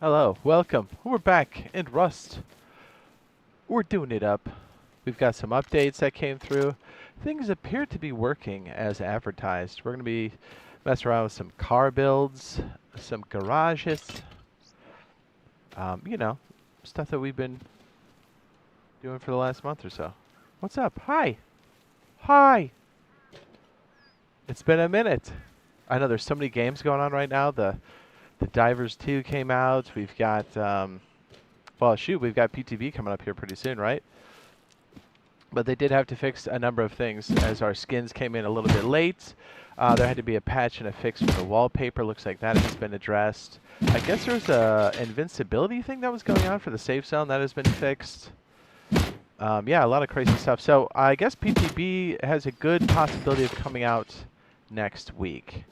Hello, welcome. We're back in Rust. We're doing it up. We've got some updates that came through. Things appear to be working as advertised. We're going to be messing around with some car builds, some garages, you know, stuff that we've been doing for the last month or so. What's up? Hi. Hi. It's been a minute. I know there's so many games going on right now. The Divers 2 came out. We've got well, shoot, we've got PTB coming up here pretty soon, right? But they did have to fix a number of things as our skins came in a little bit late. There had to be a patch and a fix for the wallpaper. Looks like that has been addressed. I guess there's a invincibility thing that was going on for the safe zone. That has been fixed. Yeah, a lot of crazy stuff. So I guess PTB has a good possibility of coming out next week.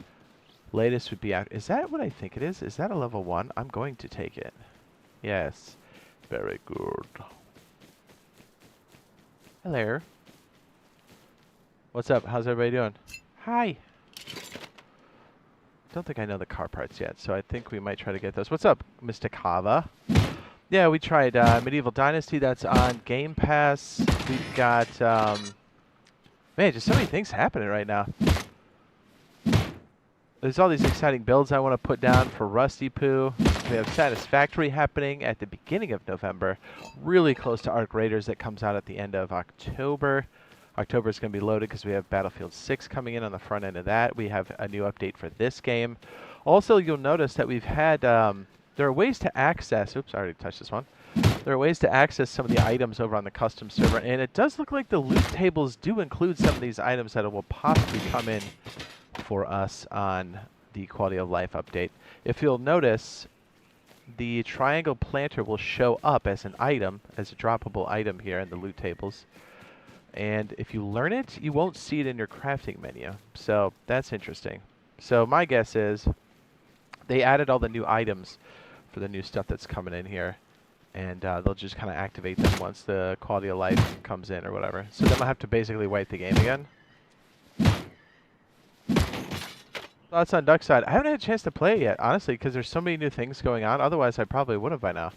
Latest would be out. Is that what I think it is? Is that a level 1? I'm going to take it. Yes. Very good. Hello. What's up? How's everybody doing? Hi. Don't think I know the car parts yet, so I think we might try to get those. What's up, Mr. Kava? Yeah, we tried Medieval Dynasty. That's on Game Pass. We've got, man, just so many things happening right now. There's all these exciting builds I want to put down for Rusty Poo. We have Satisfactory happening at the beginning of November, really close to Arc Raiders that comes out at the end of October. October is going to be loaded because we have Battlefield 6 coming in on the front end of that. We have a new update for this game. Also, you'll notice that we've had, there are ways to access, oops, I already touched this one. There are ways to access some of the items over on the custom server, and it does look like the loot tables do include some of these items that will possibly come in for us on the quality of life update. If you'll notice, the triangle planter will show up as an item, as a droppable item here in the loot tables. And if you learn it, you won't see it in your crafting menu. So that's interesting. So my guess is they added all the new items for the new stuff that's coming in here. And they'll just kind of activate them once the quality of life comes in or whatever. So then I'll have to basically wipe the game again. Thoughts on Duckside? I haven't had a chance to play it yet, honestly, because there's so many new things going on. Otherwise, I probably would have by now.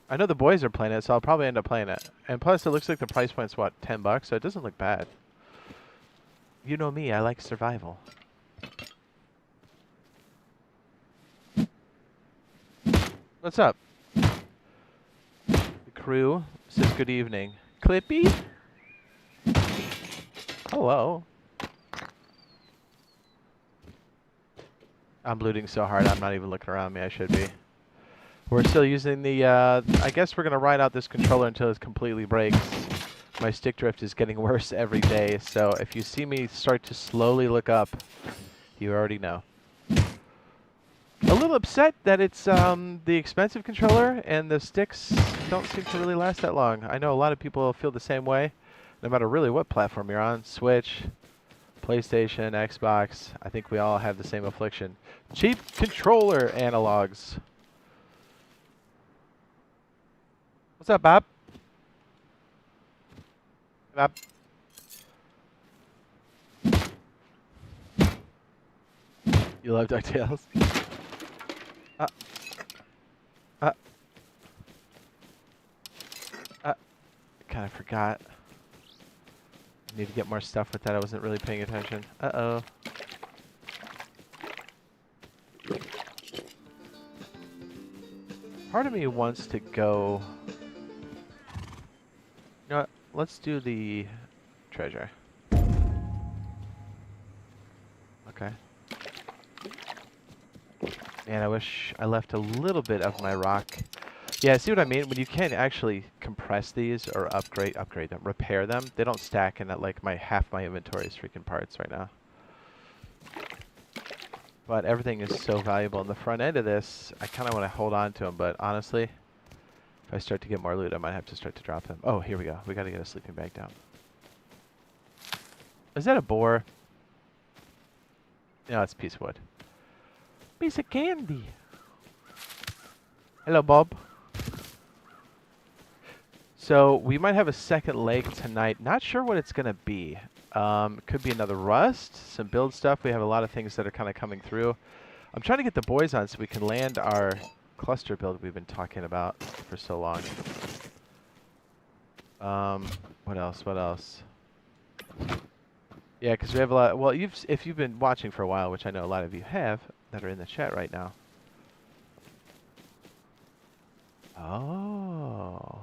I know the boys are playing it, so I'll probably end up playing it. And plus, it looks like the price point's, what, $10? So it doesn't look bad. You know me, I like survival. What's up? The crew says good evening. Clippy? Hello. I'm looting so hard, I'm not even looking around me. I should be. We're still using the, I guess we're going to ride out this controller until it completely breaks. My stick drift is getting worse every day, so if you see me start to slowly look up, you already know. A little upset that it's the expensive controller and the sticks don't seem to really last that long. I know a lot of people feel the same way, no matter really what platform you're on. Switch, PlayStation, Xbox. I think we all have the same affliction. Cheap controller analogs. What's up, Bob? Bob. You love DuckTales? Kind of forgot. Need to get more stuff with that. I wasn't really paying attention. Uh-oh. Part of me wants to go... You know what? Let's do the treasure. Okay. Man, I wish I left a little bit of my rock. Yeah, see what I mean? When you can actually compress these or upgrade them, repair them, they don't stack, and that like half my inventory is freaking parts right now. But everything is so valuable in the front end of this, I kind of want to hold on to them, but honestly, if I start to get more loot, I might have to start to drop them. Oh, here we go. We got to get a sleeping bag down. Is that a boar? No, it's a piece of wood. Piece of candy. Hello, Bob. So we might have a second leg tonight. Not sure what it's going to be. Could be another Rust, some build stuff. We have a lot of things that are kind of coming through. I'm trying to get the boys on so we can land our cluster build we've been talking about for so long. What else? What else? Yeah, because we have a lot. Well, if you've been watching for a while, which I know a lot of you have that are in the chat right now. Oh.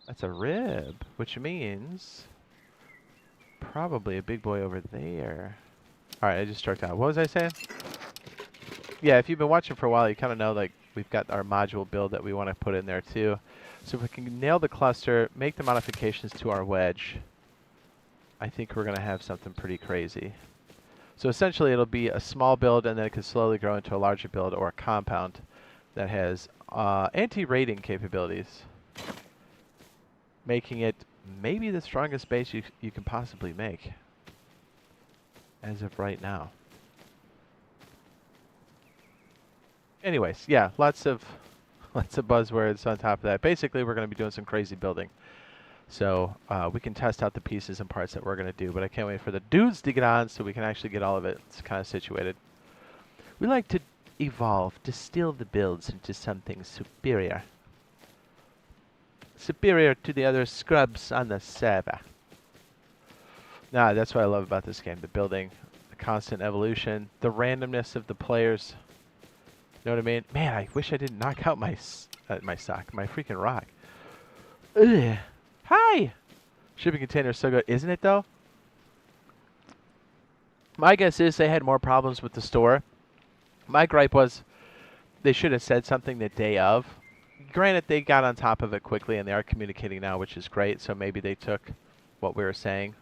That's a rib, which means probably a big boy over there. All right, I just struck out. What was I saying? Yeah, if you've been watching for a while, you kind of know like we've got our module build that we want to put in there too. So if we can nail the cluster, make the modifications to our wedge, I think we're going to have something pretty crazy. So essentially it'll be a small build and then it can slowly grow into a larger build or a compound that has anti-raiding capabilities, making it maybe the strongest base you can possibly make as of right now. Anyways, yeah, lots of buzzwords on top of that. Basically, we're going to be doing some crazy building. So we can test out the pieces and parts that we're going to do, but I can't wait for the dudes to get on so we can actually get all of it kind of situated. We like to evolve, distill the builds into something superior. Superior to the other scrubs on the server. Nah, that's what I love about this game. The building, the constant evolution, the randomness of the players. You know what I mean? Man, I wish I didn't knock out my sock, my freaking rock. Ugh. Hi! Shipping container is so good, isn't it though? My guess is they had more problems with the store. My gripe was they should have said something the day of. Granted, they got on top of it quickly and they are communicating now, which is great. So maybe they took what we were saying.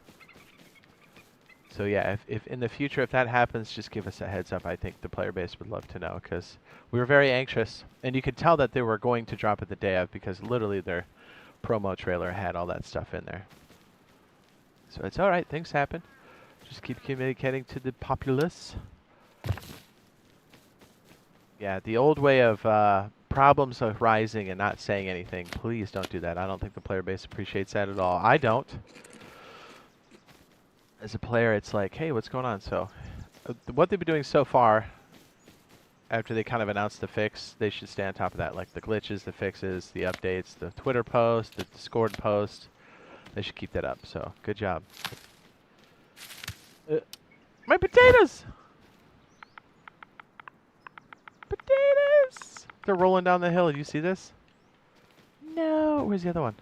So yeah, if in the future, if that happens, just give us a heads up. I think the player base would love to know because we were very anxious. And you could tell that they were going to drop it the day of because literally their promo trailer had all that stuff in there. So it's all right. Things happen. Just keep communicating to the populace. Yeah, the old way of problems arising and not saying anything. Please don't do that. I don't think the player base appreciates that at all. I don't. As a player, it's like, hey, what's going on? So what they've been doing so far, after they kind of announced the fix, they should stay on top of that. Like the glitches, the fixes, the updates, the Twitter post, the Discord post. They should keep that up. So good job. My potatoes! Potatoes! They're rolling down the hill. Do you see this? No. Where's the other one?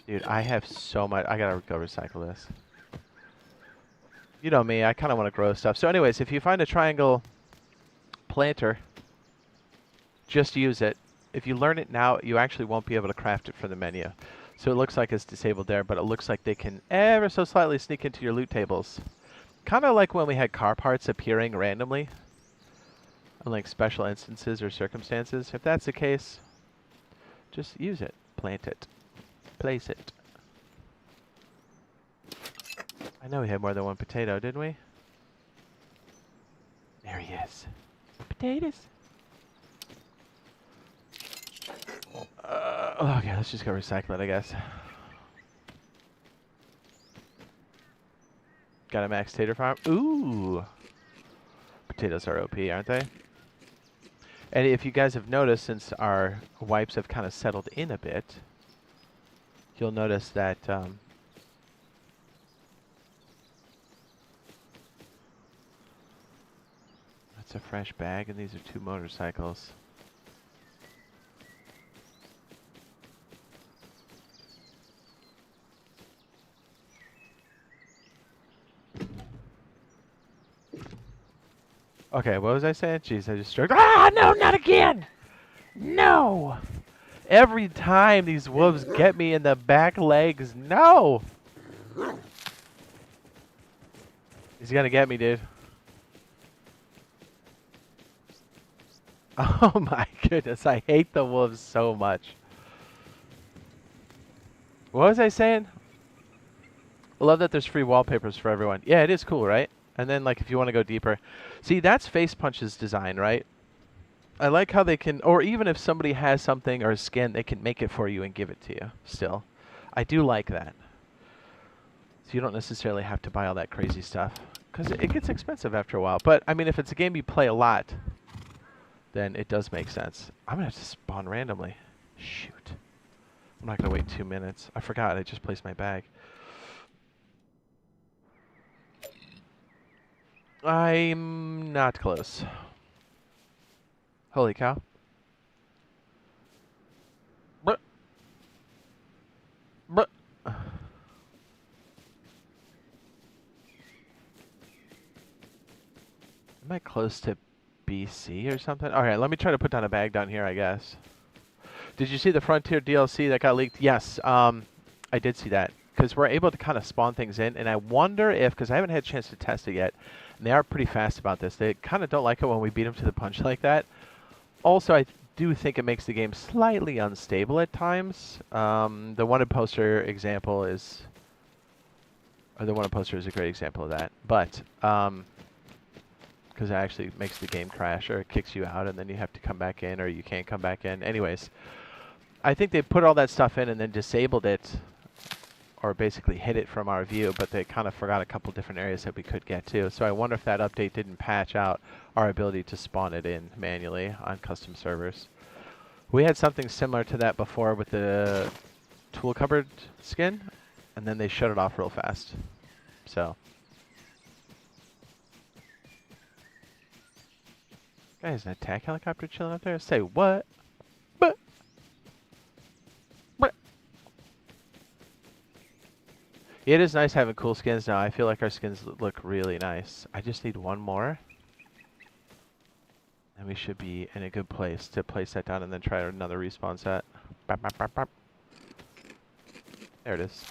Dude, I have so much. I gotta go recycle this. You know me. I kind of want to grow stuff. So anyways, if you find a triangle planter, just use it. If you learn it now, you actually won't be able to craft it from the menu. So it looks like it's disabled there, but it looks like they can ever so slightly sneak into your loot tables. Kind of like when we had car parts appearing randomly. In like special instances or circumstances. If that's the case, just use it. Plant it. Place it. I know we had more than one potato, didn't we? There he is. Potatoes. Okay, let's just go recycle it, I guess. Got a max tater farm. Ooh. Potatoes are OP, aren't they? And if you guys have noticed, since our wipes have kind of settled in a bit, you'll notice that that's a fresh bag, and these are 2 motorcycles. Okay, what was I saying? Jeez, I just struck. Ah, no, not again! No! Every time these wolves get me in the back legs. No! He's gonna get me, dude. Oh my goodness, I hate the wolves so much. What was I saying? I love that there's free wallpapers for everyone. Yeah, it is cool, right? And then, like, if you want to go deeper. See, that's Face Punch's design, right? I like how they can, or even if somebody has something or a skin, they can make it for you and give it to you still. I do like that. So you don't necessarily have to buy all that crazy stuff. Because it gets expensive after a while. But, I mean, if it's a game you play a lot, then it does make sense. I'm going to have to spawn randomly. Shoot. I'm not going to wait 2 minutes. I forgot. I just placed my bag. I'm not close. Holy cow. Bruh. Bruh. Am I close to BC or something? Alright, let me try to put down a bag down here, I guess. Did you see the Frontier DLC that got leaked? Yes, I did see that. Because we're able to kind of spawn things in, and I wonder if, because I haven't had a chance to test it yet, and they are pretty fast about this. They kind of don't like it when we beat them to the punch like that. Also, I do think it makes the game slightly unstable at times. The wanted poster example is, or the wanted poster is a great example of that. But, because it actually makes the game crash, or it kicks you out, and then you have to come back in, or you can't come back in. Anyways, I think they put all that stuff in and then disabled it, or basically hid it from our view, but they kind of forgot a couple different areas that we could get to. So I wonder if that update didn't patch out our ability to spawn it in manually on custom servers. We had something similar to that before with the tool cupboard skin, and then they shut it off real fast. So. Guys, an attack helicopter chilling up there? Say what? But. It is nice having cool skins now. I feel like our skins look really nice. I just need one more. And we should be in a good place to place that down and then try another respawn set. Bop, bop, bop, bop. There it is.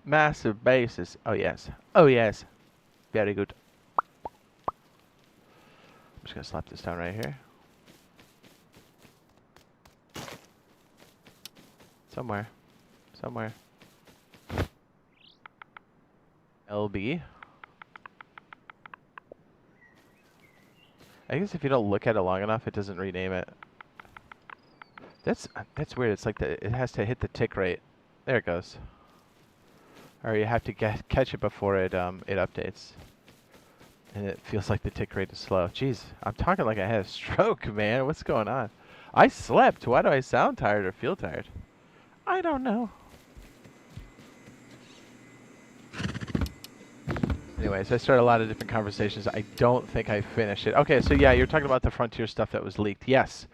Massive bases. Oh yes. Oh yes. Very good. I'm just gonna slap this down right here. Somewhere. Somewhere. LB. I guess if you don't look at it long enough, it doesn't rename it. That's weird. It's like it has to hit the tick rate. There it goes. Or you have to catch it before it updates. And it feels like the tick rate is slow. Jeez, I'm talking like I had a stroke, man. What's going on? I slept. Why do I sound tired or feel tired? I don't know. Anyways, I started a lot of different conversations. I don't think I finished it. Okay, so yeah, you're talking about the Frontier stuff that was leaked. Yes.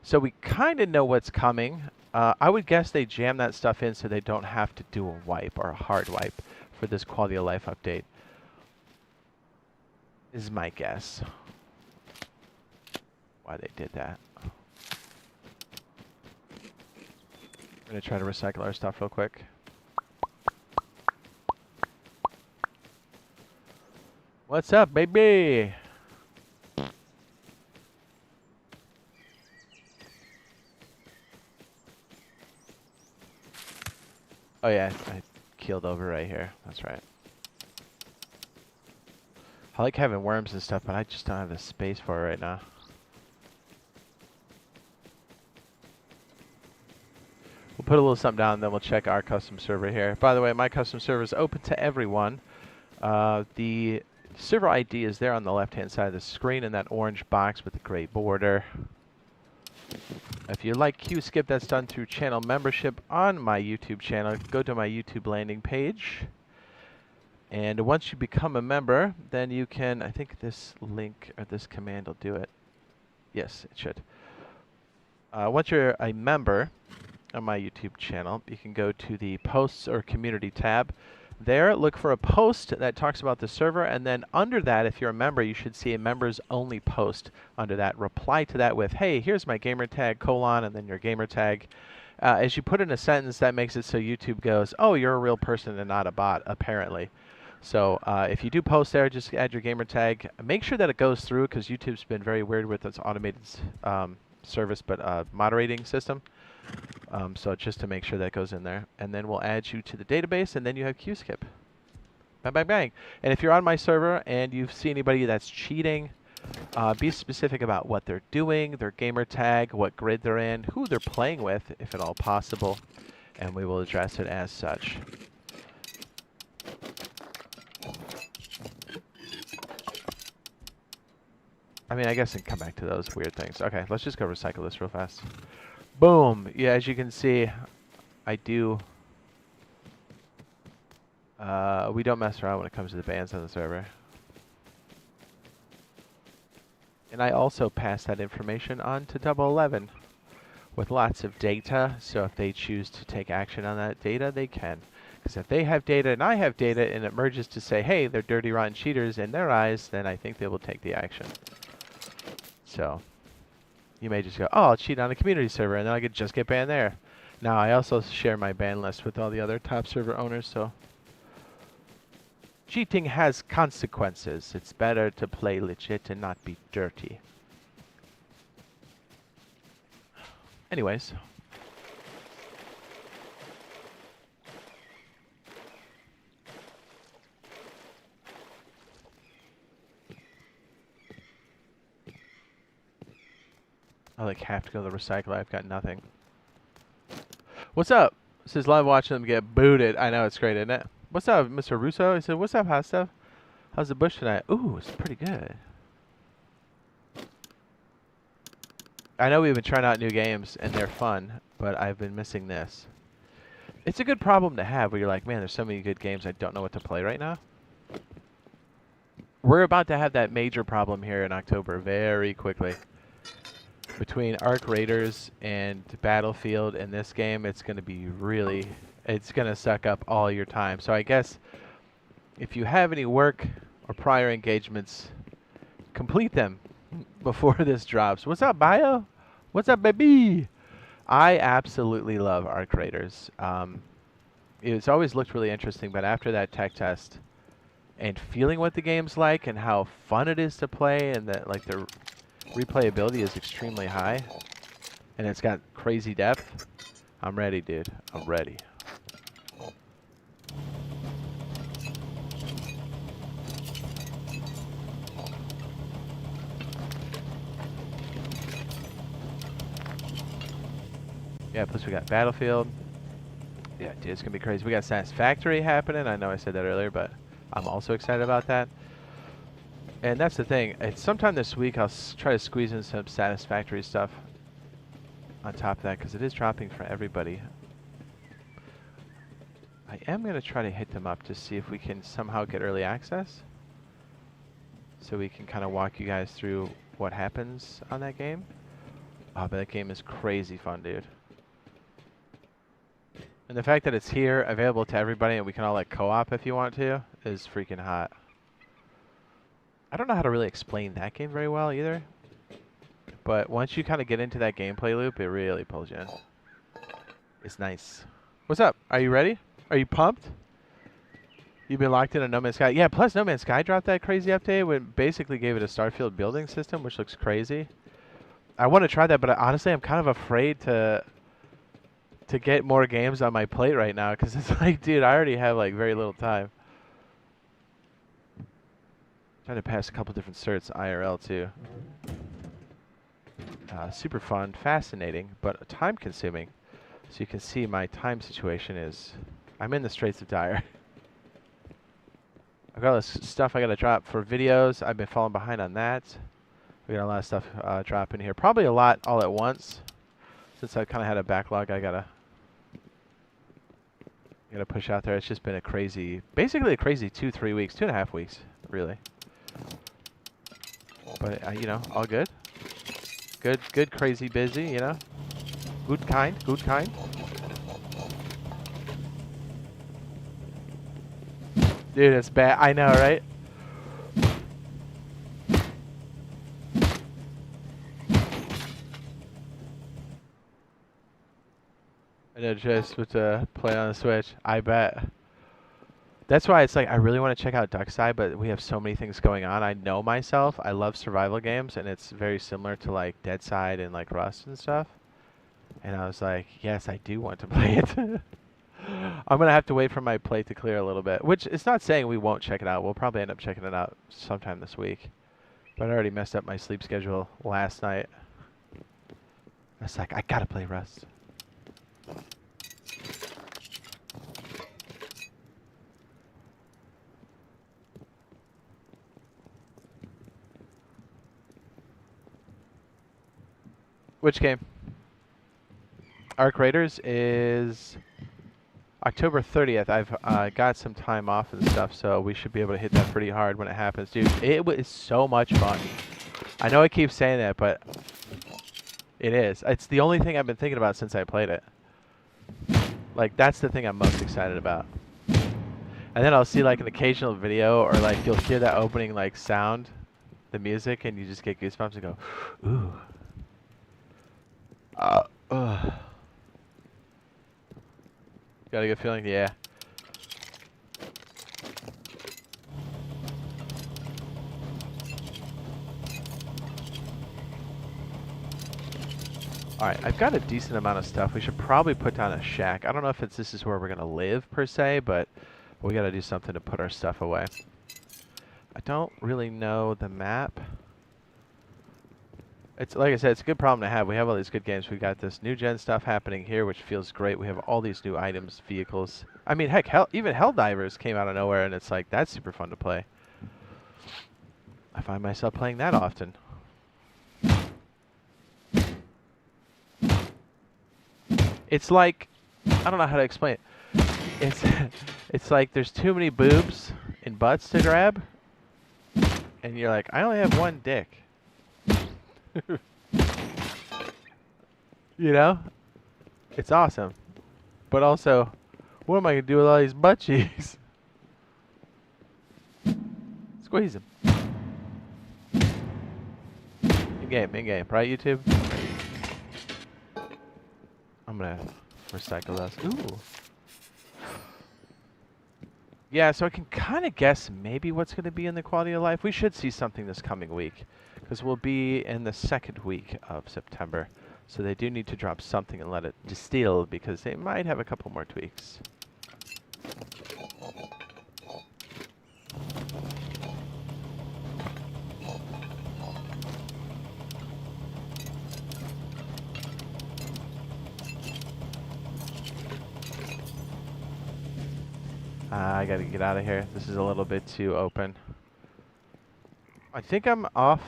So we kind of know what's coming. I would guess they jam that stuff in so they don't have to do a wipe or a hard wipe for this quality of life update. Is my guess. Why they did that. I'm going to try to recycle our stuff real quick. What's up, baby? Oh yeah, I keeled over right here. That's right. I like having worms and stuff, but I just don't have the space for it right now. We'll put a little something down, and then we'll check our custom server here. By the way, my custom server is open to everyone. The server ID is there on the left-hand side of the screen in that orange box with the gray border. If you like Q-Skip, that's done through channel membership on my YouTube channel. Go to my YouTube landing page. And once you become a member, then you can, I think this link or this command will do it. Yes, it should. Once you're a member on my YouTube channel, you can go to the posts or community tab. There, look for a post that talks about the server, and then under that, if you're a member, you should see a members only post under that. Reply to that with, hey, here's my gamer tag, : and then your gamer tag. As you put in a sentence, that makes it so YouTube goes, oh, you're a real person and not a bot, apparently. So if you do post there, just add your gamer tag. Make sure that it goes through, because YouTube's been very weird with its automated service, but moderating system. So just to make sure that goes in there. And then we'll add you to the database, and then you have QSkip. Bang, bang, bang. And if you're on my server and you see anybody that's cheating, be specific about what they're doing, their gamer tag, what grid they're in, who they're playing with, if at all possible, and we will address it as such. I mean, I guess I can come back to those weird things. Okay, let's just go recycle this real fast. Boom! Yeah, as you can see, I do... we don't mess around when it comes to the bans on the server. And I also pass that information on to 11 with lots of data, so if they choose to take action on that data, they can. Because if they have data and I have data and it merges to say, hey, they're dirty, rotten cheaters in their eyes, then I think they will take the action. So you may just go, oh, I'll cheat on a community server, and then I could just get banned there. Now, I also share my ban list with all the other top server owners, so cheating has consequences. It's better to play legit and not be dirty. Anyways. I like have to go to the recycler. I've got nothing. What's up? This is live watching them get booted. I know, it's great, isn't it? What's up, Mr. Russo? He said, what's up, hot stuff? How's the bush tonight? Ooh, it's pretty good. I know we've been trying out new games, and they're fun, but I've been missing this. It's a good problem to have, where you're like, man, there's so many good games, I don't know what to play right now. We're about to have that major problem here in October very quickly. Between Arc Raiders and Battlefield and this game, it's going to be really, it's going to suck up all your time. So I guess if you have any work or prior engagements, complete them before this drops. What's up, Bio? What's up, baby? I absolutely love Arc Raiders. It's always looked really interesting, but after that tech test and feeling what the game's like and how fun it is to play, and that like the replayability is extremely high, and it's got crazy depth. I'm ready, dude. I'm ready. Yeah, plus we got Battlefield. Yeah, dude, it's gonna be crazy. We got Satisfactory happening. I know I said that earlier, but I'm also excited about that. And that's the thing. It's sometime this week I'll try to squeeze in some Satisfactory stuff on top of that, because it is dropping for everybody. I am going to try to hit them up to see if we can somehow get early access, so we can kind of walk you guys through what happens on that game. Oh, but that game is crazy fun, dude. And the fact that it's here, available to everybody, and we can all like co-op if you want to, is freaking hot. I don't know how to really explain that game very well either, but once you kind of get into that gameplay loop, it really pulls you in. It's nice. What's up? Are you ready? Are you pumped? You've been locked in on No Man's Sky. Yeah, plus No Man's Sky dropped that crazy update when basically gave it a Starfield building system, which looks crazy. I want to try that, but honestly, I'm kind of afraid to get more games on my plate right now, because it's like, dude, I already have like very little time. Trying to pass a couple different certs IRL too. Super fun, fascinating, but time consuming. So you can see my time situation is, I'm in the straits of dire. I've got all this stuff I gotta drop for videos. I've been falling behind on that. We got a lot of stuff dropping here. Probably a lot all at once, since I kind of had a backlog I gotta push out there. It's just been a crazy, basically a crazy 2-3 weeks, 2.5 weeks, really. But, you know, all good. Good, crazy, busy, you know. Good kind. Dude, it's bad. I know, right? just with the play on the Switch. I bet. That's why it's like I really want to check out Duckside, but we have so many things going on. I know myself. I love survival games, and it's very similar to like Deadside and like Rust and stuff. And I was like, yes, I do want to play it. I'm gonna have to wait for my plate to clear a little bit, which is not saying we won't check it out. We'll probably end up checking it out sometime this week. But I already messed up my sleep schedule last night. I was like, I gotta play Rust. Which game? Arc Raiders is October 30th. I've got some time off and stuff, so we should be able to hit that pretty hard when it happens. Dude, it is so much fun. I know I keep saying that, but it is. It's the only thing I've been thinking about since I played it. Like, that's the thing I'm most excited about. And then I'll see, like, an occasional video, or, like, you'll hear that opening, like, sound, the music, and you just get goosebumps and go, ooh. Got a good feeling? Yeah. Alright, I've got a decent amount of stuff. We should probably put down a shack. I don't know if this is where we're going to live, per se, but we got to do something to put our stuff away. I don't really know the map. It's like I said, it's a good problem to have. We have all these good games. We've got this new gen stuff happening here, which feels great. We have all these new items, vehicles. I mean, heck, even Helldivers came out of nowhere, and it's like, that's super fun to play. I find myself playing that often. It's like, I don't know how to explain it. It's like there's too many boobs and butts to grab, and you're like, I only have one dick. You know? It's awesome. But also, what am I going to do with all these butt cheeks? Squeeze them. In-game. Right, YouTube? I'm going to recycle those. Ooh. Yeah, so I can kind of guess maybe what's going to be in the quality of life. We should see something this coming week, because we'll be in the second week of September. So they do need to drop something and let it distill, because they might have a couple more tweaks. I gotta get out of here. This is a little bit too open. I think I'm off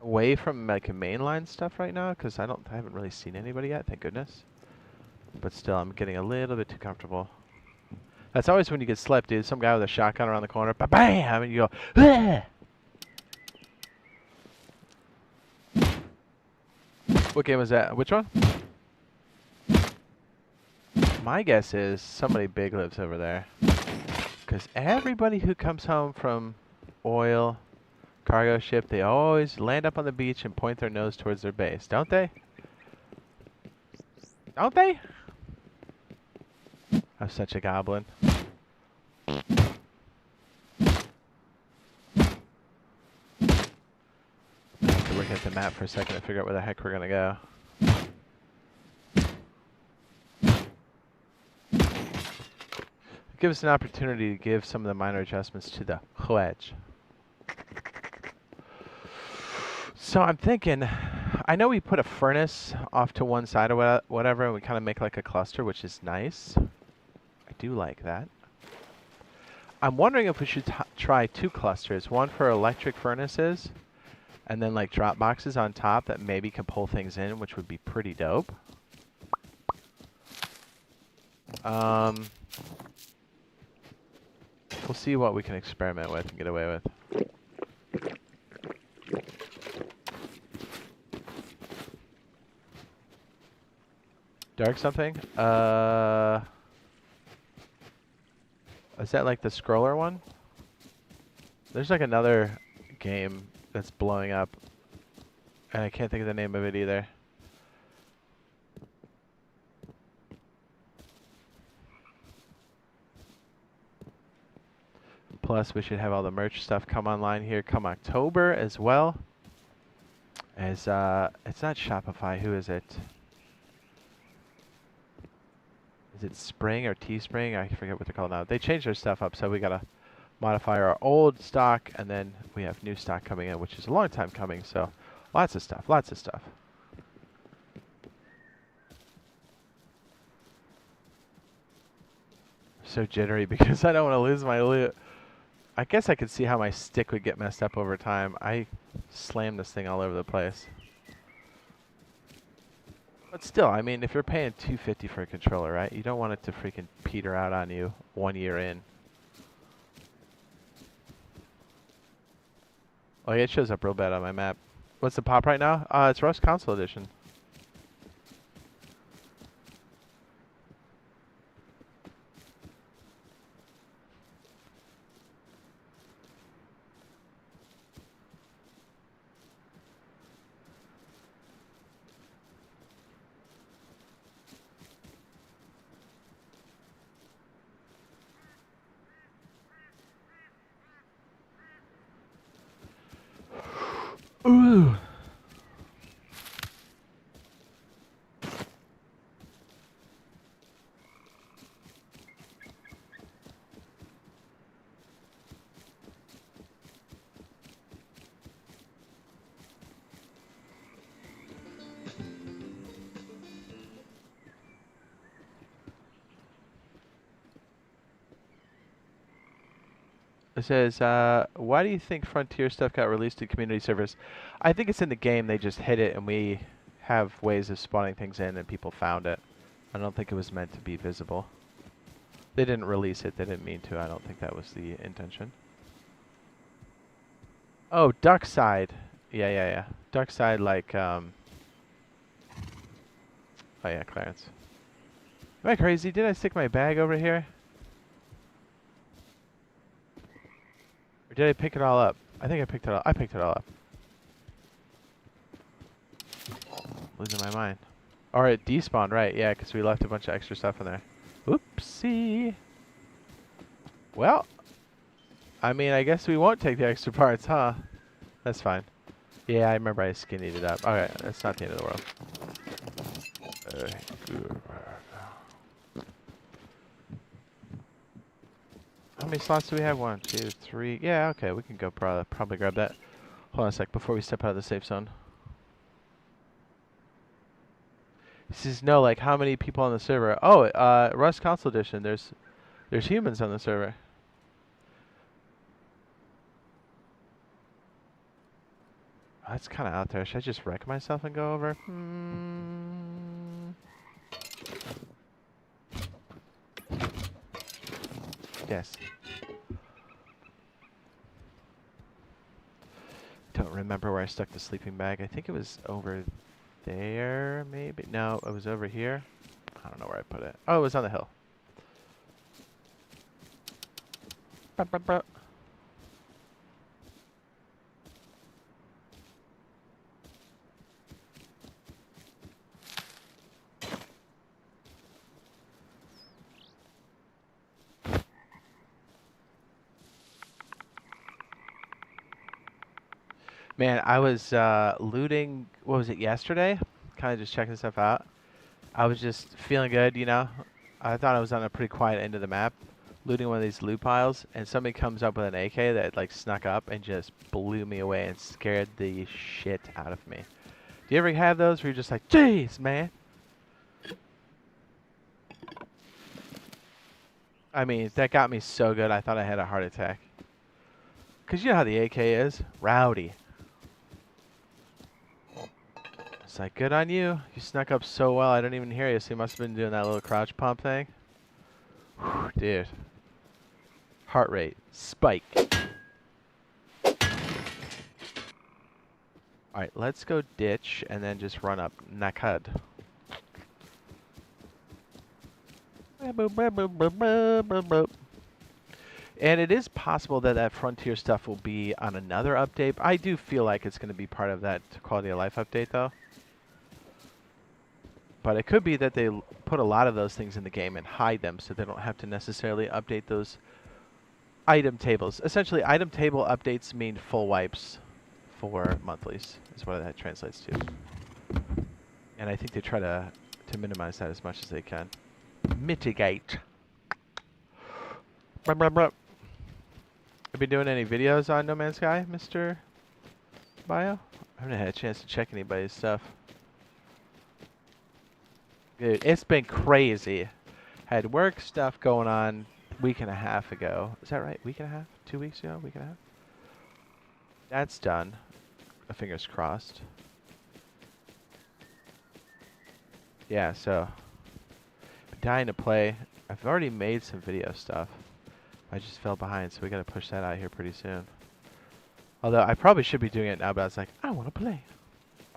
away from like mainline stuff right now, because I haven't really seen anybody yet, thank goodness. But still, I'm getting a little bit too comfortable. That's always when you get slept, dude. Some guy with a shotgun around the corner, ba-bam, and you go, ah! What game was that? Which one? My guess is somebody big lives over there. Because everybody who comes home from oil, cargo ship, they always land up on the beach and point their nose towards their base, don't they? Don't they? I'm such a goblin. I have to look at the map for a second to figure out where the heck we're gonna go. Give us an opportunity to give some of the minor adjustments to the wedge. So I'm thinking, I know we put a furnace off to one side or whatever, and we kind of make like a cluster, which is nice. I do like that. I'm wondering if we should try two clusters, one for electric furnaces, and then like drop boxes on top that maybe can pull things in, which would be pretty dope. We'll see what we can experiment with and get away with. Dark something? Is that like the scroller one? There's like another game that's blowing up, and I can't think of the name of it either. Plus, we should have all the merch stuff come online here come October as well. As it's not Shopify. Who is it? Is it Spring or Teespring? I forget what they're called now. They changed their stuff up, so we gotta modify our old stock, and then we have new stock coming in, which is a long time coming. So, lots of stuff. Lots of stuff. So jittery because I don't want to lose my loot. I guess I could see how my stick would get messed up over time. I slammed this thing all over the place. But still, I mean, if you're paying $250 for a controller, right? You don't want it to freaking peter out on you 1 year in. Oh, yeah, it shows up real bad on my map. What's the pop right now? It's Rust Console Edition. Ooh. It says, why do you think Frontier stuff got released to community servers? I think it's in the game. They just hit it, and we have ways of spawning things in, and people found it. I don't think it was meant to be visible. They didn't release it. They didn't mean to. I don't think that was the intention. Oh, Duckside. Yeah. Duckside, like, oh yeah, Clarence. Am I crazy? Did I stick my bag over here? Or did I pick it all up? I think I picked it all. I picked it all up. Losing my mind. Or it despawned, right? Yeah, because we left a bunch of extra stuff in there. Oopsie. Well, I mean, I guess we won't take the extra parts, huh? That's fine. Yeah, I remember I skinnied it up. Okay, that's not the end of the world. How many slots do we have? 1, 2, 3. Yeah, okay, we can go probably grab that. Hold on a sec before we step out of the safe zone. This is no, like, how many people on the server? Oh, Rust Console Edition. There's humans on the server. That's kind of out there. Should I just wreck myself and go over? Yes. Don't remember where I stuck the sleeping bag. I think it was over there, maybe? No, it was over here. I don't know where I put it. Oh, it was on the hill. Man, I was looting, what was it, yesterday? Kind of just checking stuff out. I was just feeling good, you know? I thought I was on a pretty quiet end of the map, looting one of these loot piles, and somebody comes up with an AK that like snuck up and just blew me away and scared the shit out of me. Do you ever have those where you're just like, jeez, man? I mean, that got me so good I thought I had a heart attack. Because you know how the AK is? Rowdy. It's like, good on you. You snuck up so well, I didn't even hear you, so you must have been doing that little crouch pump thing. Whew, dude. Heart rate. Spike. Alright, let's go ditch and then just run up. Nakad. And it is possible that that Frontier stuff will be on another update. I do feel like it's going to be part of that quality of life update, though. But it could be that they put a lot of those things in the game and hide them so they don't have to necessarily update those item tables. Essentially, item table updates mean full wipes for monthlies, is what that translates to. And I think they try to minimize that as much as they can. Mitigate. Have you been doing any videos on No Man's Sky, Mr. Bio? I haven't had a chance to check anybody's stuff. Dude, it's been crazy. Had work stuff going on week and a half ago. Is that right? Week and a half? 2 weeks ago? Week and a half? That's done. Fingers crossed. Yeah, so been dying to play. I've already made some video stuff. I just fell behind, so we gotta push that out here pretty soon. Although I probably should be doing it now, but I was like, I wanna play.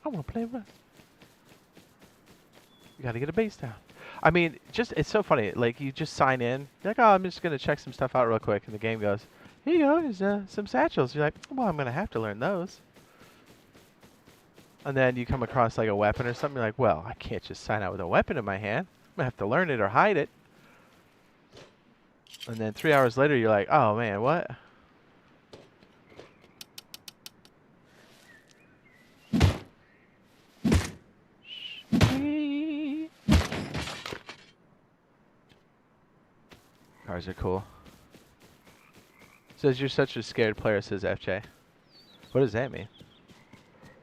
I wanna play Rust. You gotta get a base down. I mean, just it's so funny. Like you just sign in, you're like, oh, I'm just gonna check some stuff out real quick, and the game goes, here you go, there's some satchels. You're like, well, I'm gonna have to learn those. And then you come across like a weapon or something, you're like, well, I can't just sign out with a weapon in my hand. I'm gonna have to learn it or hide it. And then 3 hours later, you're like, oh man, what? Cars are cool. Says you're such a scared player, says FJ. What does that mean?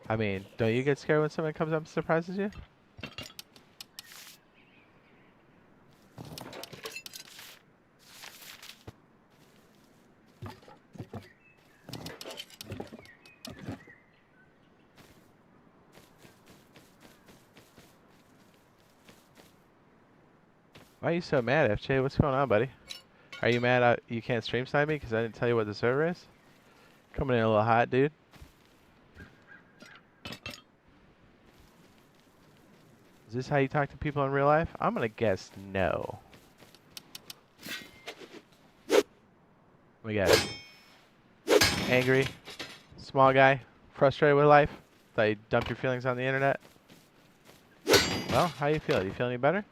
I mean, don't you get scared when someone comes up and surprises you? Why are you so mad, FJ? What's going on, buddy? Are you mad you can't stream snipe me because I didn't tell you what the server is? Coming in a little hot, dude. Is this how you talk to people in real life? I'm gonna guess no. We got angry, small guy, frustrated with life. Thought you dump your feelings on the internet. Well, how you feel? You feel any better?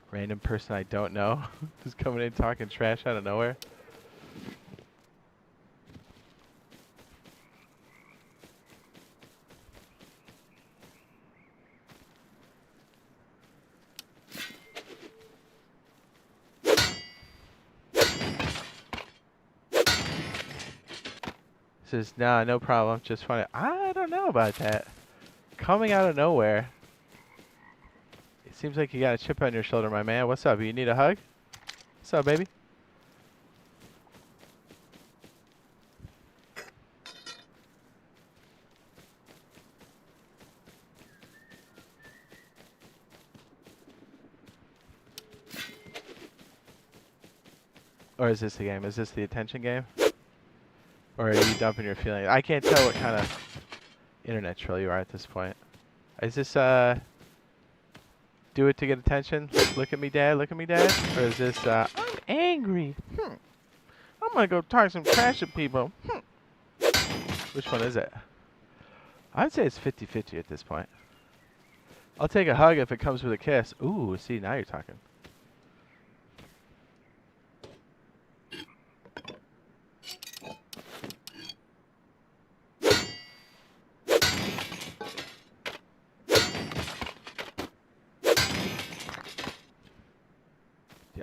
Random person I don't know who's coming in talking trash out of nowhere. Says, nah, no problem. Just funny. I don't know about that. Coming out of nowhere. It seems like you got a chip on your shoulder, my man. What's up? You need a hug? What's up, baby? Or is this the game? Is this the attention game? Or are you dumping your feelings? I can't tell what kind of internet troll you are at this point. Is this, do it to get attention? Look at me, dad. Look at me, dad. Or is this, I'm angry. I'm gonna go talk some trash to people. Which one is it? I'd say it's 50-50 at this point. I'll take a hug if it comes with a kiss. Ooh, see, now you're talking.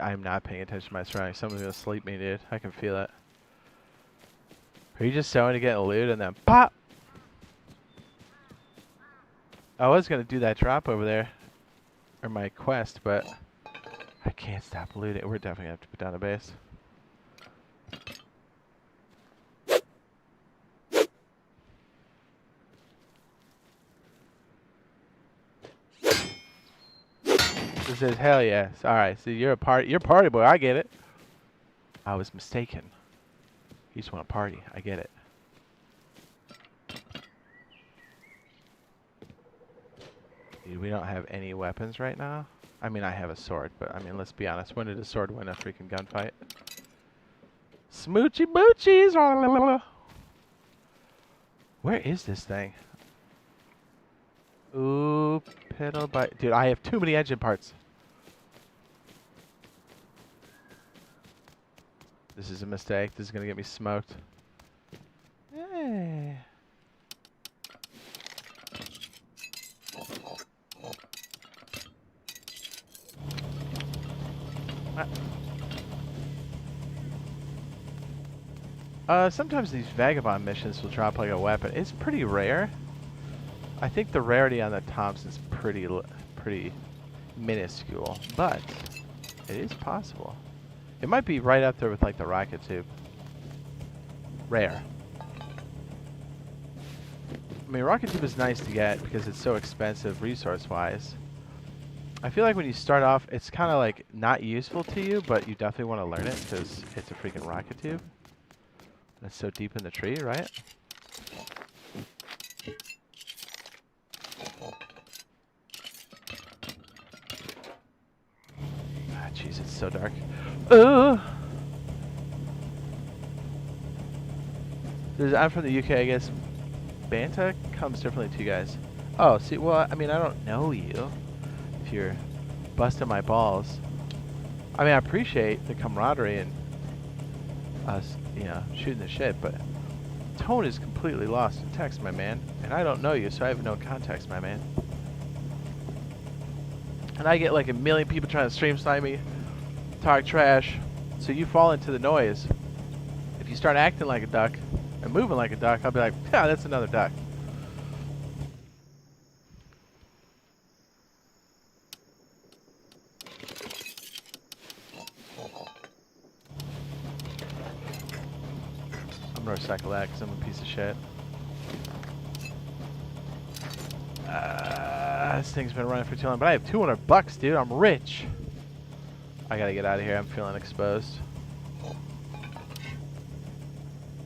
I am not paying attention to my surroundings. Someone's gonna sleep me, dude. I can feel it. Are you just sewing to get a loot and then pop? I was gonna do that drop over there, or my quest, but I can't stop looting. We're definitely gonna have to put down a base. It says, hell yes. Alright, so you're party boy, I get it. I was mistaken. You just want to party, I get it. Dude, we don't have any weapons right now. I mean, I have a sword, but I mean, let's be honest. When did a sword win a freaking gunfight? Smoochy boochies! Where is this thing? Ooh, pedal bike. Dude, I have too many engine parts. This is a mistake. This is going to get me smoked. Hey. Sometimes these vagabond missions will drop like a weapon. It's pretty rare. I think the rarity on the Thompson's pretty minuscule, but it is possible. It might be right up there with like the rocket tube. Rare. I mean, rocket tube is nice to get because it's so expensive resource-wise. I feel like when you start off, it's kind of like not useful to you, but you definitely want to learn it because it's a freaking rocket tube. That's so deep in the tree, right? Ah, jeez, it's so dark. I'm from the UK, I guess. Banta comes differently to you guys. Oh, see, well, I mean, I don't know you. If you're busting my balls. I mean, I appreciate the camaraderie and us, you know, shooting the shit, but tone is completely lost in text, my man. And I don't know you, so I have no context, my man. And I get like a million people trying to stream snipe me, talk trash, so you fall into the noise. If you start acting like a duck and moving like a duck, I'll be like, yeah, that's another duck. I'm gonna recycle that because I'm a piece of shit. This thing's been running for too long, but I have $200, dude. I'm rich. I gotta get out of here. I'm feeling exposed.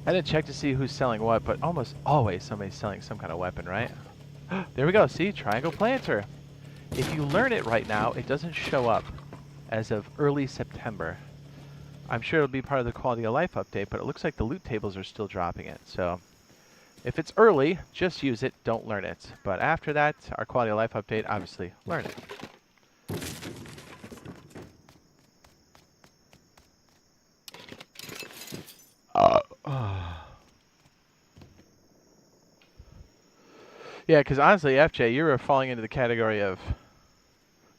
I didn't check to see who's selling what, but almost always somebody's selling some kind of weapon, right? There we go. See? Triangle planter. If you learn it right now, it doesn't show up as of early September. I'm sure it'll be part of the quality of life update, but it looks like the loot tables are still dropping it. So if it's early, just use it. Don't learn it. But after that, our quality of life update, obviously, learn it. Yeah, because honestly, FJ, you were falling into the category of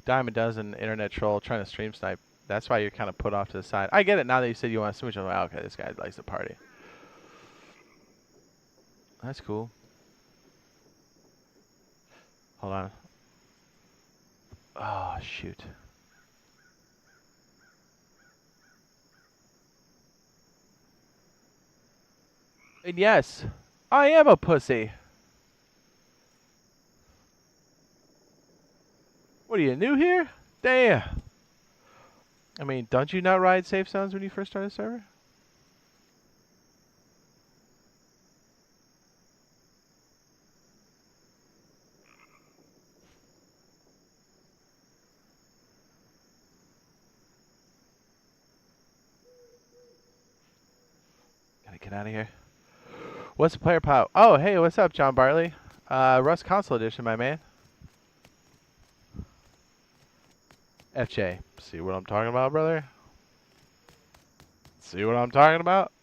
dime a dozen internet troll trying to stream snipe. That's why you're kind of put off to the side. I get it now that you said you want to switch. I'm like, okay, this guy likes to party. That's cool. Hold on. Oh, shoot. And yes, I am a pussy. What are you, new here? Damn. I mean, don't you not ride safe zones when you first start a server? Gotta get out of here. What's the player pop? Oh, hey, what's up, John Bartley? Rust Console Edition, my man. FJ, see what I'm talking about, brother? See what I'm talking about?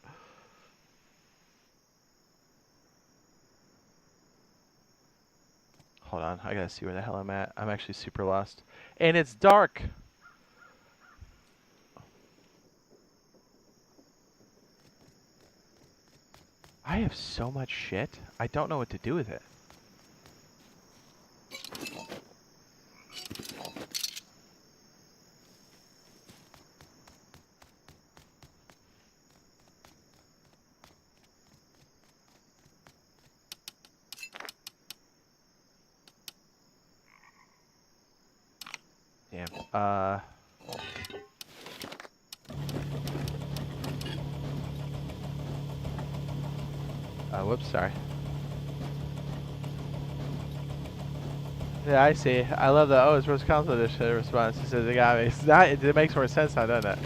Hold on, I gotta see where the hell I'm at. I'm actually super lost. And it's dark! I have so much shit, I don't know what to do with it. Damn. Whoops, sorry. Yeah, I see. I love the, oh, it's Rust Console Edition response. He says it got me. It's not, it makes more sense now, doesn't it?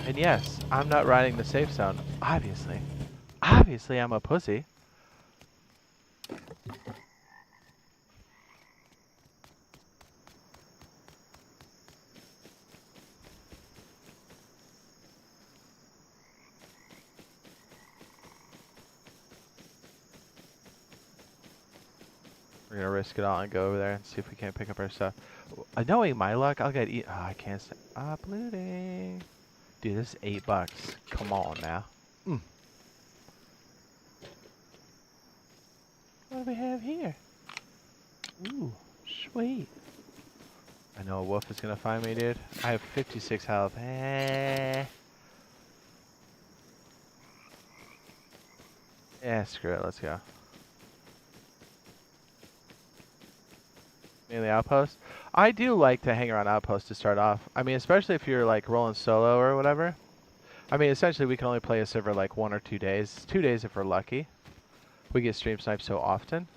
And yes, I'm not riding the safe zone, obviously. Obviously, I'm a pussy. We're gonna risk it all and go over there and see if we can't pick up our stuff. Knowing my luck, I'll get eat. Oh, I can't stop uploading. Dude, this is $8. Come on now. What do we have here? Ooh, sweet. I know a wolf is gonna find me, dude. I have 56 health. Yeah, screw it. Let's go. Mainly outpost. I do like to hang around outposts to start off. I mean, especially if you're like rolling solo or whatever. I mean, essentially we can only play a server like 1 or 2 days. 2 days if we're lucky. We get stream sniped so often.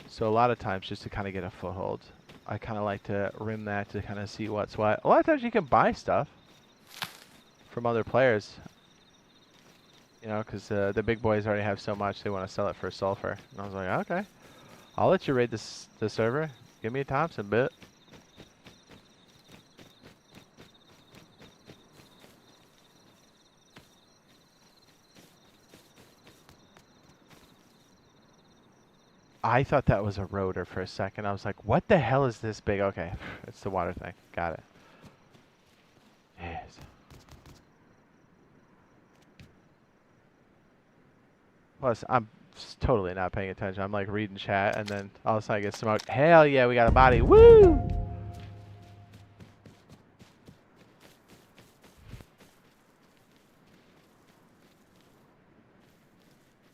So a lot of times just to kind of get a foothold. I kind of like to rim that to kind of see what's what. A lot of times you can buy stuff from other players. You know, because the big boys already have so much they want to sell it for sulfur. And I was like, okay, I'll let you raid the server. Give me a Thompson bit. I thought that was a rotor for a second. I was like, what the hell is this big? Okay, it's the water thing. Got it. Yes. Plus, I'm totally not paying attention. I'm like reading chat, and then all of a sudden I get smoked. Hell yeah, we got a body. Woo!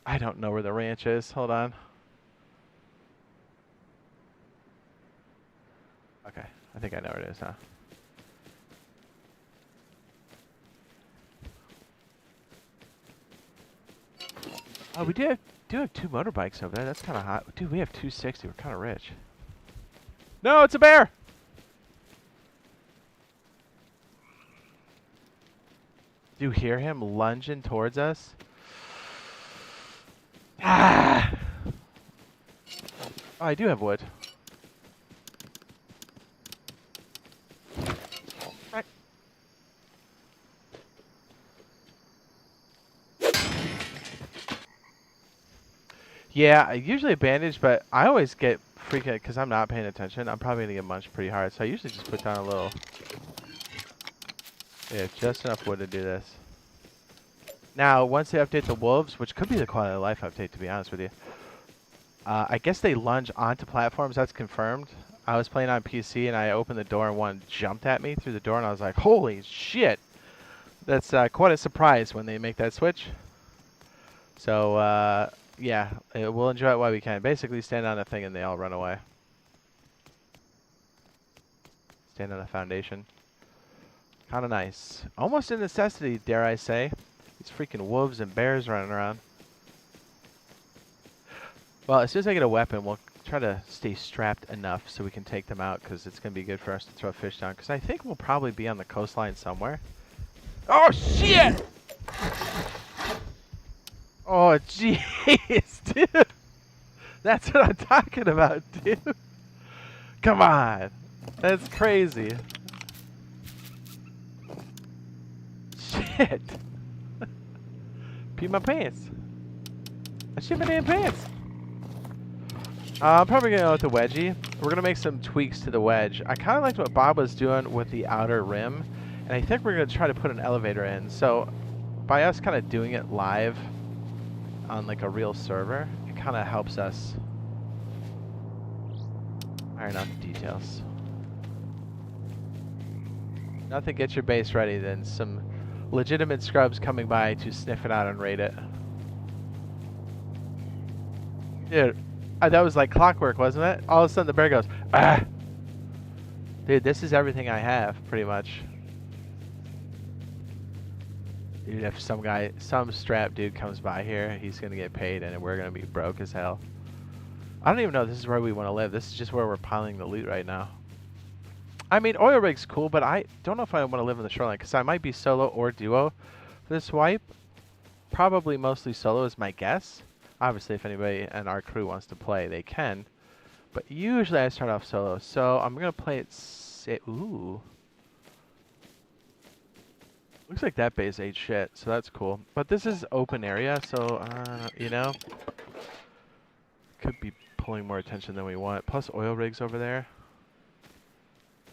I don't know where the ranch is. Hold on. Okay, I think I know where it is now. Oh, we do have 2 motorbikes over there. That's kind of hot. Dude, we have 260. We're kind of rich. No, it's a bear! Do you hear him lunging towards us? Ah! Oh, I do have wood. Yeah, I usually a bandage, but I always get freaking because I'm not paying attention. I'm probably gonna get munched pretty hard, so I usually just put down a little. Yeah, just enough wood to do this. Now, once they update the wolves, which could be the quality of life update, to be honest with you, I guess they lunge onto platforms. That's confirmed. I was playing on PC and I opened the door and one jumped at me through the door, and I was like, "Holy shit!" That's quite a surprise when they make that switch. So. Yeah, we'll enjoy it while we can. Basically, stand on a thing and they all run away. Stand on a foundation. Kind of nice. Almost a necessity, dare I say. These freaking wolves and bears running around. Well, as soon as I get a weapon, we'll try to stay strapped enough so we can take them out, because it's going to be good for us to throw fish down. Because I think we'll probably be on the coastline somewhere. Oh, shit! Oh, jeez, dude. That's what I'm talking about, dude. Come on. That's crazy. Shit. Pee my pants. I shit my damn pants. I'm probably going to go with the wedgie. We're going to make some tweaks to the wedge. I kind of liked what Bob was doing with the outer rim. And I think we're going to try to put an elevator in. So by us kind of doing it live on like a real server, it kind of helps us iron out the details. Nothing gets your base ready than some legitimate scrubs coming by to sniff it out and raid it. Dude, that was like clockwork, wasn't it? All of a sudden the bear goes, ah! Dude, this is everything I have, pretty much. Dude, if some strap dude comes by here, he's gonna get paid and we're gonna be broke as hell. I don't even know if this is where we want to live. This is just where we're piling the loot right now. I mean, oil rig's cool, but I don't know if I want to live in the shoreline because I might be solo or duo for this wipe. Probably mostly solo is my guess. Obviously, if anybody in our crew wants to play, they can. But usually I start off solo, so I'm going to play it ooh. Looks like that base ate shit, so that's cool. But this is open area, so, you know, could be pulling more attention than we want. Plus oil rigs over there.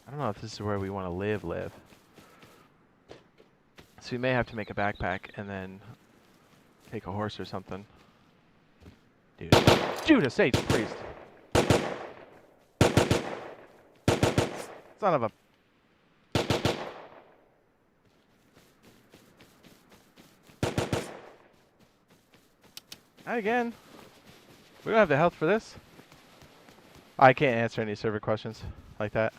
I don't know if this is where we want to live. So we may have to make a backpack and then take a horse or something. Dude. Judas H. Priest. Son of a... Not again. We don't have the health for this. I can't answer any server questions like that.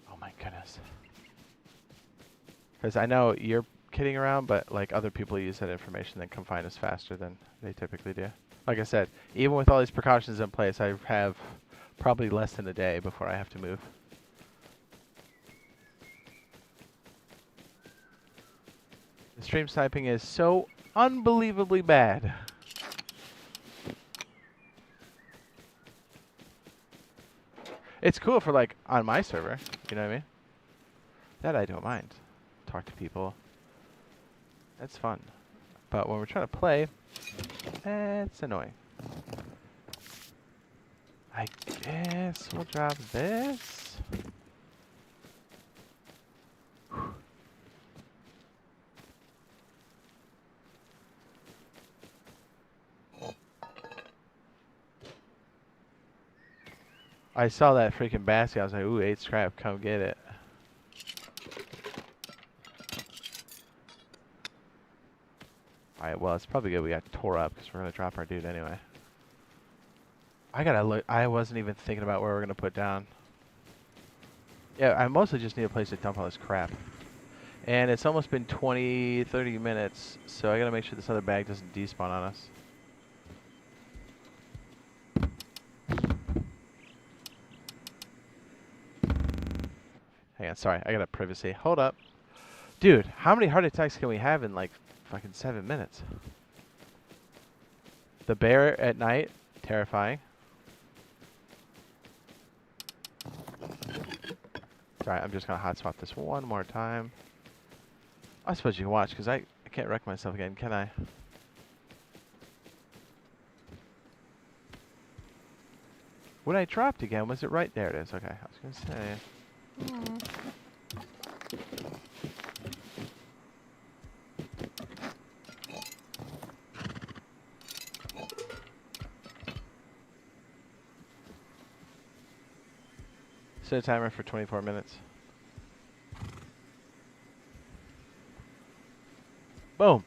Oh my goodness. Because I know you're kidding around, but like other people use that information and come find us faster than they typically do. Like I said, even with all these precautions in place, I have probably less than a day before I have to move. The stream sniping is so unbelievably bad. It's cool for like on my server, you know what I mean? That I don't mind. Talk to people. That's fun. But when we're trying to play, it's annoying. I guess we'll drop this. I saw that freaking basket. I was like, ooh, 8 scrap, come get it. Alright, well, it's probably good we got tore up because we're going to drop our dude anyway. I gotta look. I wasn't even thinking about where we're going to put down. Yeah, I mostly just need a place to dump all this crap. And it's almost been 20, 30 minutes, so I got to make sure this other bag doesn't despawn on us. Hang on, sorry, I got a privacy. Hold up. Dude, how many heart attacks can we have in like fucking 7 minutes? The bear at night, terrifying. Sorry, I'm just going to hotspot this one more time. I suppose you can watch, because I can't wreck myself again, can I? When I dropped again, was it right? There it is. Okay, I was going to say... Set a timer for 24 minutes. Boom.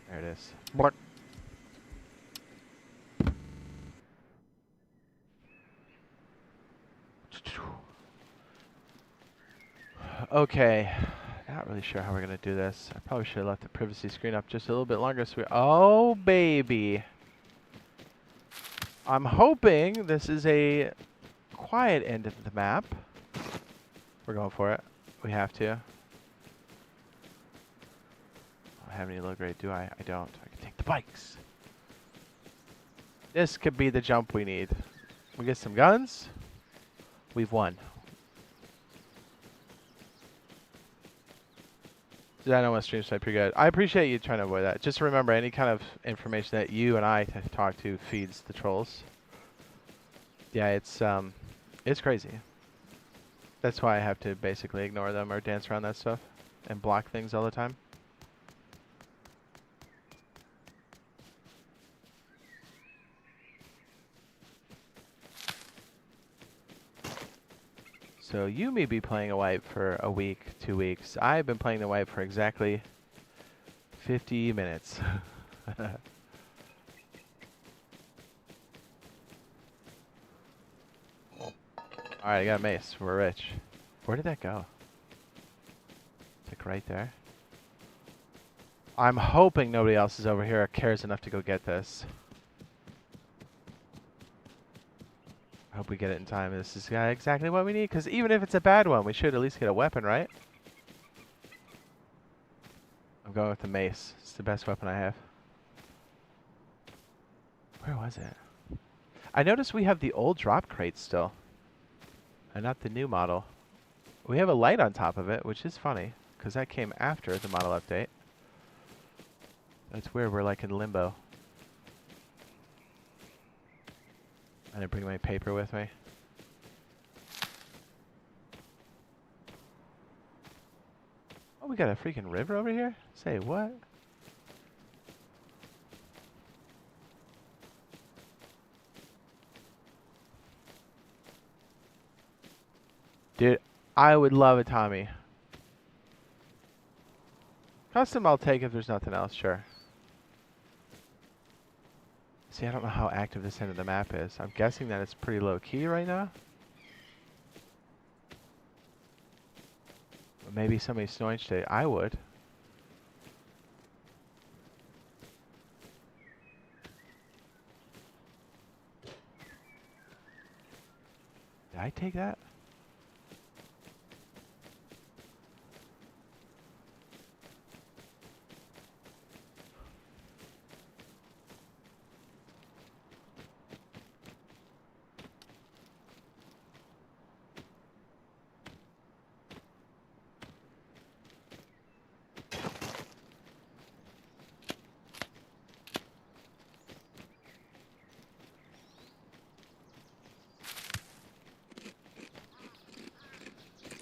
There it is. Blart. Okay. Not really sure how we're going to do this. I probably should have left the privacy screen up just a little bit longer. So oh, baby. I'm hoping this is a quiet end of the map. We're going for it. We have to. I don't have any low grade, do I? I don't. I can take the bikes. This could be the jump we need. We get some guns. We've won. I know my stream snipe pretty good. I appreciate you trying to avoid that. Just remember, any kind of information that you and I talk to feeds the trolls. Yeah, it's crazy. That's why I have to basically ignore them or dance around that stuff and block things all the time. So you may be playing a wipe for a week, 2 weeks. I've been playing the wipe for exactly 50 minutes. Alright, I got a mace. We're rich. Where did that go? Like right there? I'm hoping nobody else is over here or cares enough to go get this. I hope we get it in time. This is exactly what we need, because even if it's a bad one, we should at least get a weapon, right? I'm going with the mace. It's the best weapon I have. Where was it? I noticed we have the old drop crate still, and not the new model. We have a light on top of it, which is funny, because that came after the model update. That's weird. We're like in limbo. I didn't bring my paper with me. Oh, we got a freaking river over here? Say what? Dude, I would love a Tommy. Custom I'll take if there's nothing else, sure. See, I don't know how active this end of the map is. I'm guessing that it's pretty low key right now. But maybe somebody's snowing today. I would. Did I take that?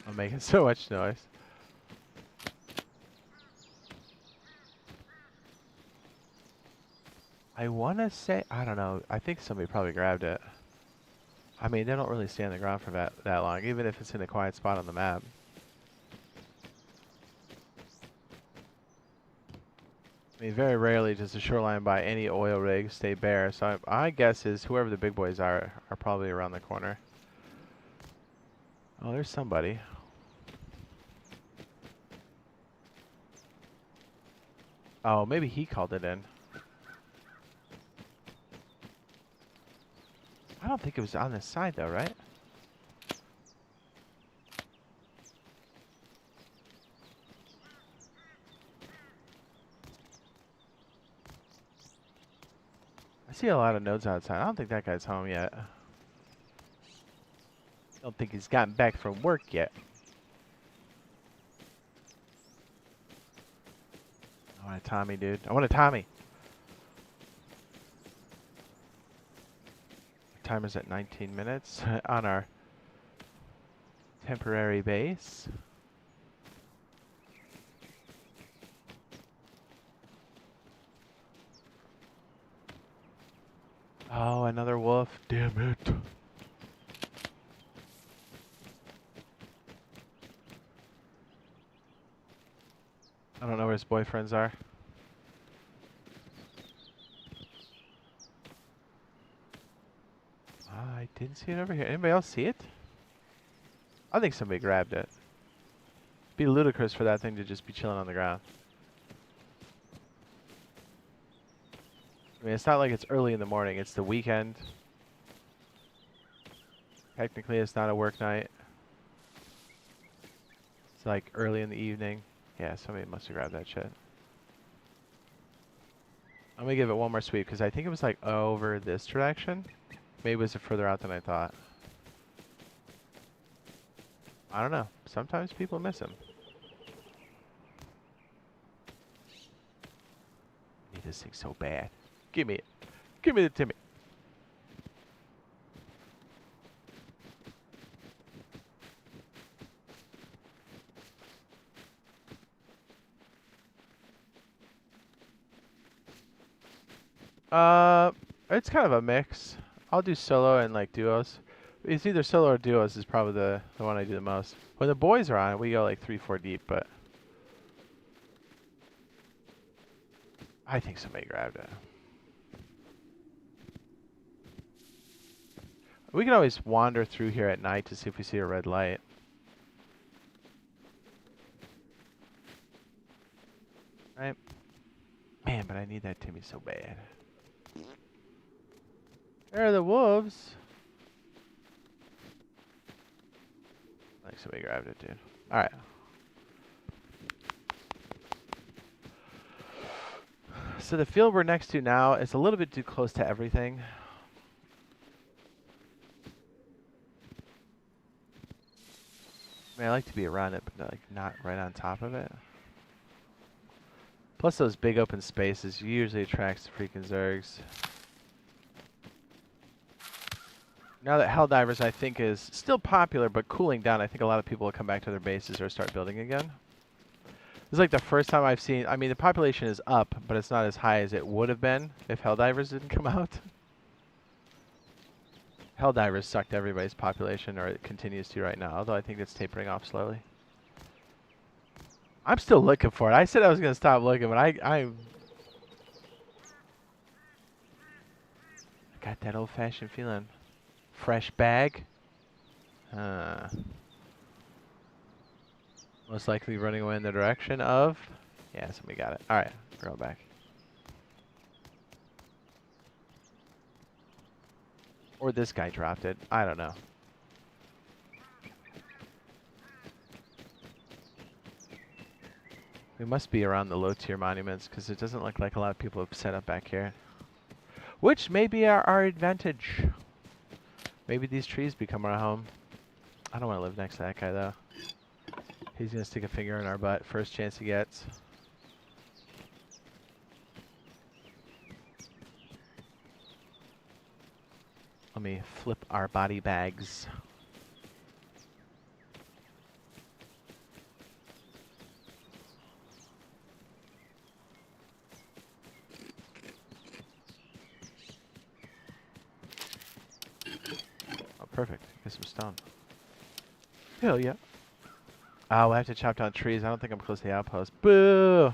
I'm making so much noise. I want to say, I don't know. I think somebody probably grabbed it. I mean, they don't really stay on the ground for that long, even if it's in a quiet spot on the map. I mean, very rarely does the shoreline by any oil rig stay bare, so my guess is whoever the big boys are probably around the corner. Oh, there's somebody. Oh, maybe he called it in. I don't think it was on this side though, right? I see a lot of nodes outside. I don't think that guy's home yet. I don't think he's gotten back from work yet. I want a Tommy, dude. I want a Tommy. Timer's at 19 minutes on our temporary base. Oh, another wolf. Damn it. I don't know where his boyfriends are. I didn't see it over here. Anybody else see it? I think somebody grabbed it. It'd be ludicrous for that thing to just be chilling on the ground. I mean, it's not like it's early in the morning. It's the weekend. Technically, it's not a work night. It's like early in the evening. Yeah, somebody must have grabbed that shit. I'm gonna give it one more sweep because I think it was like over this direction. Maybe it was further out than I thought. I don't know. Sometimes people miss them. I need this thing so bad. Give me it. Give me the Timmy. It's kind of a mix. I'll do solo and like duos. It's either solo or duos is probably the one I do the most. When the boys are on, we go like 3-4 deep, but I think somebody grabbed it. We can always wander through here at night to see if we see a red light. Right? Man, but I need that Timmy so bad. There are the wolves. Like somebody grabbed it, dude. Alright. So the field we're next to now is a little bit too close to everything. I mean, I like to be around it, but like not right on top of it. Plus those big open spaces usually attracts the freaking Zergs. Now that Helldivers, I think, is still popular, but cooling down, I think a lot of people will come back to their bases or start building again. This is like the first time I've seen, I mean, the population is up, but it's not as high as it would have been if Helldivers didn't come out. Helldivers sucked everybody's population, or it continues to right now, although I think it's tapering off slowly. I'm still looking for it. I said I was going to stop looking, but I got that old-fashioned feeling. Fresh bag. Most likely running away in the direction of... Yeah, somebody got it. Alright, we're going back. Or this guy dropped it. I don't know. We must be around the low-tier monuments, because it doesn't look like a lot of people have set up back here. Which may be our advantage. Maybe these trees become our home. I don't want to live next to that guy, though. He's going to stick a finger in our butt first chance he gets. Let me flip our body bags. Oh, perfect. Get some stone. Hell yeah. Oh, I have to chop down trees. I don't think I'm close to the outpost. Boo!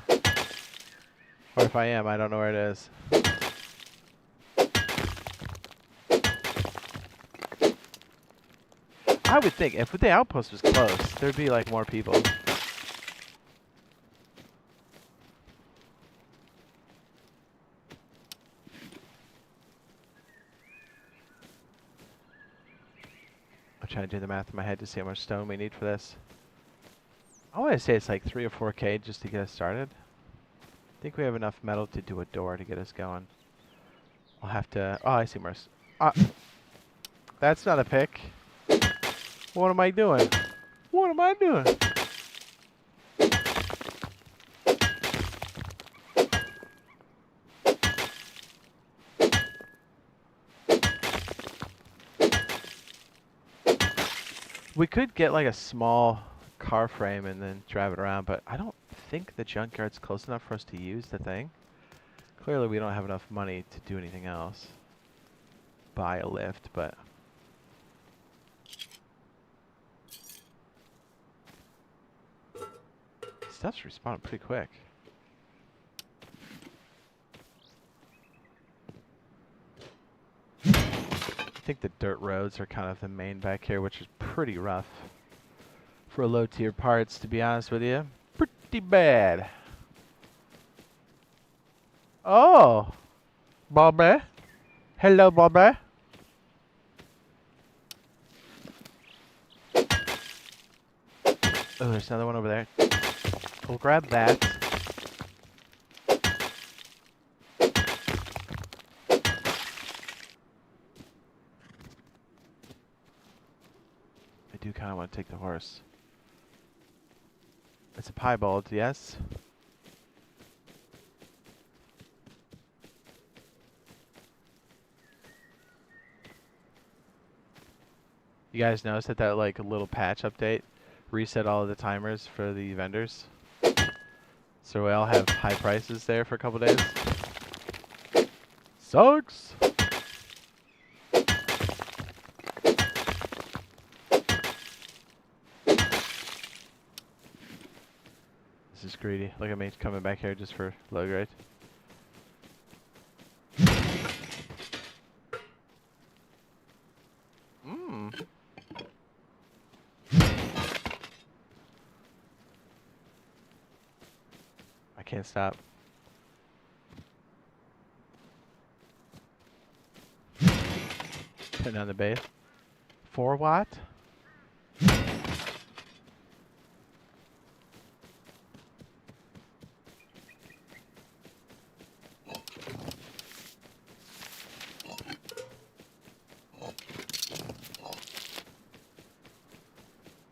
Or if I am, I don't know where it is. I would think if the outpost was close, there'd be like more people. I'm trying to do the math in my head to see how much stone we need for this. I want to say it's like 3 or 4K just to get us started. I think we have enough metal to do a door to get us going. I'll have to... Oh, I see more. That's not a pick. What am I doing? What am I doing? We could get like a small car frame and then drive it around, but I don't think the junkyard's close enough for us to use the thing. Clearly we don't have enough money to do anything else. Buy a lift, but... Stuff's respawning pretty quick. I think the dirt roads are kind of the main back here, which is pretty rough for low tier parts, to be honest with you. Pretty bad. Oh, Bobby. Hello, Bobby. Oh, there's another one over there. We'll grab that. I do kind of want to take the horse. It's a piebald, yes? You guys notice that like little patch update reset all of the timers for the vendors? So we all have high prices there for a couple days. Sucks! This is greedy. Look at me coming back here just for low grade. I can't stop. Turn on the base. 4 watt?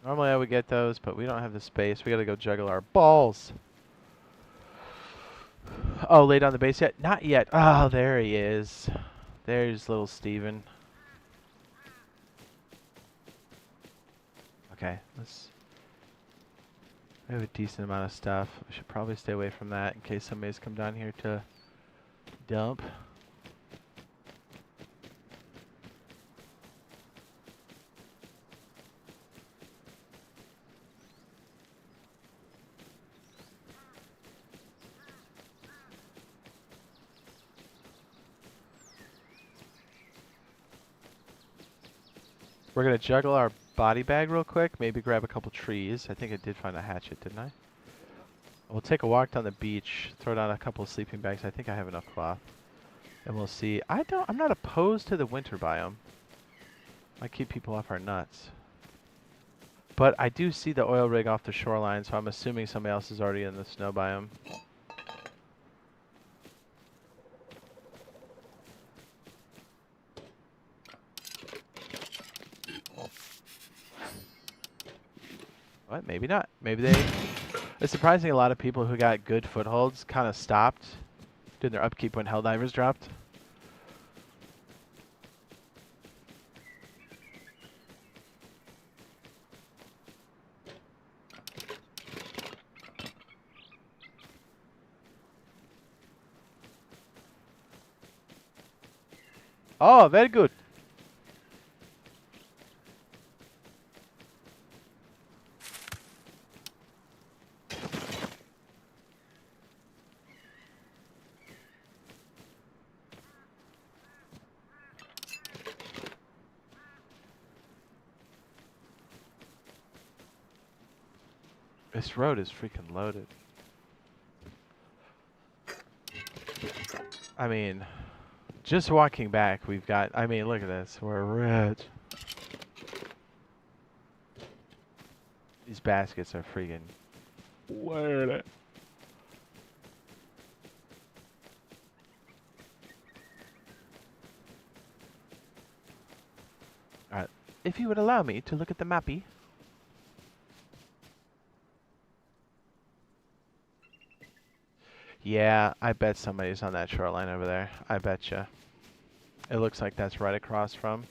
Normally I would get those, but we don't have the space. We gotta go juggle our balls. Oh, laid on the base yet? Not yet. Oh, there he is. There's little Steven. Okay, let's... We have a decent amount of stuff. We should probably stay away from that in case somebody's come down here to dump. We're gonna juggle our body bag real quick, maybe grab a couple trees. I think I did find a hatchet, didn't I? We'll take a walk down the beach, throw down a couple of sleeping bags. I think I have enough cloth. And we'll see. I'm not opposed to the winter biome. Might keep people off our nuts. But I do see the oil rig off the shoreline, so I'm assuming somebody else is already in the snow biome. What? Maybe not. Maybe they... It's surprising a lot of people who got good footholds kind of stopped doing their upkeep when Helldivers dropped. Oh, very good. This road is freaking loaded. I mean, just walking back, we've got... I mean, look at this. We're rich. These baskets are freaking weird. Alright. If you would allow me to look at the mappy. Yeah, I bet somebody's on that shoreline over there. I betcha. It looks like that's right across from.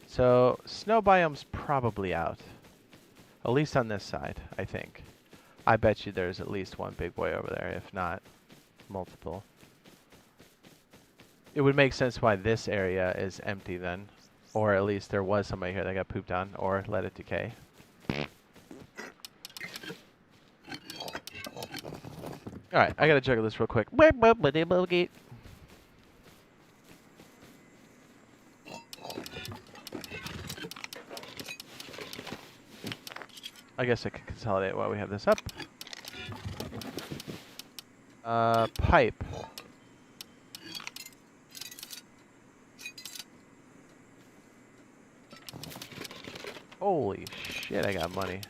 So, snow biome's probably out. At least on this side, I think. I bet you there's at least one big boy over there, if not multiple. It would make sense why this area is empty then. Or at least there was somebody here that got pooped on, or let it decay. Alright, I gotta juggle this real quick. I guess I can consolidate while we have this up. Pipe. Holy shit, I got money.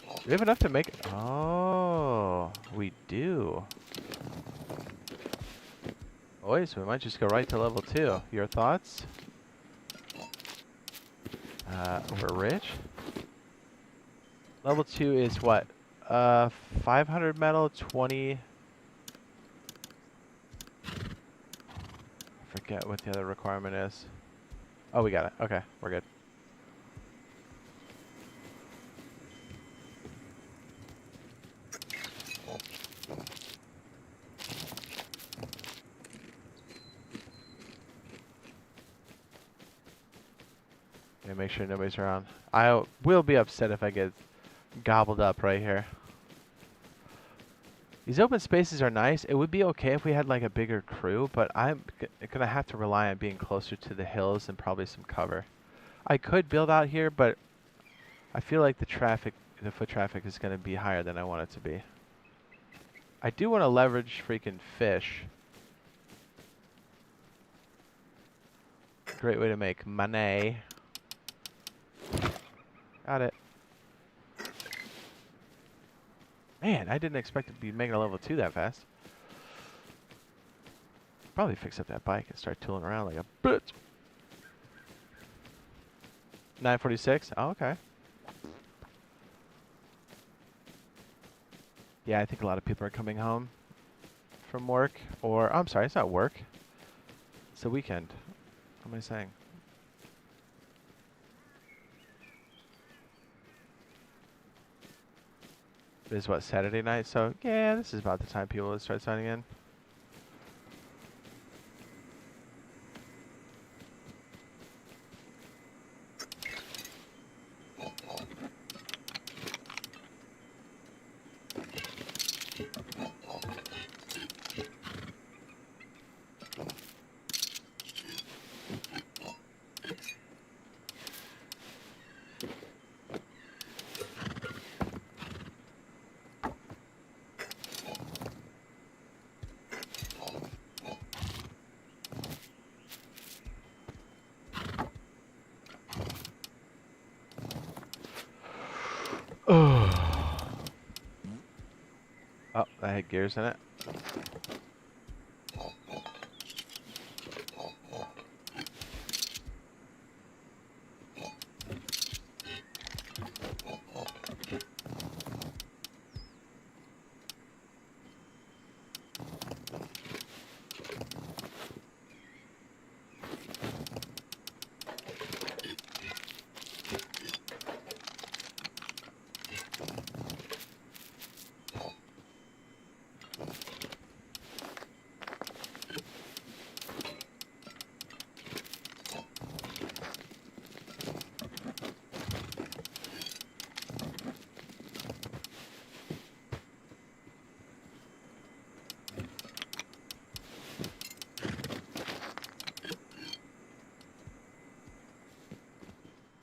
Do we have enough to make it? Oh, we do. Boys, we might just go right to level 2. Your thoughts? We're rich. Level 2 is what? 500 metal, 20... Forget what the other requirement is. Oh, we got it. Okay, we're good. Yeah, make sure nobody's around. I will be upset if I get gobbled up right here. These open spaces are nice. It would be okay if we had like a bigger crew, but I'm gonna have to rely on being closer to the hills and probably some cover. I could build out here, but I feel like the foot traffic is gonna be higher than I want it to be. I do want to leverage freaking fish. great way to make money. Got it. Man, I didn't expect to be making a level 2 that fast. Probably fix up that bike and start tooling around like a bitch. 9:46? Oh, okay. Yeah, I think a lot of people are coming home from work. Or, oh, I'm sorry, it's not work. It's the weekend. What am I saying? It is what, Saturday night? So, yeah, this is about the time people will start signing in. Oh, that had gears in it.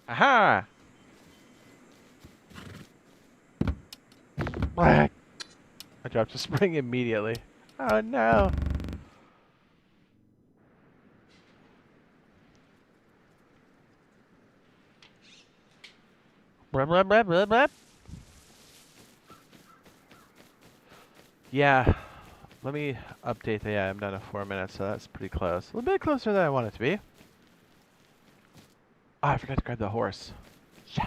Aha! I dropped a spring immediately. Oh no! Blah, blah, blah, blah, blah. Yeah, let me update the. Yeah, I'm down to 4 minutes, so that's pretty close. A little bit closer than I want it to be. Oh, I forgot to grab the horse. Yeah.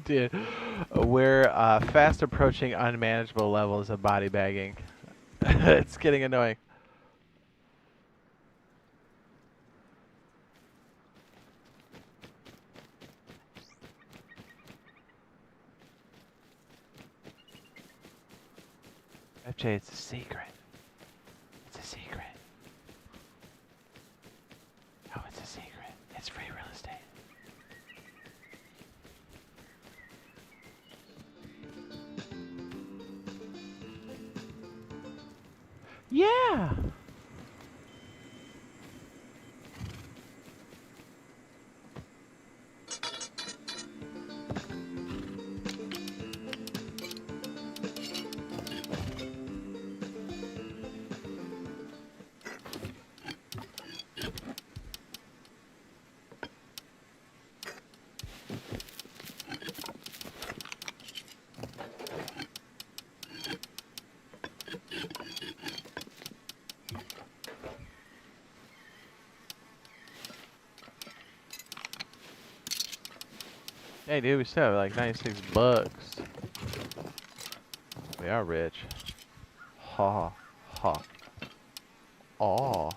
Dude, we're fast approaching unmanageable levels of body bagging. It's getting annoying. FJ, it's a secret. It's a secret. Oh, it's a secret. It's free real estate. Yeah! Hey, dude, we still have like 96 bucks. We are rich. Ha ha. Oh.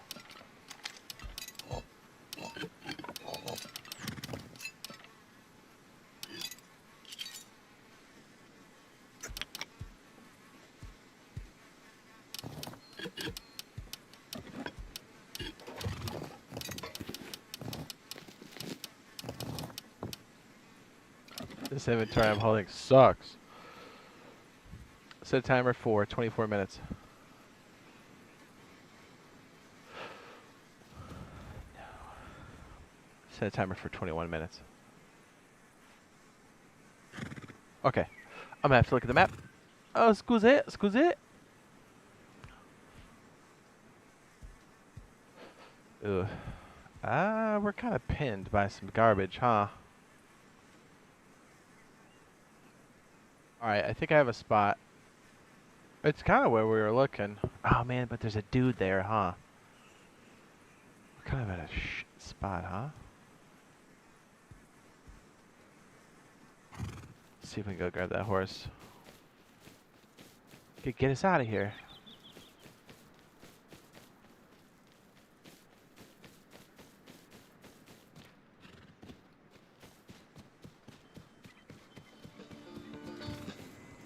This inventory I'm holding sucks. Set a timer for 24 minutes. No. Set a timer for 21 minutes. Okay. I'm gonna have to look at the map. Oh, scusi, scusi. Ugh. We're kind of pinned by some garbage, huh? Alright, I think I have a spot. It's kind of where we were looking. Oh, man, but there's a dude there, huh? We're kind of at a spot, huh? Let's see if we can go grab that horse. Get us out of here.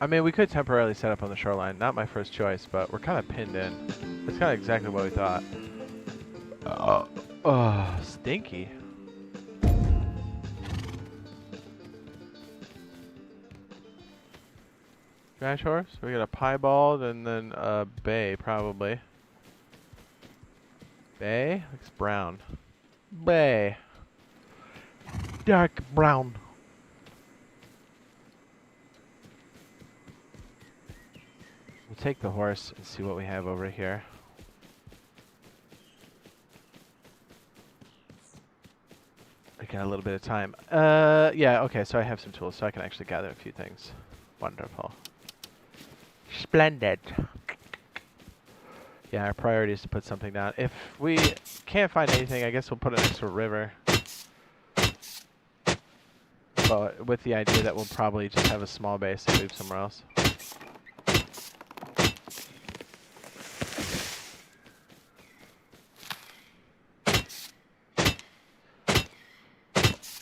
I mean, we could temporarily set up on the shoreline. Not my first choice, but we're kind of pinned in. That's kind of exactly what we thought. Oh, stinky. Trash horse? We got a piebald and then a bay, probably. Bay? Looks brown. Bay. Dark brown. We'll take the horse and see what we have over here. I got a little bit of time. Yeah, okay, so I have some tools, so I can actually gather a few things. Wonderful. Splendid. Yeah, our priority is to put something down. If we can't find anything, I guess we'll put it next to a river. But with the idea that we'll probably just have a small base and move somewhere else.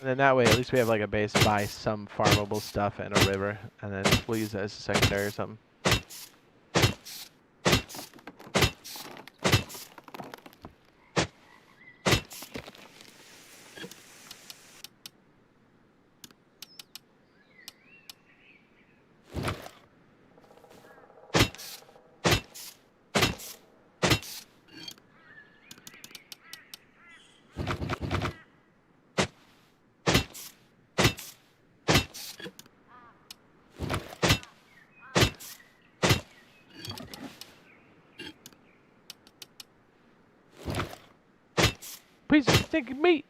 And then that way, at least we have like a base by some farmable stuff and a river. And then we'll use it as a secondary or something. Piece of stinking meat!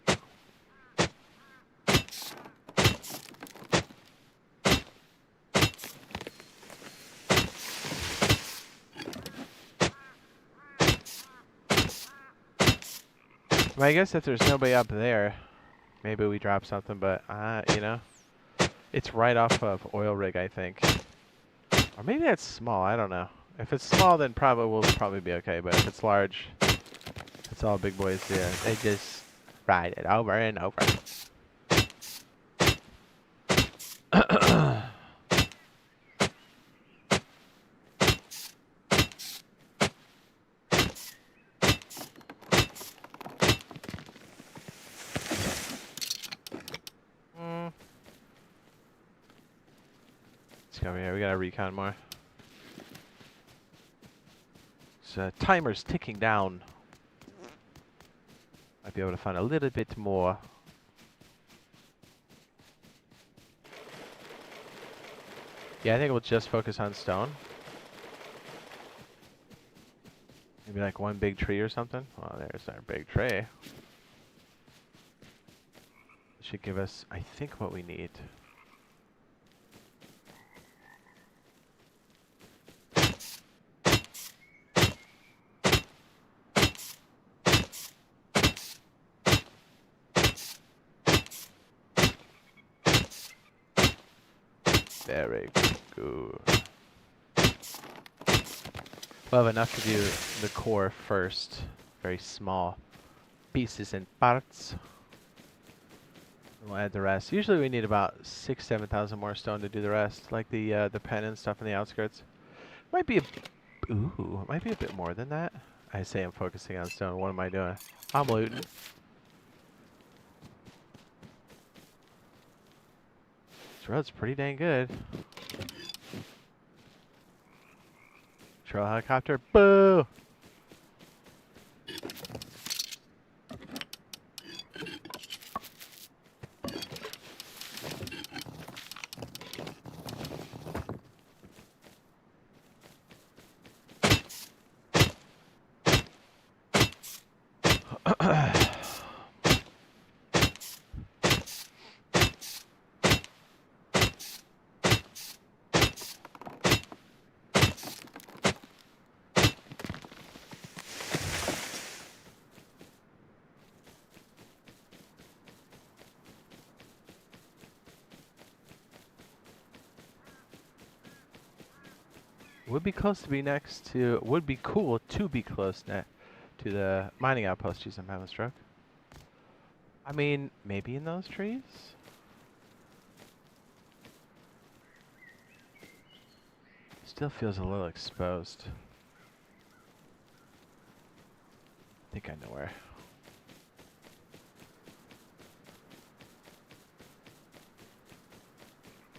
Well, I guess if there's nobody up there, maybe we drop something, but, you know, it's right off of oil rig, I think. Or maybe that's small, I don't know. If it's small, then we'll probably be okay, but if it's large, it's all big boys do. They just ride it over and over. Let's go over here. We gotta recon more. So timer's ticking down. Might be able to find a little bit more. Yeah, I think we'll just focus on stone. Maybe like one big tree or something. Oh, there's our big tree. Should give us, I think, what we need. Very good. We'll have enough to do the core first. Very small pieces and parts. We'll add the rest. Usually we need about 7,000 more stone to do the rest, like the pen and stuff in the outskirts. Might be it might be a bit more than that. I say I'm focusing on stone. What am I doing? I'm looting. This road's pretty dang good. Trail helicopter. Boo! Would be close to be next to. Would be cool to be close to the mining outpost. Jeez, I'm having a stroke. I mean, maybe in those trees? Still feels a little exposed. I think I know where.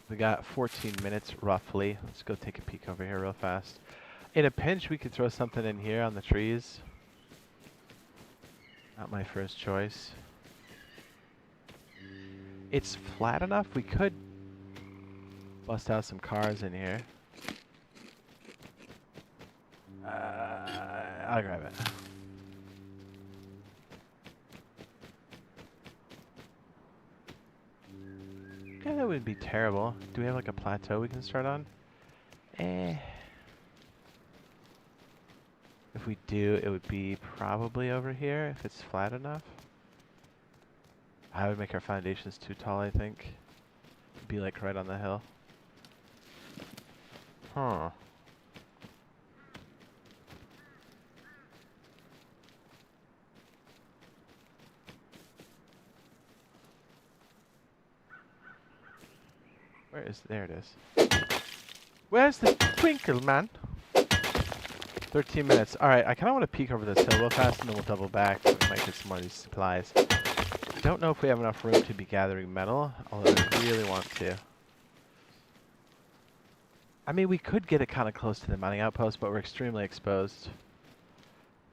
We got 14 minutes roughly. Let's go take a peek over here real fast. In a pinch, we could throw something in here on the trees. Not my first choice. It's flat enough. We could bust out some cars in here. I'll grab it. Yeah, that wouldn't be terrible. Do we have like a plateau we can start on? If we do, it would be probably over here if it's flat enough. I would make our foundations too tall, I think. It'd be like right on the hill. Huh. Where is, there it is. Where's the twinkle, man? 13 minutes. Alright, I kind of want to peek over this hill real fast and then we'll double back. We might get some more of these supplies. Don't know if we have enough room to be gathering metal, although I really want to. I mean, we could get it kind of close to the mining outpost, but we're extremely exposed.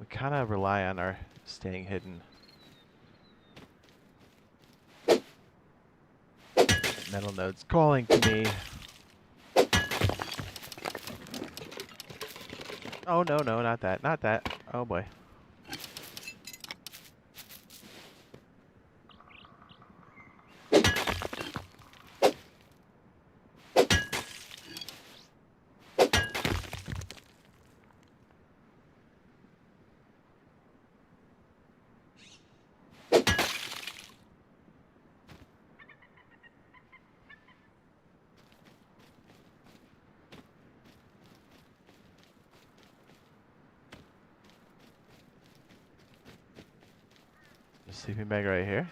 We kind of rely on our staying hidden. Metal node's calling to me. Oh, no, no, not that, not that. Oh, boy. Sleeping bag right here.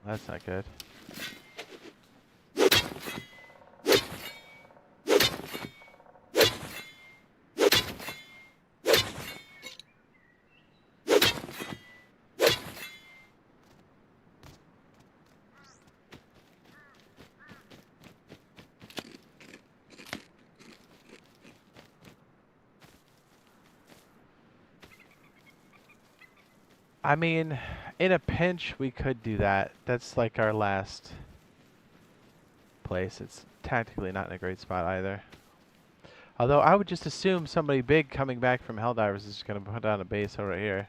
That's not good. I mean, in a pinch, we could do that. That's like our last place. It's tactically not in a great spot either. Although I would just assume somebody big coming back from Helldivers is going to put down a base over here.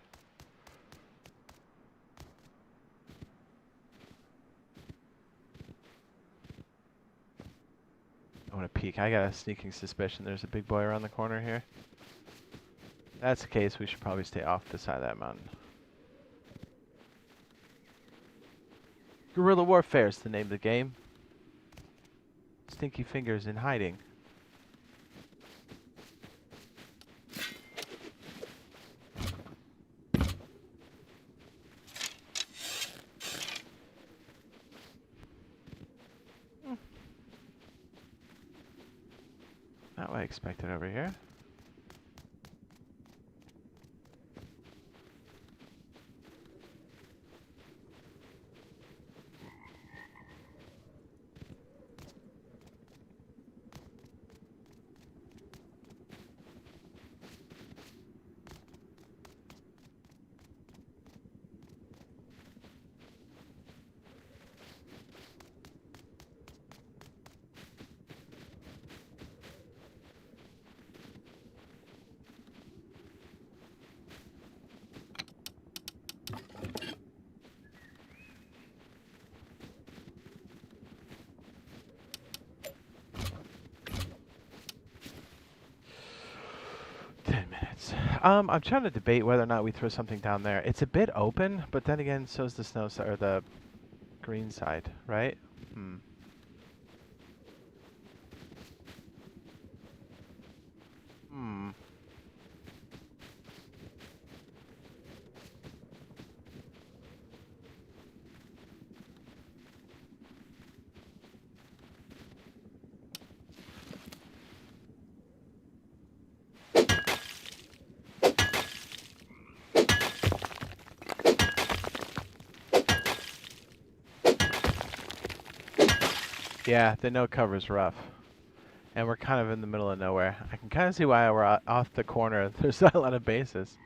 I want to peek. I got a sneaking suspicion there's a big boy around the corner here. If that's the case, we should probably stay off the side of that mountain. Guerrilla Warfare is the name of the game. stinky fingers in hiding? Not what I expected over here. I'm trying to debate whether or not we throw something down there. It's a bit open, but then again, so's the snow side or the green side, right? Hmm. Hmm. Yeah, the no cover's rough. And we're kind of in the middle of nowhere. I can kind of see why we're off the corner. There's not a lot of bases.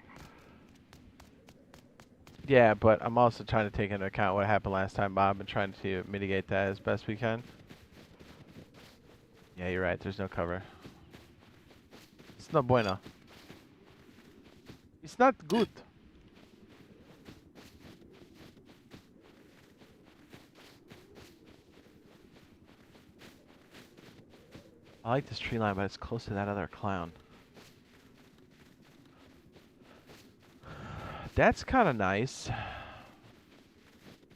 Yeah, but I'm also trying to take into account what happened last time, Bob, and trying to mitigate that as best we can. Yeah, you're right. There's no cover. It's no bueno. It's not good. I like this tree line, but it's close to that other clown. That's kind of nice.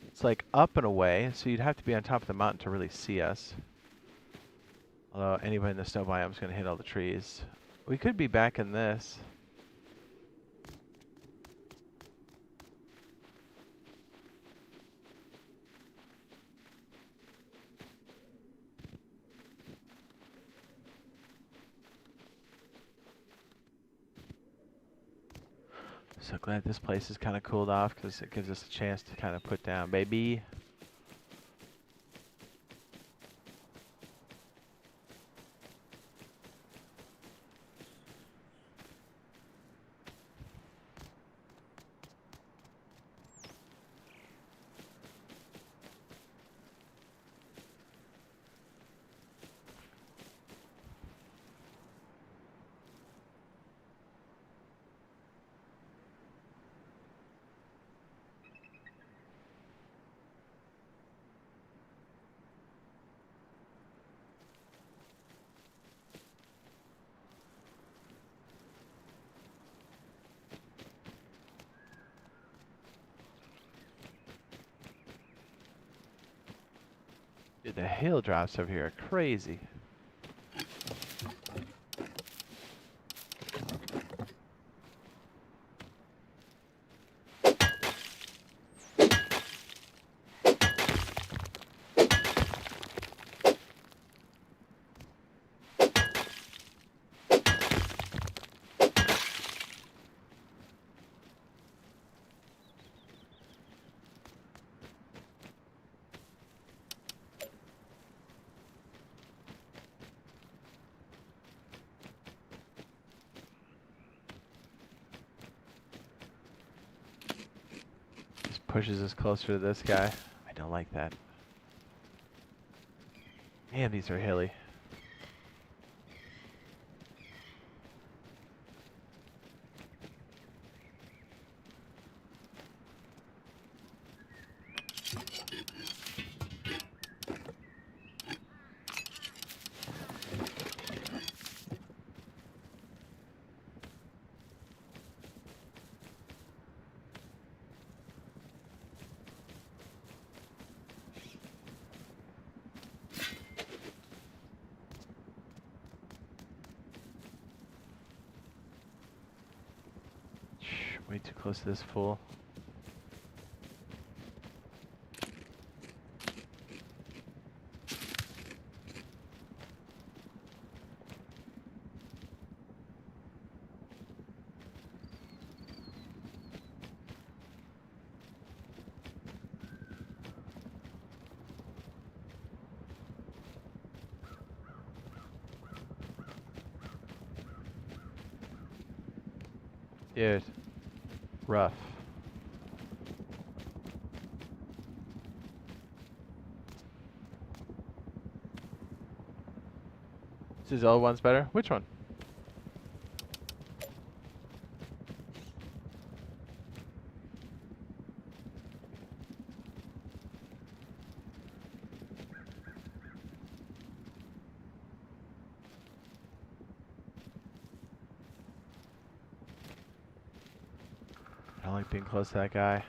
It's like up and away, so you'd have to be on top of the mountain to really see us. Although anybody in the snow biome is going to hit all the trees. We could be back in this. So glad this place is kind of cooled off because it gives us a chance to kind of put down, baby. Dude, the hill drops over here are crazy. Pushes us closer to this guy. I don't like that. Man, these are hilly. Way too close to this fool. Dude, rough. Is his other one's better? Which one? I don't like being close to that guy.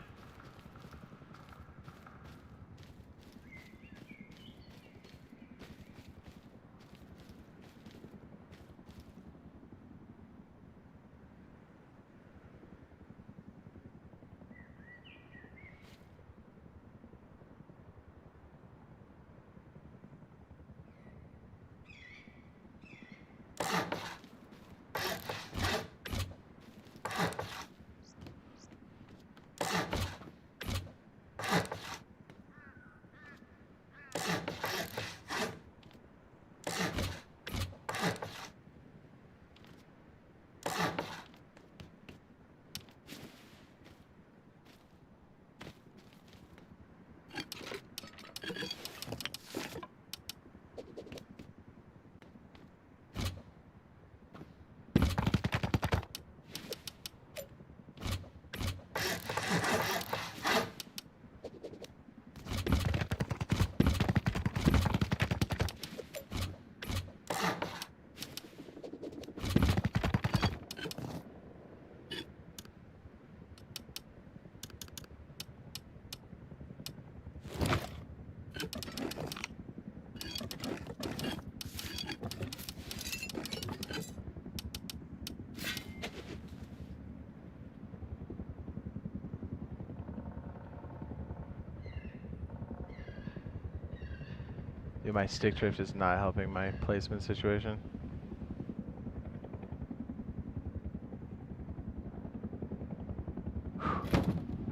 Dude, my stick drift is not helping my placement situation.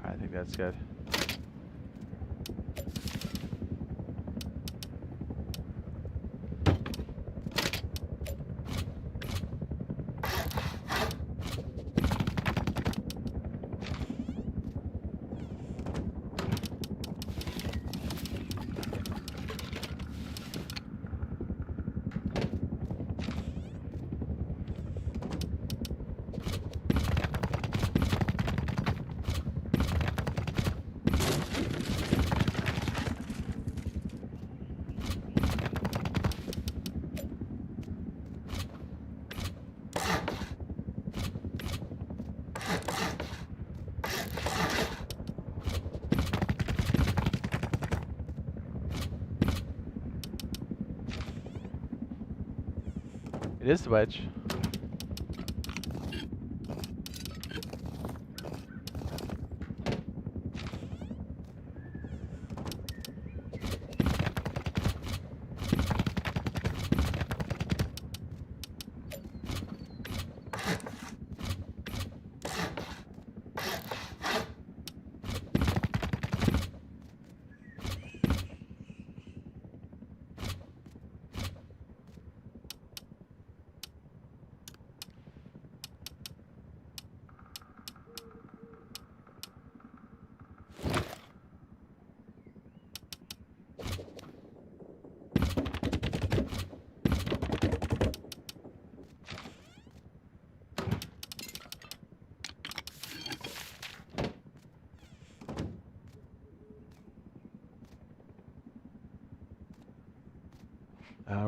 I think that's good. It is the wedge.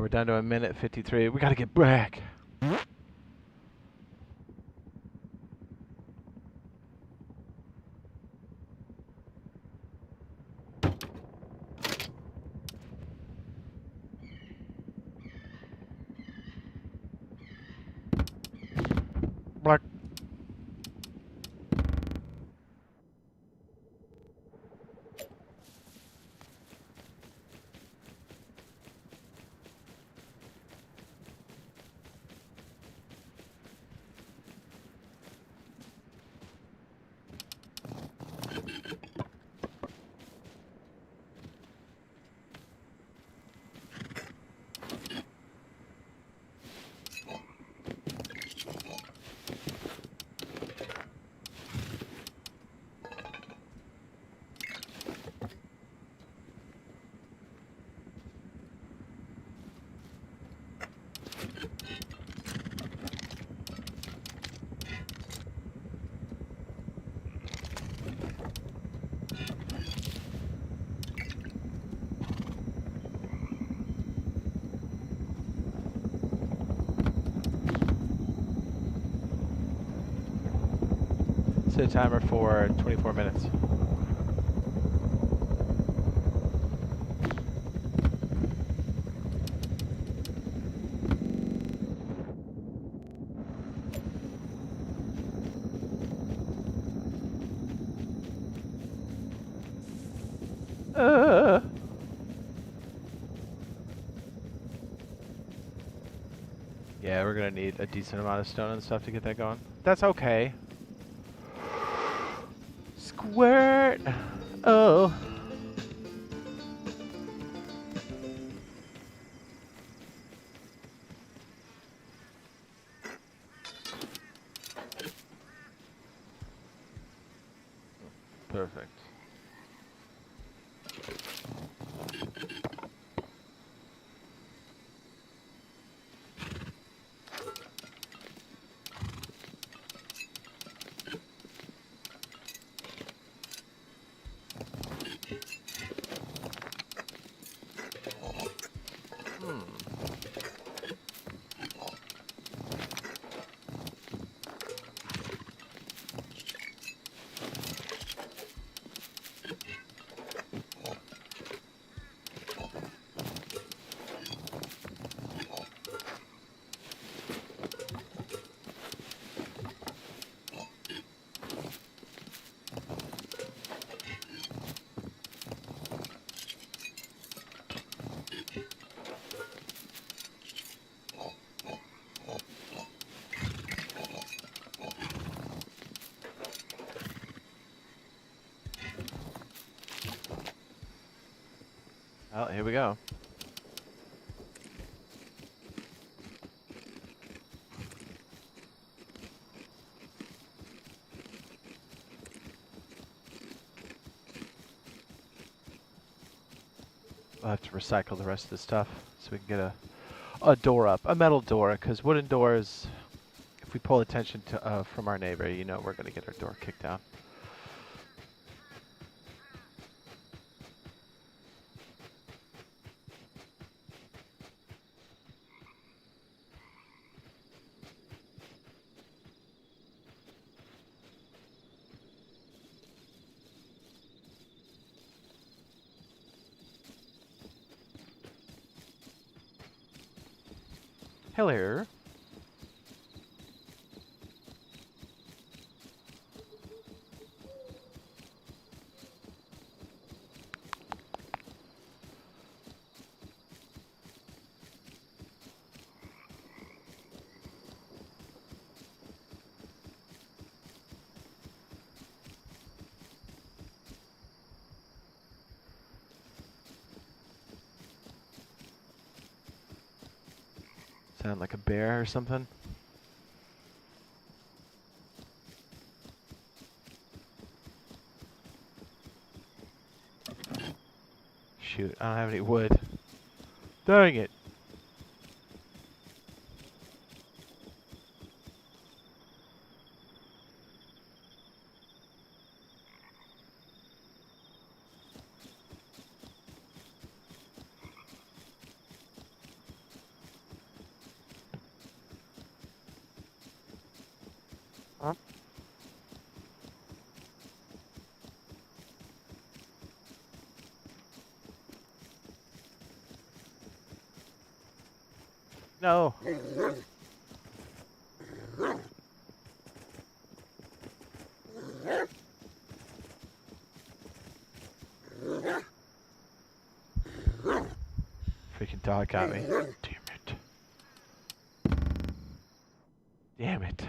We're down to a minute 53. We gotta get back. Black. Set a timer for 24 minutes. Yeah, we're gonna need a decent amount of stone and stuff to get that going. That's okay. Squirt! Oh. Perfect. Well, here we go. We'll have to recycle the rest of the stuff so we can get a door up, a metal door, because wooden doors, if we pull attention to from our neighbor, you know we're going to get our door kicked down. Hello. Sound like a bear or something? Shoot, I don't have any wood. Dang it. Huh? No. Freaking dog got me. Damn it. Damn it.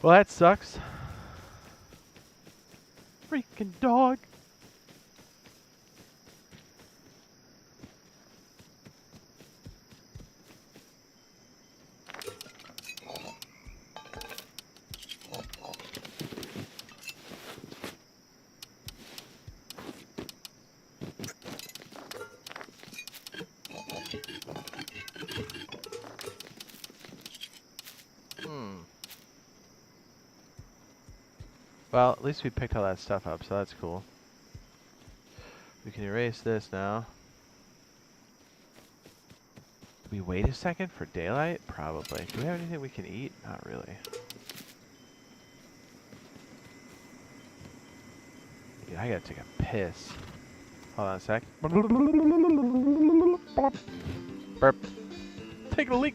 Well, that sucks. Freaking dog. Well, at least we picked all that stuff up, so that's cool. We can erase this now. Do we wait a second for daylight? Probably. Do we have anything we can eat? Not really. Dude, I gotta take a piss. Hold on a sec. Burp. Take a leak.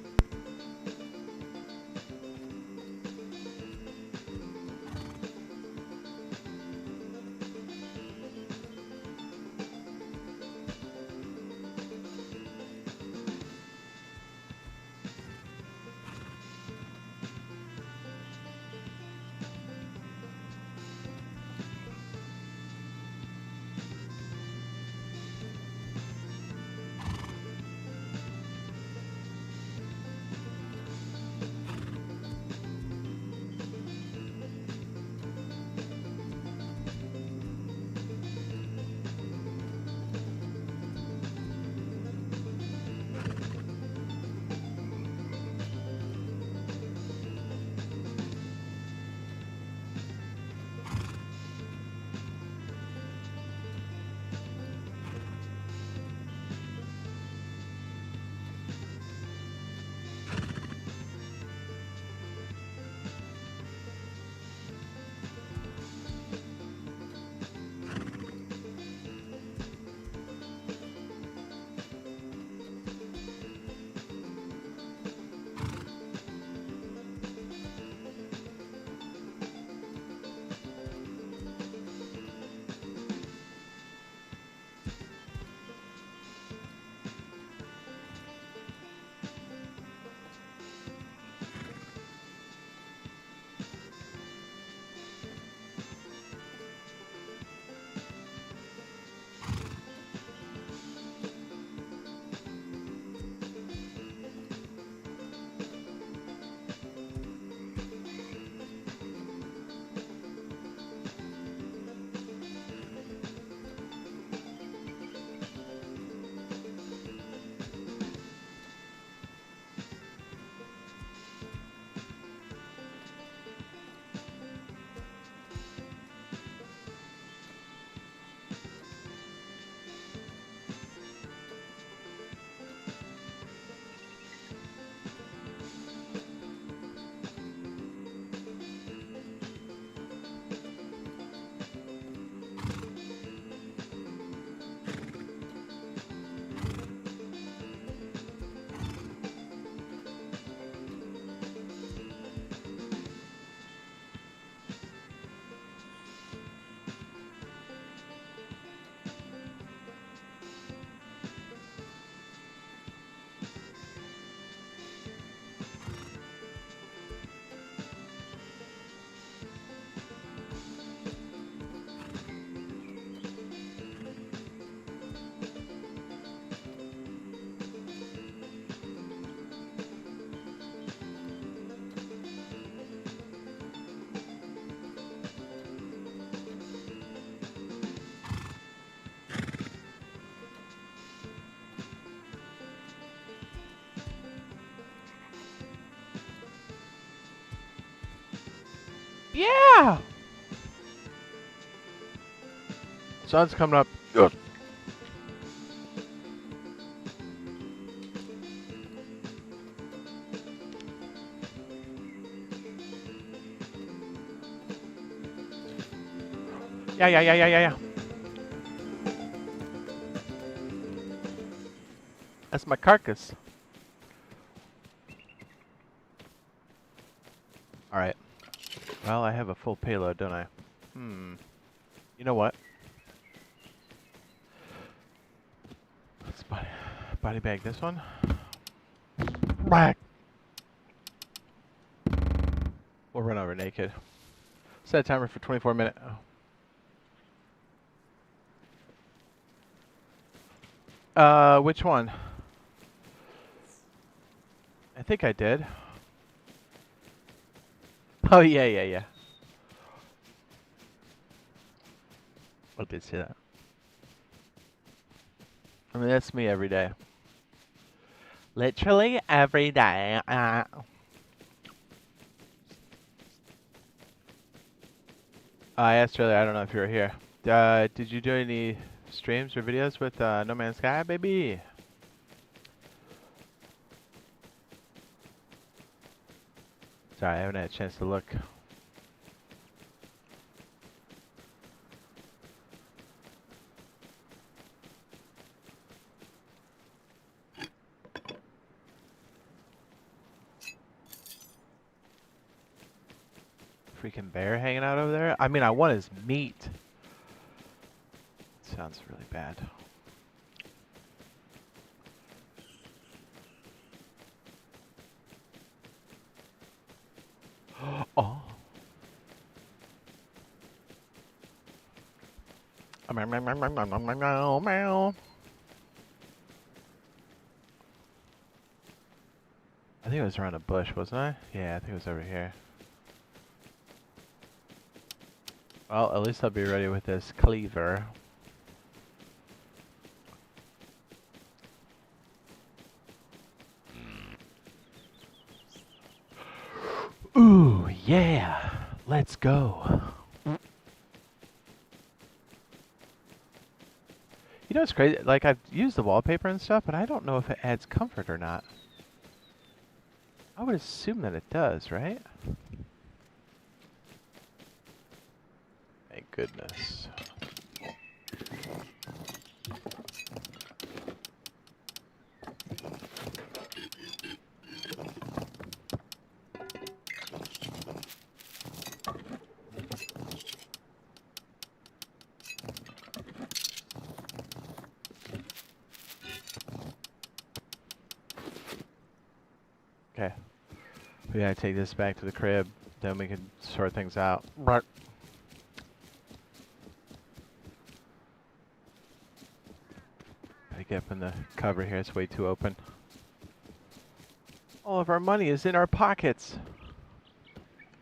Yeah! Sun's coming up. Ugh. Yeah. That's my carcass. Alright. Well, I have a full payload, don't I? You know what? Let's body bag this one. Whack! We'll run over naked. Set a timer for 24 minutes. Oh. Which one? I think I did. Oh, yeah. I did see that. I mean, that's me every day. Literally every day. I asked earlier, I don't know if you were here. Did you do any streams or videos with No Man's Sky, baby? Sorry, I haven't had a chance to look. Freaking bear hanging out over there? I mean, I want his meat. Sounds really bad. Oh. Meow, meow, meow, meow, meow, meow, meow. I think it was around a bush, wasn't I? Yeah, I think it was over here. Well, at least I'll be ready with this cleaver. Ooh, yeah. Let's go. You know what's crazy? Like, I've used the wallpaper and stuff, but I don't know if it adds comfort or not. I would assume that it does, right? Thank goodness. Okay. We gotta take this back to the crib, then we can sort things out. Gotta get up in the cover here, it's way too open. All of our money is in our pockets.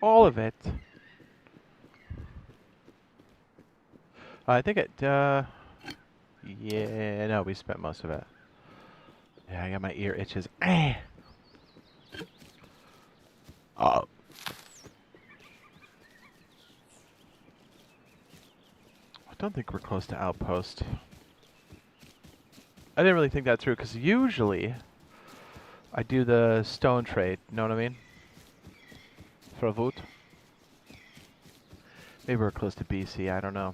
All of it. I think it, yeah, no, we spent most of it. Yeah, I got my ear itches. Oh. I don't think we're close to outpost. I didn't really think that through, because usually I do the stone trade, you know what I mean? For a vote. Maybe we're close to BC, I don't know.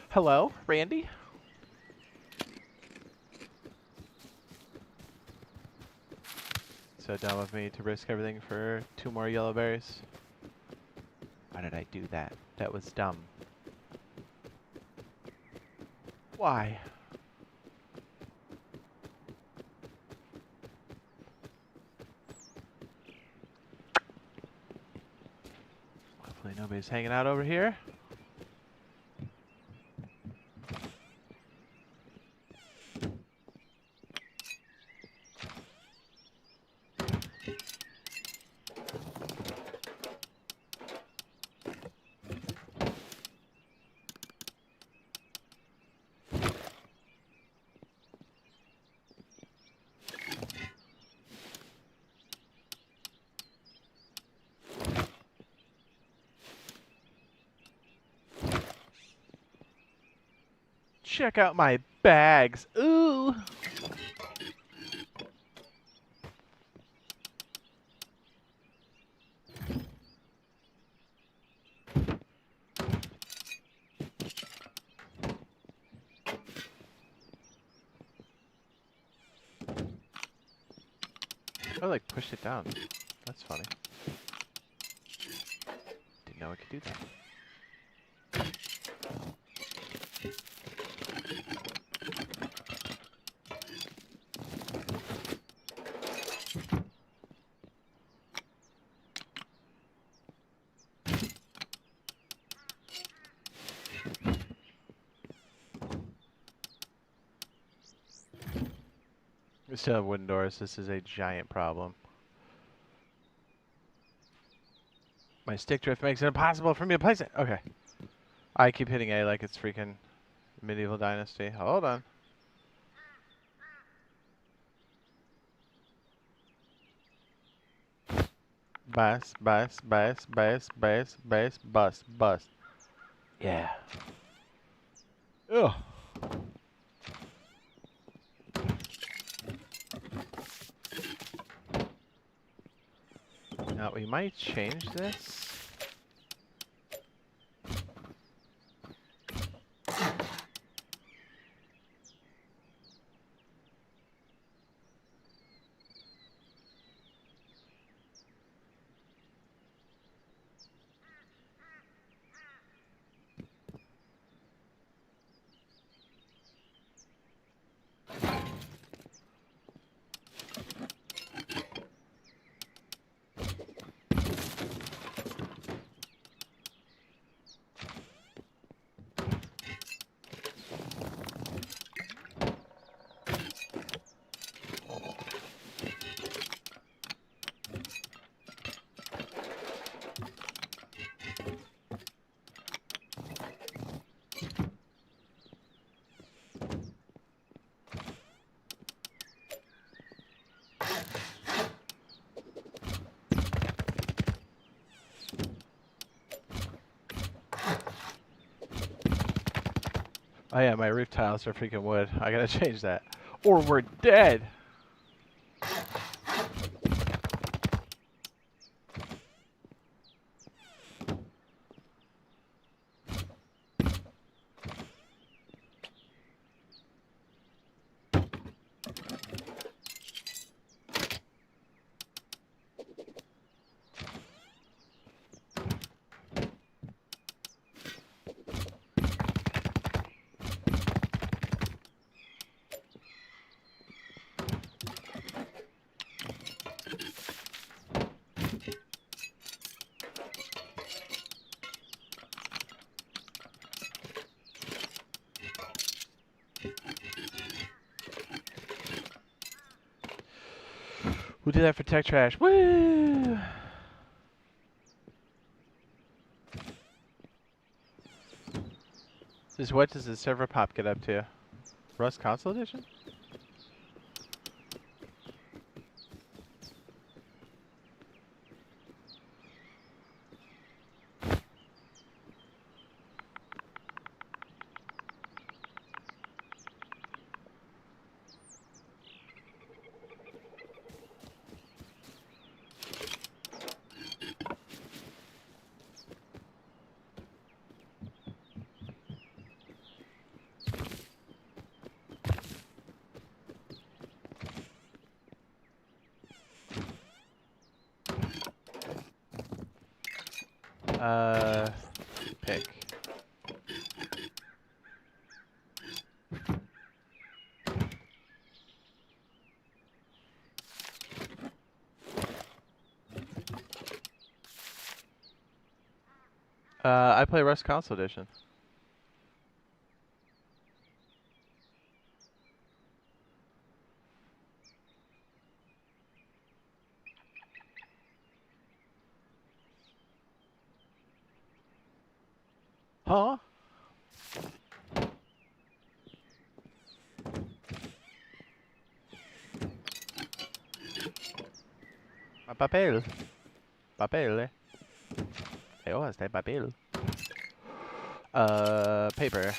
Hello, Randy? So dumb of me to risk everything for 2 more yellow berries. Why did I do that? That was dumb. Why? Hopefully nobody's hanging out over here. Check out my bags. Ooh. I like pushed it down. That's funny. Didn't know I could do that. We still have wooden doors. This is a giant problem. My stick drift makes it impossible for me to place it. Okay. I keep hitting A like it's freaking medieval dynasty. Hold on. Bus, bus, bus, bus, bus, bus, bus, bus. Yeah. Ugh. Now we might change this. Oh yeah, my roof tiles are freaking wood. I gotta change that. Or we're dead! We'll do that for tech trash. Woo! Just what does the server pop get up to? Rust console edition? Pick. I play Rust console edition. Huh? Papel. Papel. Oh, este papel. Paper.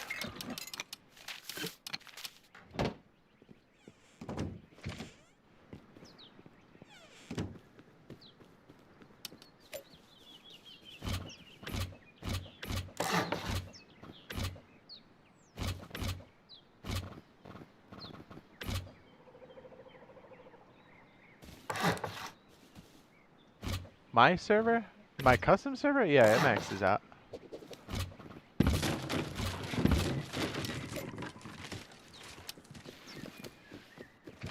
My server? My custom server? Yeah, it maxes out.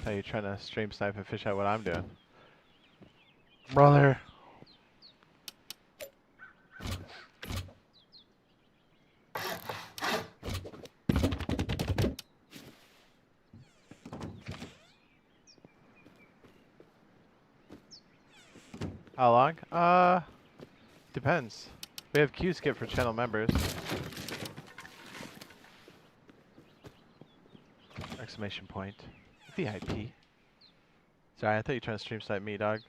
How you trying to stream snipe and fish out what I'm doing? Brother. How long? Depends. We have queue skip for channel members. Exclamation point. VIP. Sorry, I thought you were trying to stream snipe me, dog.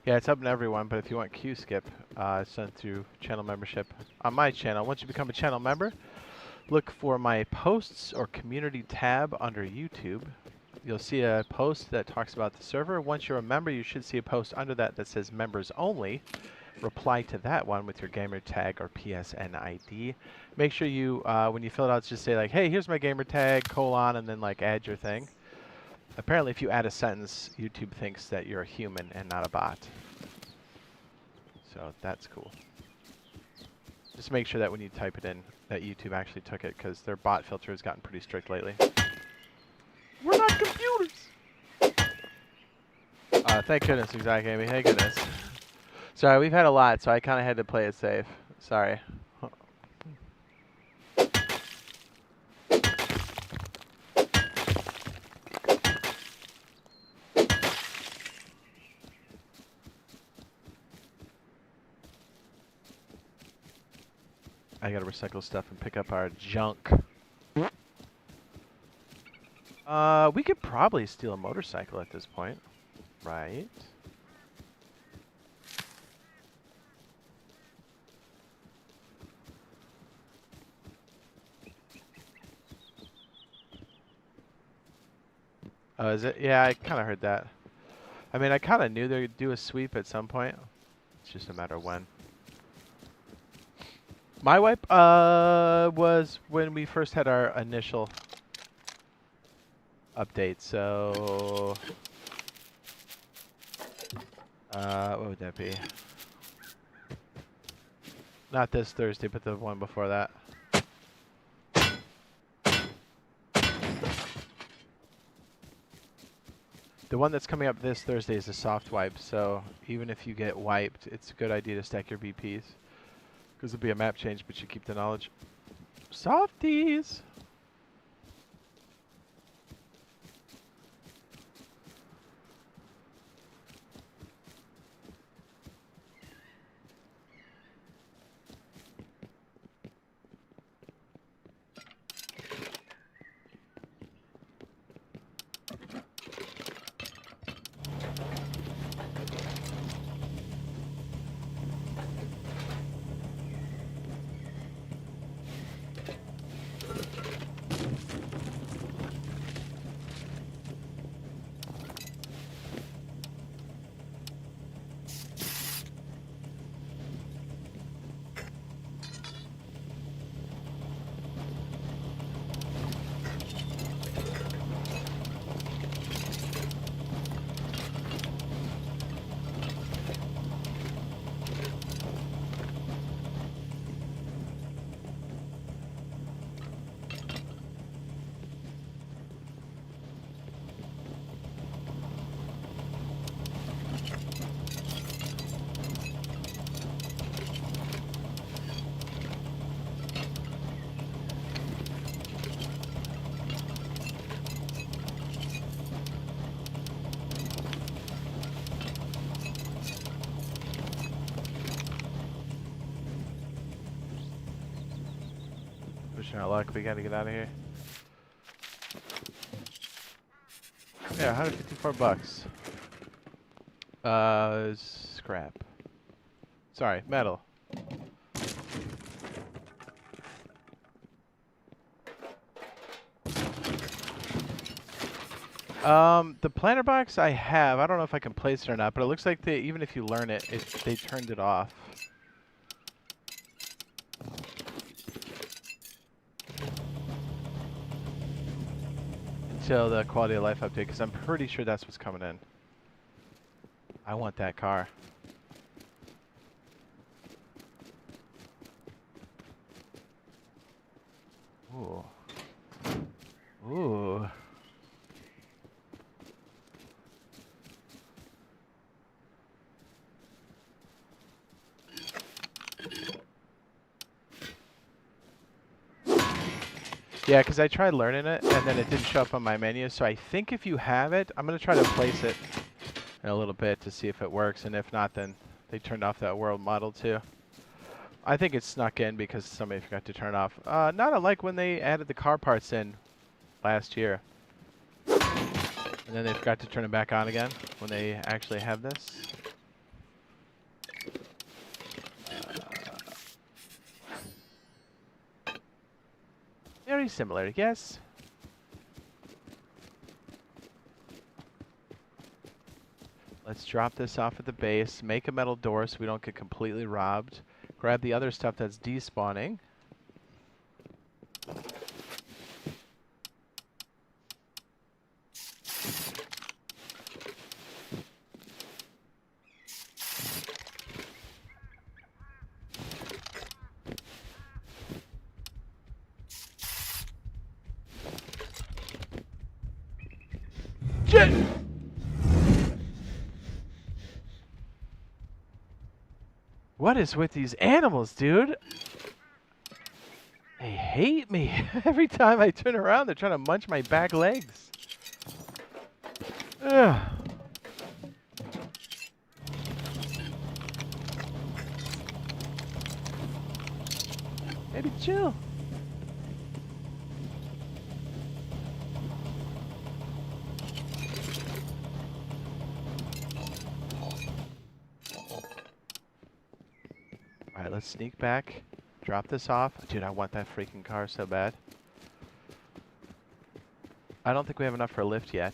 Yeah, it's open to everyone, but if you want Q skip, it's done through channel membership on my channel. Once you become a channel member, look for my posts or community tab under YouTube. You'll see a post that talks about the server. Once you're a member, you should see a post under that that says members only. Reply to that one with your gamer tag or PSN ID. Make sure you, when you fill it out, just say like, hey, here's my gamer tag, colon, and then like add your thing. Apparently, if you add a sentence, YouTube thinks that you're a human and not a bot. So that's cool. Just make sure that when you type it in, that YouTube actually took it, because their bot filter has gotten pretty strict lately. We're not computers! Thank goodness, exactly, Amy. Thank goodness. Sorry, we've had a lot, so I kind of had to play it safe. Sorry. I gotta recycle stuff and pick up our junk. We could probably steal a motorcycle at this point, right? Oh, is it? Yeah, I kind of heard that. I mean, I kind of knew they'd do a sweep at some point. It's just a matter of when. My wipe was when we first had our initial update. So, what would that be? Not this Thursday, but the one before that. The one that's coming up this Thursday is a soft wipe, so even if you get wiped, it's a good idea to stack your BPs. Because it'll be a map change, but you keep the knowledge. Softies! Pushing our luck, we gotta get out of here. Yeah, 154 bucks. Scrap. Sorry, metal. The planter box I have, I don't know if I can place it or not, but it looks like they, even if you learn it, they turned it off. Until the quality of life update, because I'm pretty sure that's what's coming in. I want that car. Ooh. Ooh. Yeah, because I tried learning it, and then it didn't show up on my menu, so I think if you have it, I'm going to try to place it in a little bit to see if it works, and if not, then they turned off that world model too. I think it's snuck in because somebody forgot to turn it off. Not unlike when they added the car parts in last year. And then they forgot to turn it back on again when they actually have this. Very similar, yes? Let's drop this off at the base, make a metal door so we don't get completely robbed. Grab the other stuff that's despawning. Jade! What is with these animals, dude? They hate me. Every time I turn around, they're trying to munch my back legs. Ugh. Maybe chill. Alright, let's sneak back. Drop this off. Dude, I want that freaking car so bad. I don't think we have enough for a lift yet.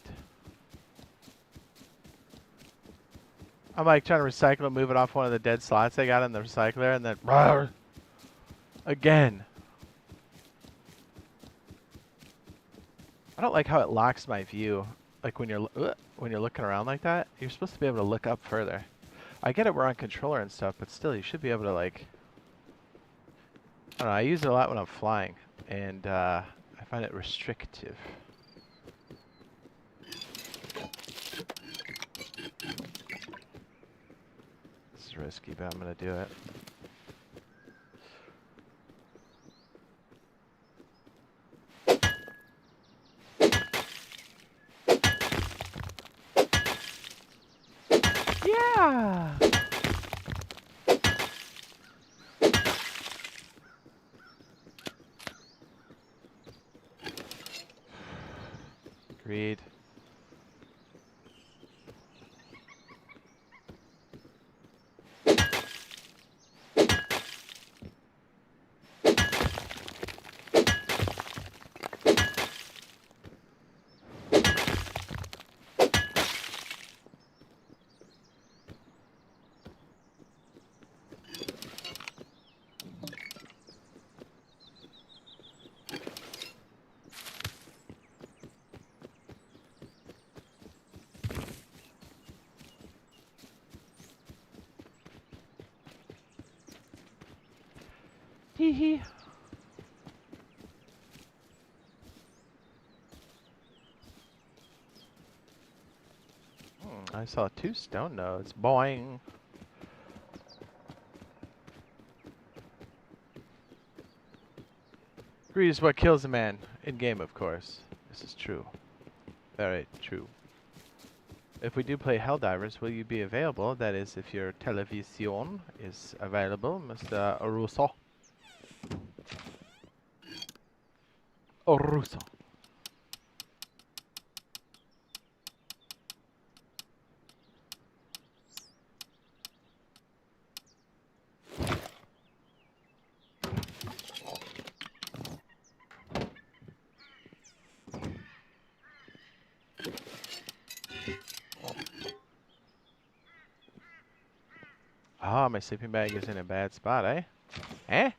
I'm like trying to recycle and move it off one of the dead slots I got in the recycler and then rawr, again. I don't like how it locks my view. Like when you're looking around like that, you're supposed to be able to look up further. I get it, we're on controller and stuff, but still, you should be able to like. I don't know. I use it a lot when I'm flying, and I find it restrictive. This is risky, but I'm gonna do it. Yeah! Agreed. Hee hee. I saw 2 stone nodes. Boing. Greed is what kills a man. In game, of course. This is true. Very true. If we do play Helldivers, will you be available? That is, if your television is available, Mr. Russo. Oh, Russo. Ah, my sleeping bag is in a bad spot, eh? Eh?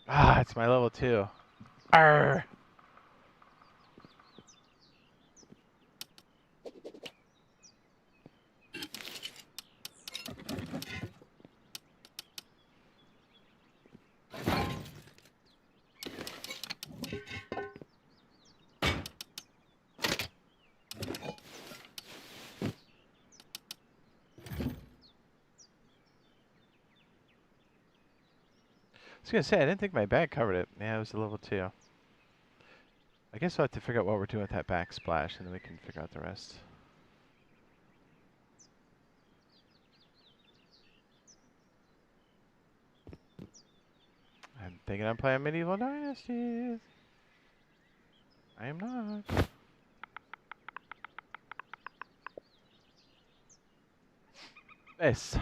Ah, it's my level 2. Arr! was gonna say, I didn't think my bag covered it. Yeah, it was a level 2. I guess we'll have to figure out what we're doing with that backsplash, and then we can figure out the rest. I'm thinking I'm playing Medieval Dynasties. I am not. Nice.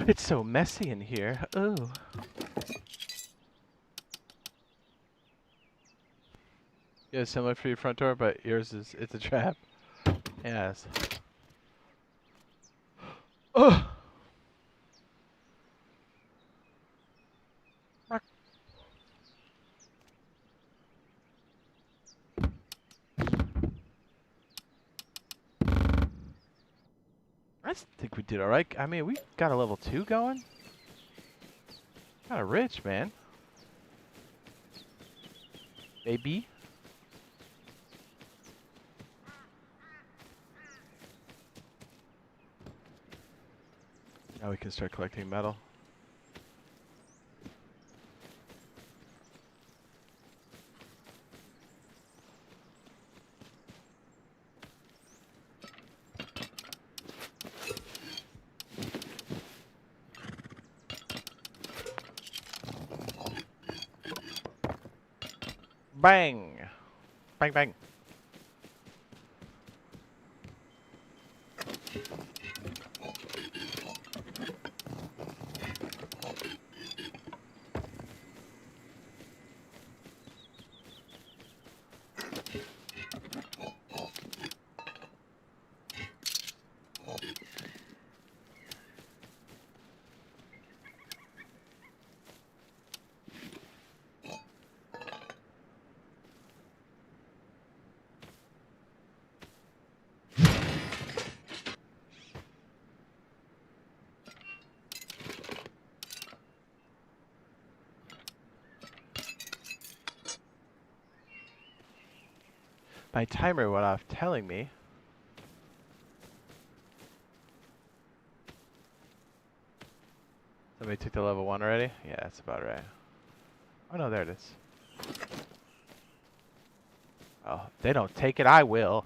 It's so messy in here. Oh. Yeah, similar for your front door, but yours is, it's a trap. Yes. Oh! I think we did alright. I mean, we got a level 2 going. Kinda rich, man. Maybe. Now we can start collecting metal. Bang! Bang, bang. My timer went off telling me. Somebody took the level 1 already? Yeah, that's about right. Oh no, there it is. Oh, if they don't take it, I will.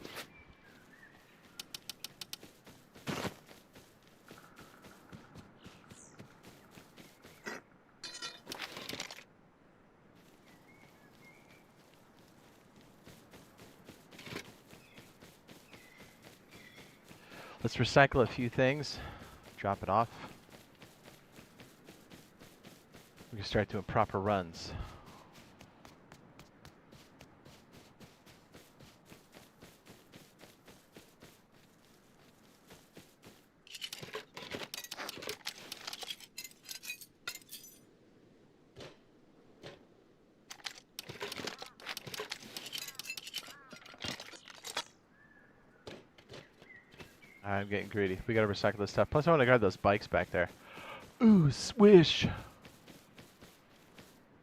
Let's recycle a few things. Drop it off. We can start doing proper runs. I'm getting greedy. We gotta recycle this stuff. Plus, I want to grab those bikes back there. Ooh, swish!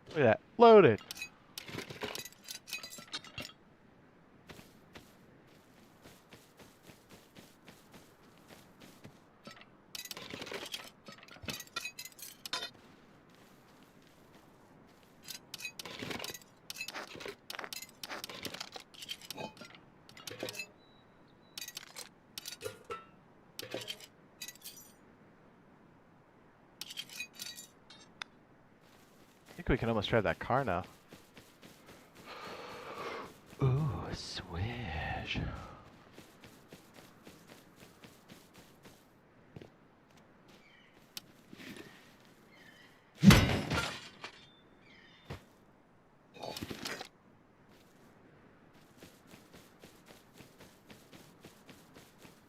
Look at that. Loaded! I think we can almost drive that car now. Ooh, sweet.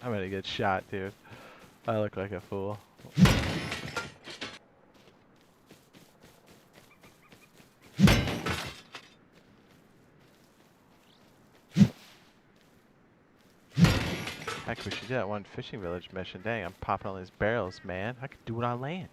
I'm gonna get shot, dude. I look like a fool. Heck, we should do that one fishing village mission. Dang, I'm popping all these barrels, man. I could do it on land.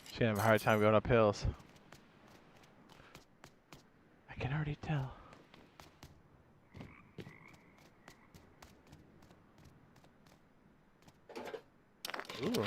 She's gonna have a hard time going up hills. I can already tell. Ooh.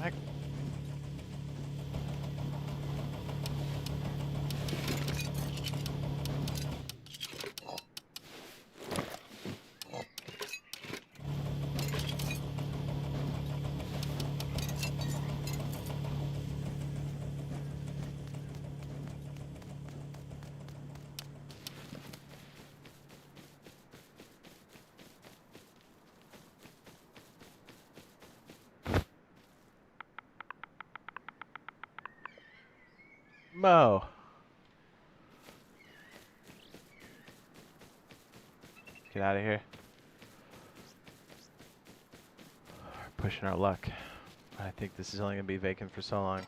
Heck. Mo. Get out of here. We're pushing our luck. I think this is only going to be vacant for so long.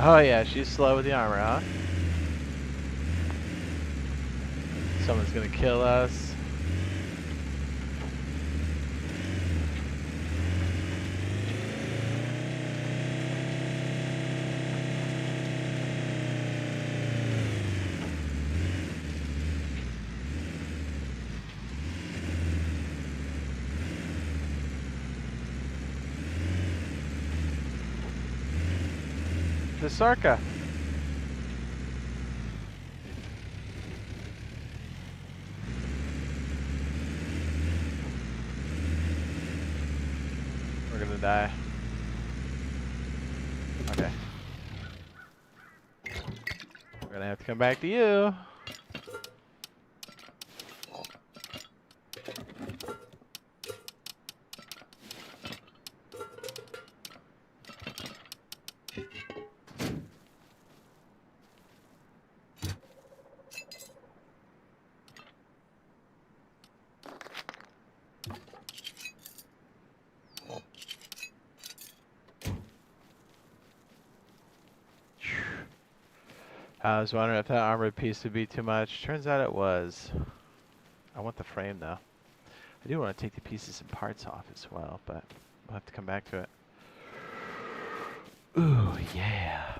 Oh yeah, she's slow with the armor, huh? Someone's gonna kill us. The Sarka. We're gonna die. Okay. gonna have to come back to you. I was wondering if that armored piece would be too much. Turns out it was. I want the frame though. I do want to take the pieces and parts off as well, but we'll have to come back to it. Ooh, yeah.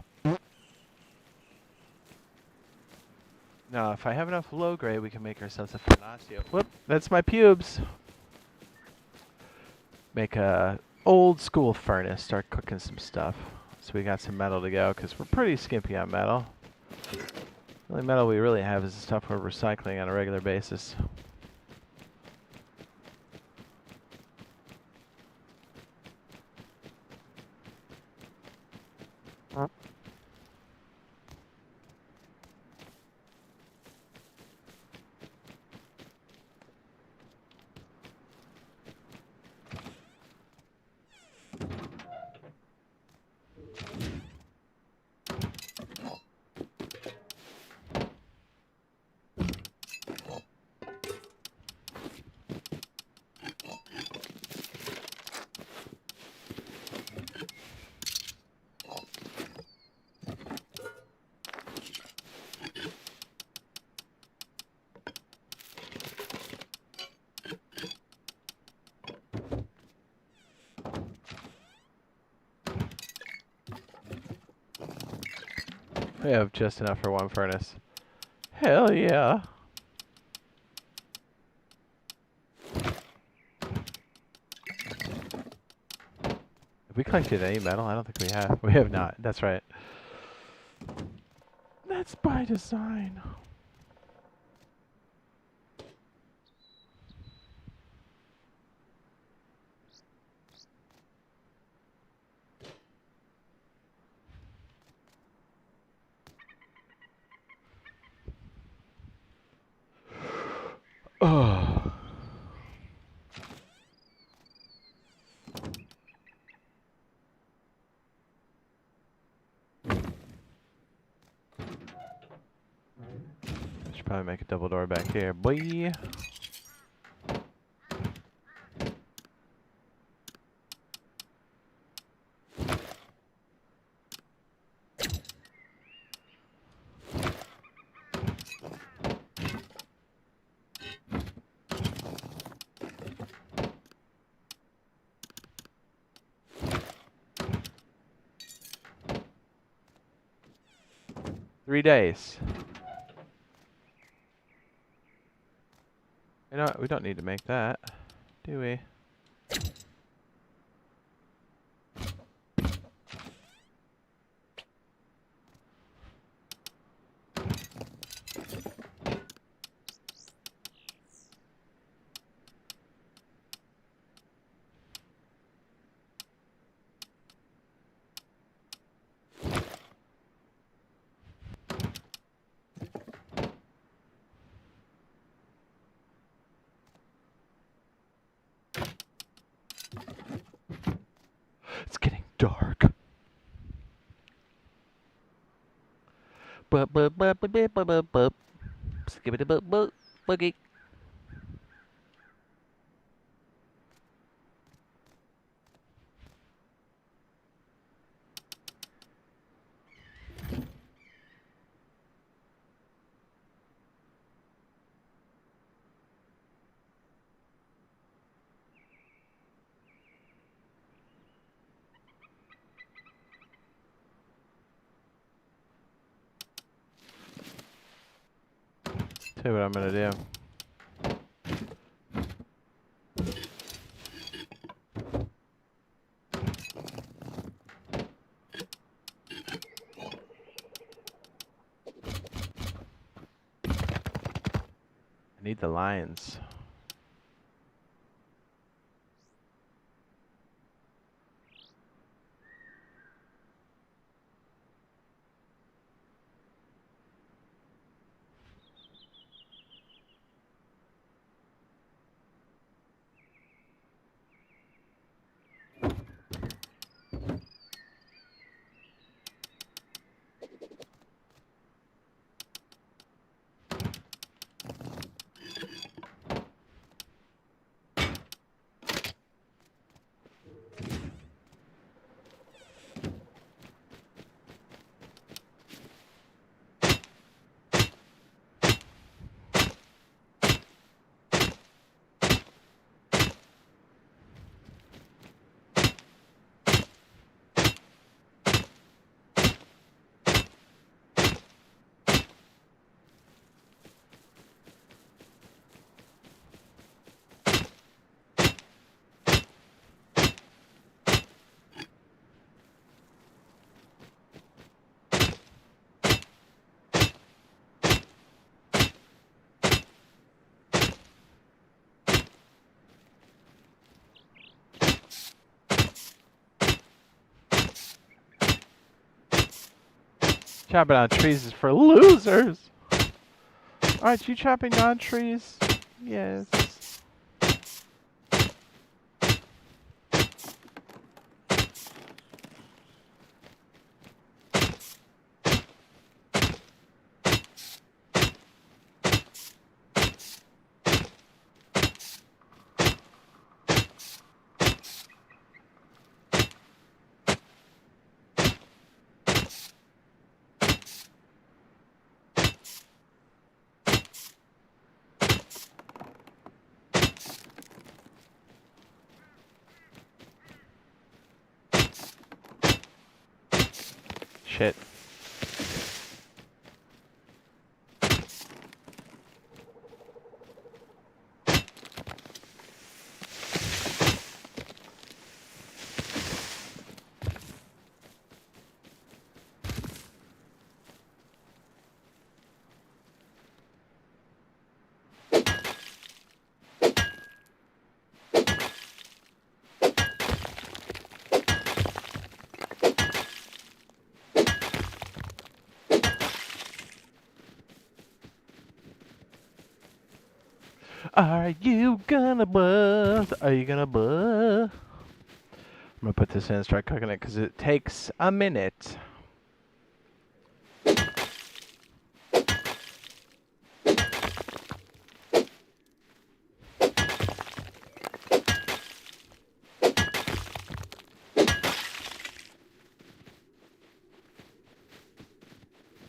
Now, if I have enough low grade, we can make ourselves a Finasio. Whoop, that's my pubes. Make a old school furnace, start cooking some stuff. So we got some metal to go, because we're pretty skimpy on metal. The only metal we really have is the stuff we're recycling on a regular basis. We have just enough for one furnace. Hell yeah. Have we collected any metal? I don't think we have. We have not. That's right. That's by design. Oh. Should probably make a double door back here, boy. Three days. You know what? We don't need to make that, do we? It's getting dark. Bup bup bup bup bup bup bup. Skibbity bup bup boogie. Tell you what I'm gonna do. I need the lines. Chopping down trees is for losers. Aren't you chopping down trees? Yes. Shit. Are you gonna buzz? Are you gonna buzz? I'm gonna put this in and start cooking it because it takes a minute.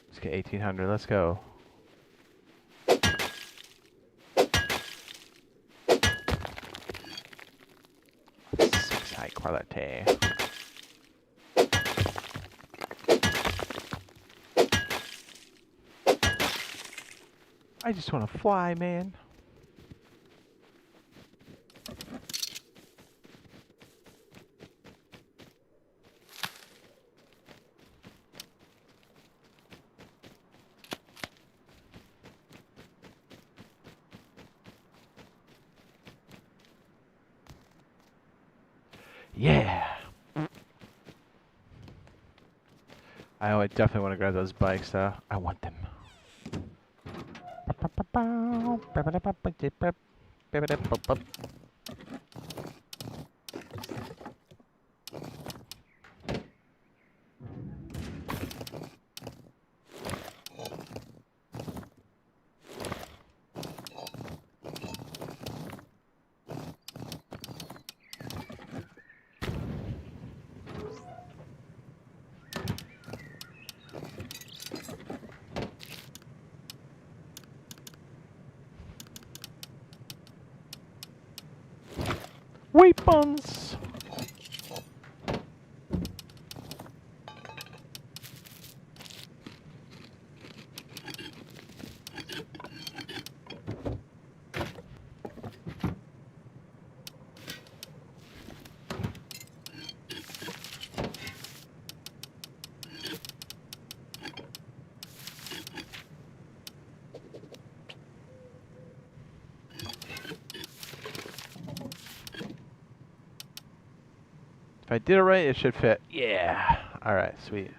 Let's get 1800. Let's go. Six high quality. I just want to fly, man. Yeah. I definitely want to grab those bikes, though. I want them. Weapons! If I did it right, it should fit. Yeah. Alright, sweet.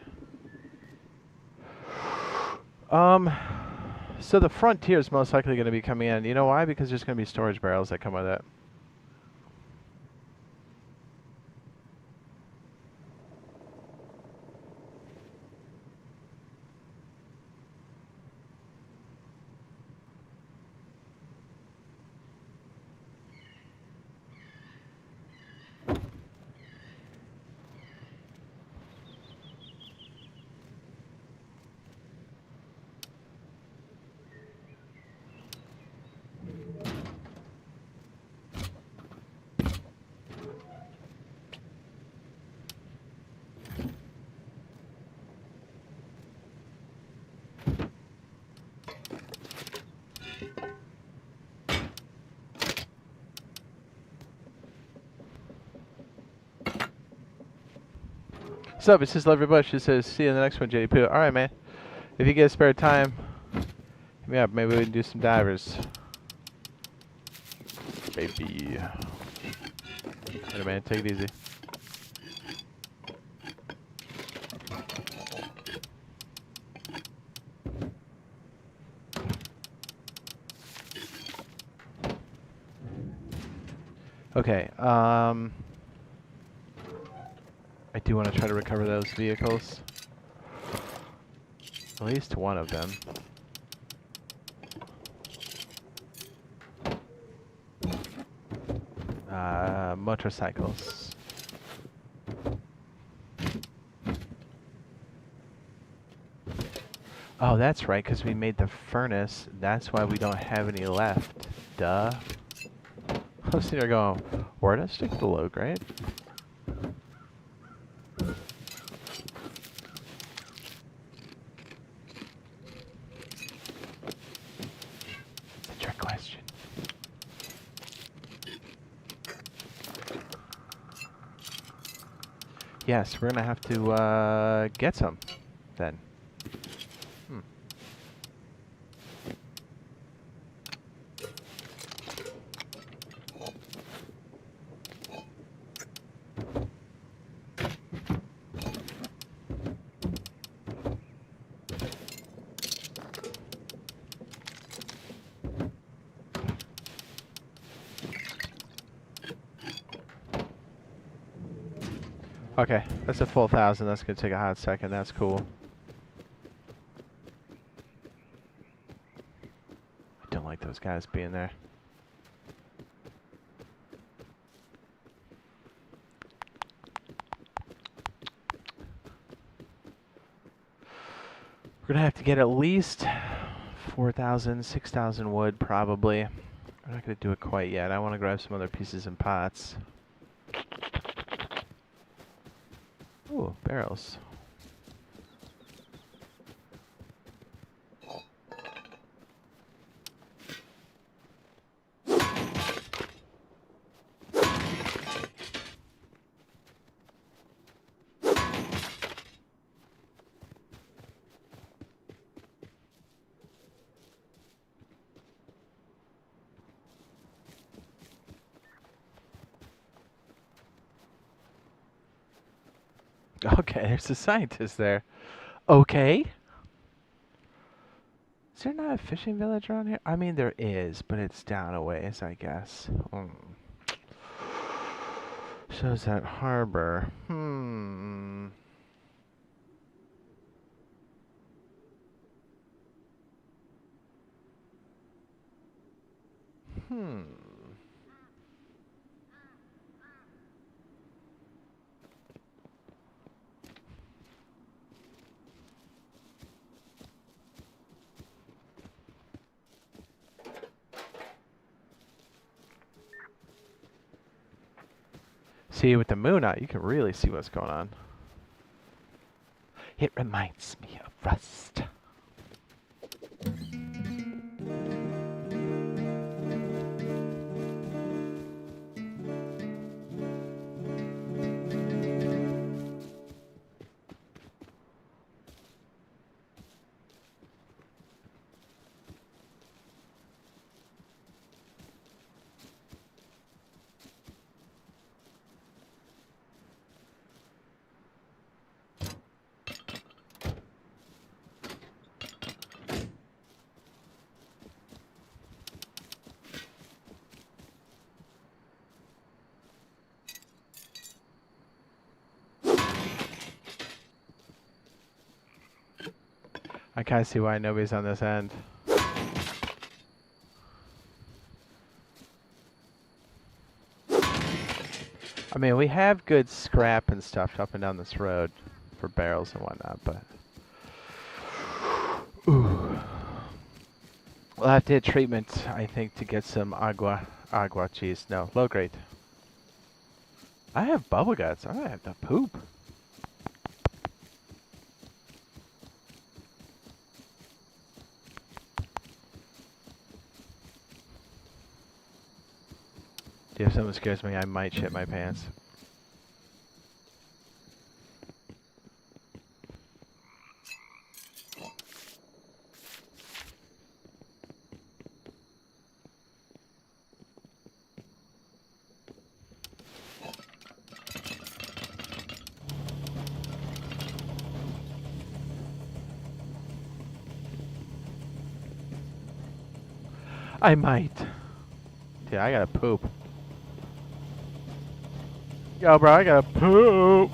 So the Frontier is most likely going to be coming in. You know why? Because there's going to be storage barrels that come with it. What's up? It's just Lever Bush. It says, see you in the next one, Jade Poo. Alright, man. If you get spare time, hit me up. Maybe we can do some divers. Baby. Alright, man. Take it easy. Okay, I do want to try to recover those vehicles. At least one of them. Motorcycles. Oh, that's right, because we made the furnace. That's why we don't have any left. Duh. I was sitting there going, where did I stick the low grade? It's a trick question. Yes, we're going to have to get some then. Okay, that's a full 1,000. That's going to take a hot second. That's cool. I don't like those guys being there. We're going to have to get at least 4,000, 6,000 wood probably. I'm not going to do it quite yet. I want to grab some other pieces and pots. Ooh, barrels. Okay, there's a scientist there. Okay. Is there not a fishing village around here? I mean, there is, but it's down a ways, I guess. Shows that harbor. See, with the moon out, you can really see what's going on. It reminds me of Rust. I kind of see why nobody's on this end. I mean, we have good scrap and stuff up and down this road for barrels and whatnot, but... Ooh. We'll have to hit treatment, I think, to get some agua cheese. No, low grade. I have bubble guts. I have to poop. If someone scares me, I might shit my pants. I might. Yeah, I gotta poop. Yo, bro, I gotta poop.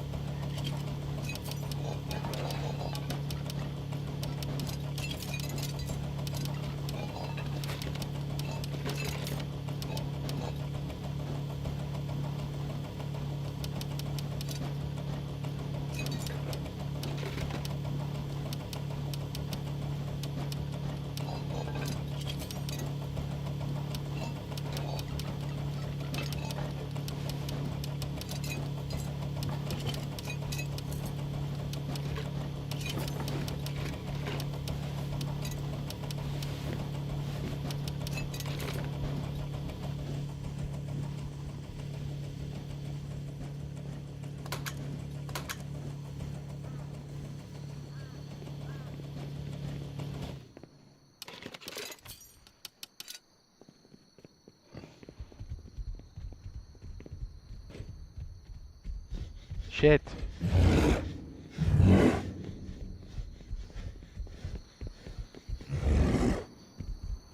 Shit.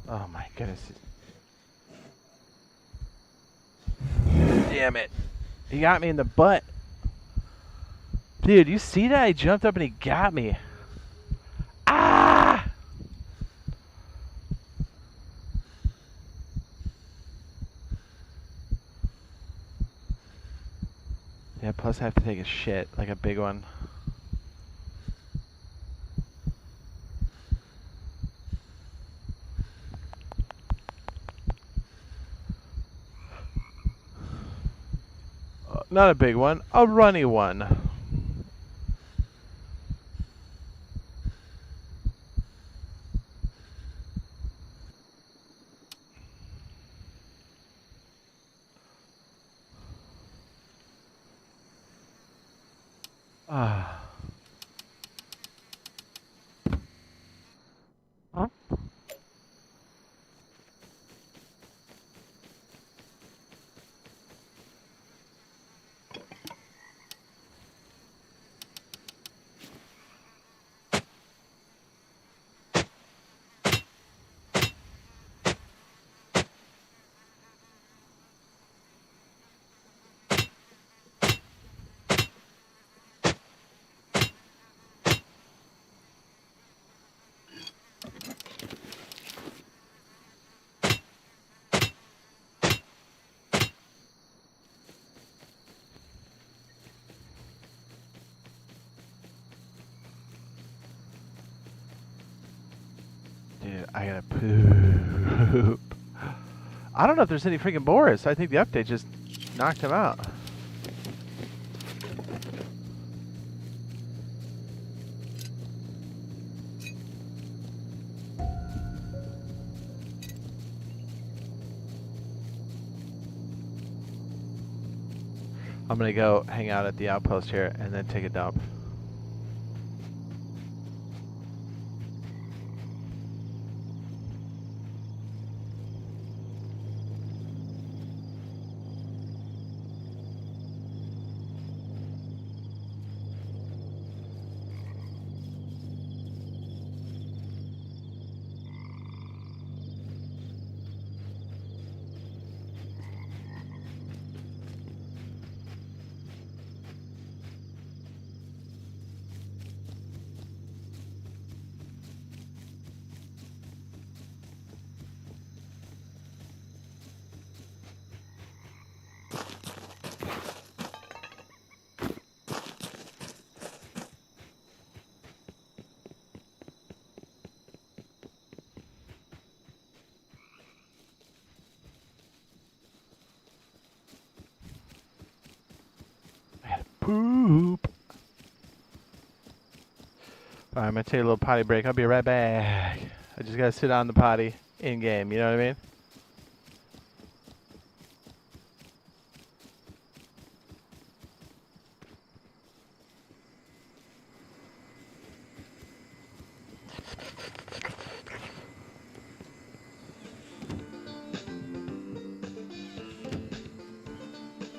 Oh my goodness. Damn it. He got me in the butt. Dude, you see that? I jumped up and he got me. Ah! Yeah, plus I have to take a shit, like a big one. Not a big one, a runny one. Ah. Huh? Dude, I gotta poop. I don't know if there's any freaking Boris. I think the update just knocked him out. I'm gonna go hang out at the outpost here and then take a dump. Poop. Alright, I'm gonna take a little potty break. I'll be right back. I just gotta sit on the potty in game, you know what I mean?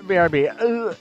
BRB.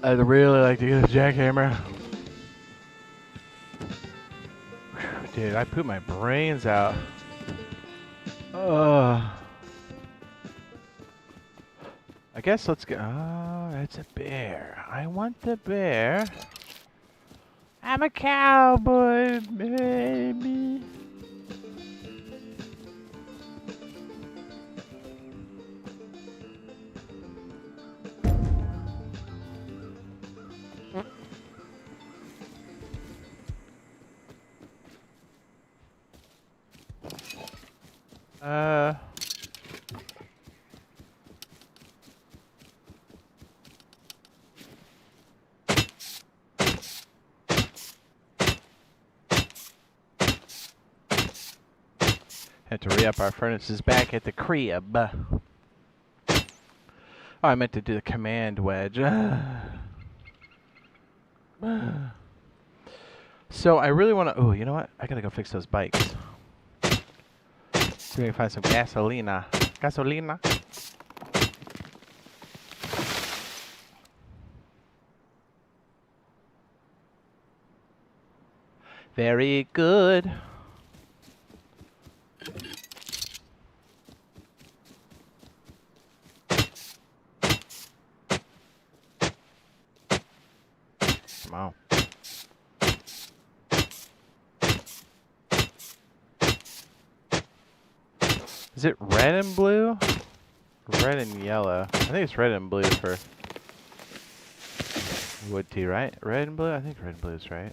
I'd really like to get a jackhammer. Dude, I pooped my brains out. I guess let's go. Oh, it's a bear. I want the bear. I'm a cowboy, baby. Had to re-up our furnaces back at the crib. Oh, I meant to do the command wedge. So I really want to... Oh, you know what? I gotta go fix those bikes. See if we can find some gasolina. Gasolina. Very good. Come on. Is it red and blue? Red and yellow. I think it's red and blue for wood tea, right? Red and blue? I think red and blue is right.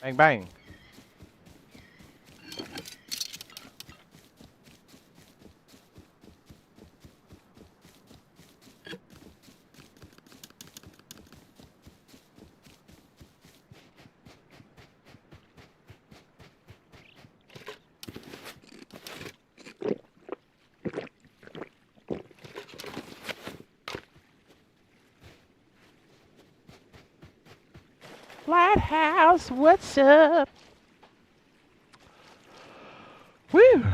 Bang, bang. Lighthouse, what's up? Woo!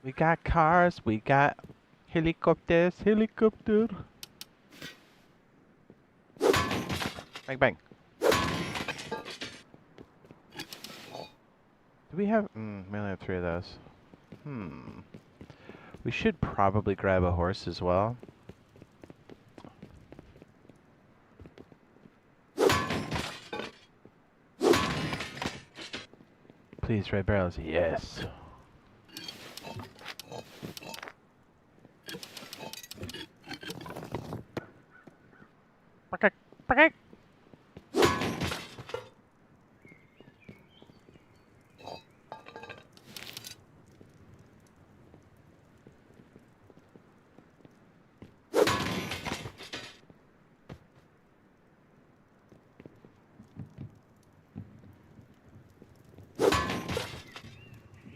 We got cars, we got helicopters, helicopter. Bang, bang. Do we have... we only have 3 of those. We should probably grab a horse as well. Please, red barrels. Yes.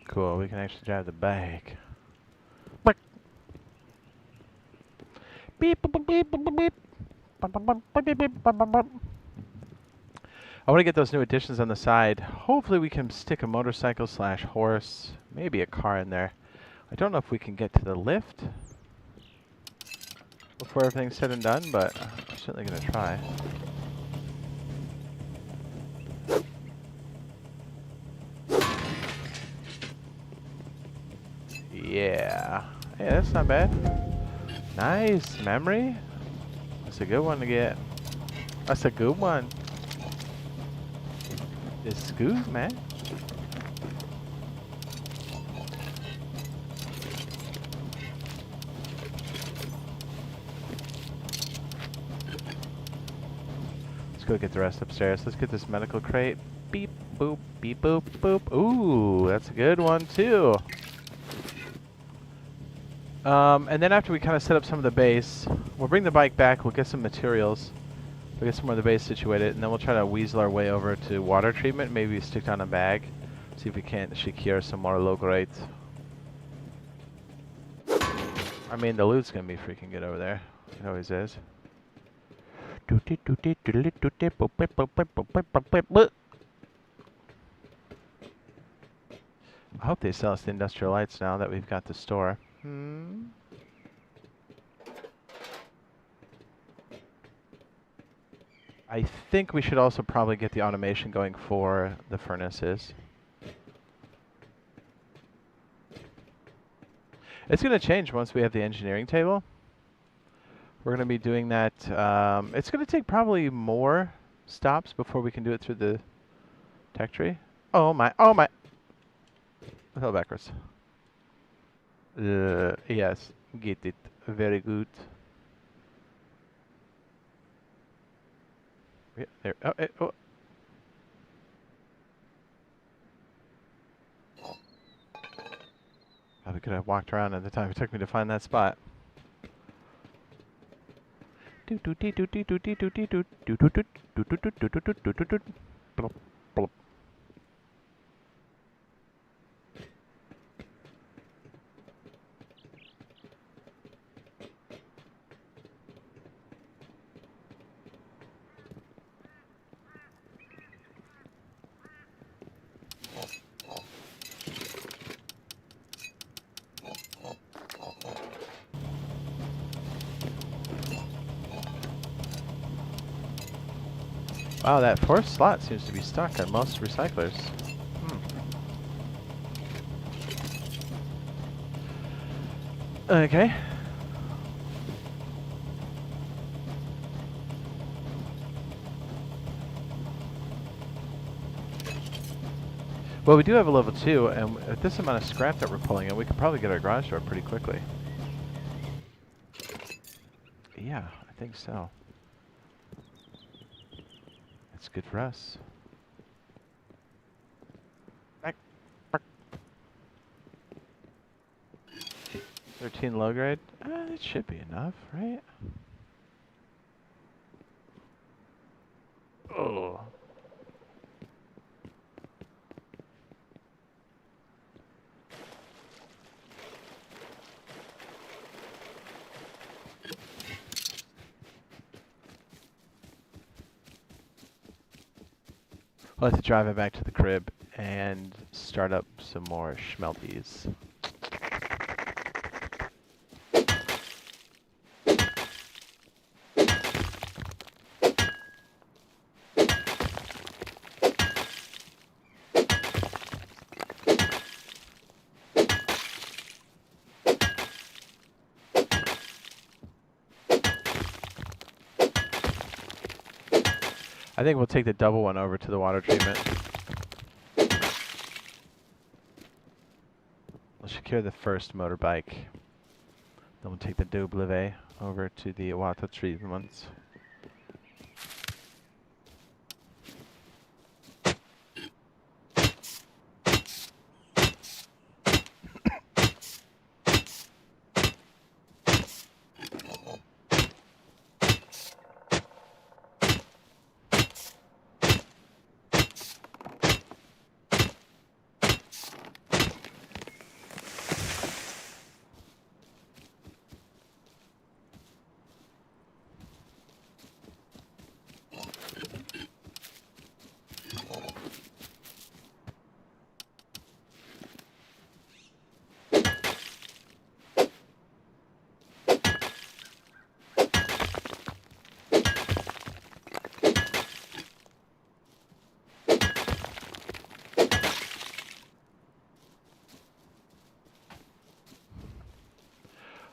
Cool, we can actually drive the bike. Beep, beep, beep, beep, beep. I want to get those new additions on the side. Hopefully we can stick a motorcycle slash horse, maybe a car in there. I don't know if we can get to the lift before everything's said and done, but I'm certainly going to try. Yeah. Hey, that's not bad. Nice memory. That's a good one to get. That's a good one. It's good, man. Let's go get the rest upstairs. Let's get this medical crate. Beep, boop, beep, boop, boop. Ooh, that's a good one, too. And then after we kind of set up some of the base, we'll bring the bike back, we'll get some materials, We'll get some more of the base situated, and then we'll try to weasel our way over to water treatment. Maybe stick down a bag. See if we can't secure some more low grade. I mean, the loot's gonna be freaking good over there. It always is. I hope they sell us the industrial lights now that we've got the store. I think we should also probably get the automation going for the furnaces. It's going to change once we have the engineering table. We're going to be doing that. It's going to take probably more stops before we can do it through the tech tree. Oh my, oh my. I fell backwards. Yes, get it. Very good. Yeah, there. Oh, oh. Probably could have walked around at the time it took me to find that spot. Wow, that fourth slot seems to be stuck on most recyclers. Okay. Well, we do have a level 2, and with this amount of scrap that we're pulling in, we could probably get our garage door pretty quickly. Yeah, I think so. That's good for us. 13 low grade? It should be enough, right? Oh. We'll have to drive it back to the crib and start up some more schmelties. I think we'll take the double one over to the water treatment. We'll secure the first motorbike. Then we'll take the double over to the water treatment.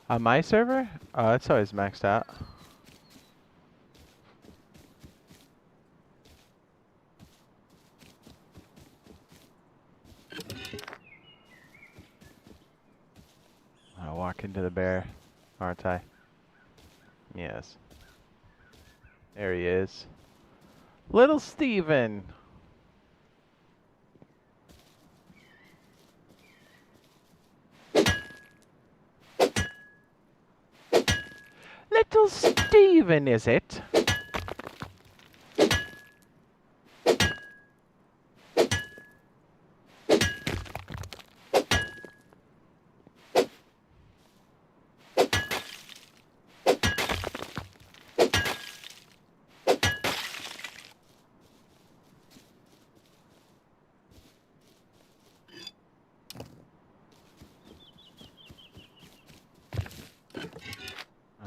On my server? Oh, it's always maxed out. I'll walk into the bear, aren't I? Yes. There he is. Little Steven! Little Steven, is it?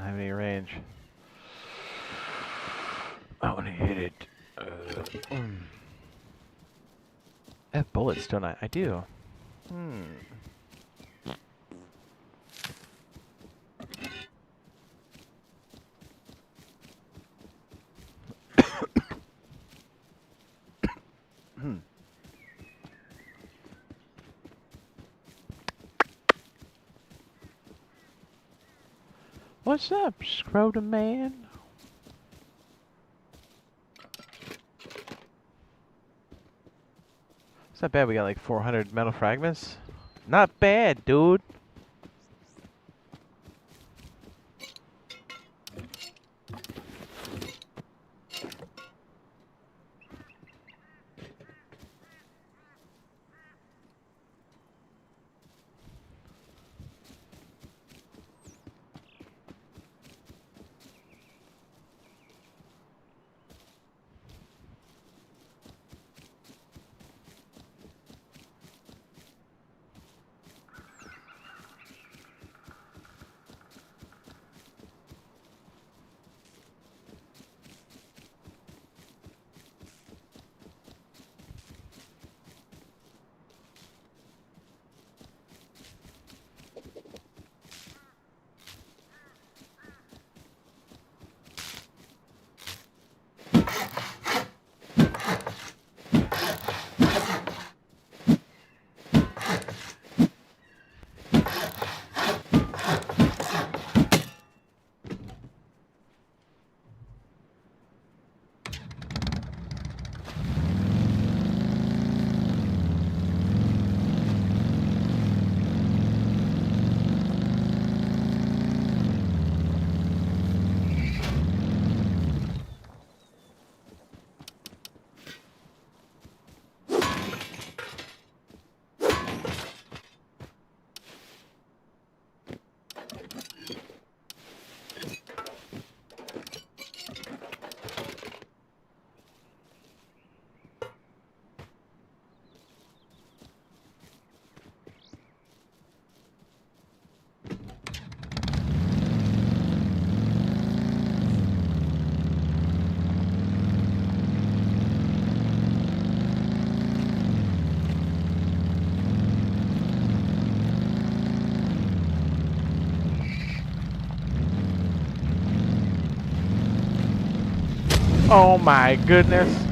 have any range. I want to hit it. I have bullets, don't I? I do. What's up, Scrotum Man? It's not bad. We got like 400 metal fragments. Not bad, dude. Oh my goodness.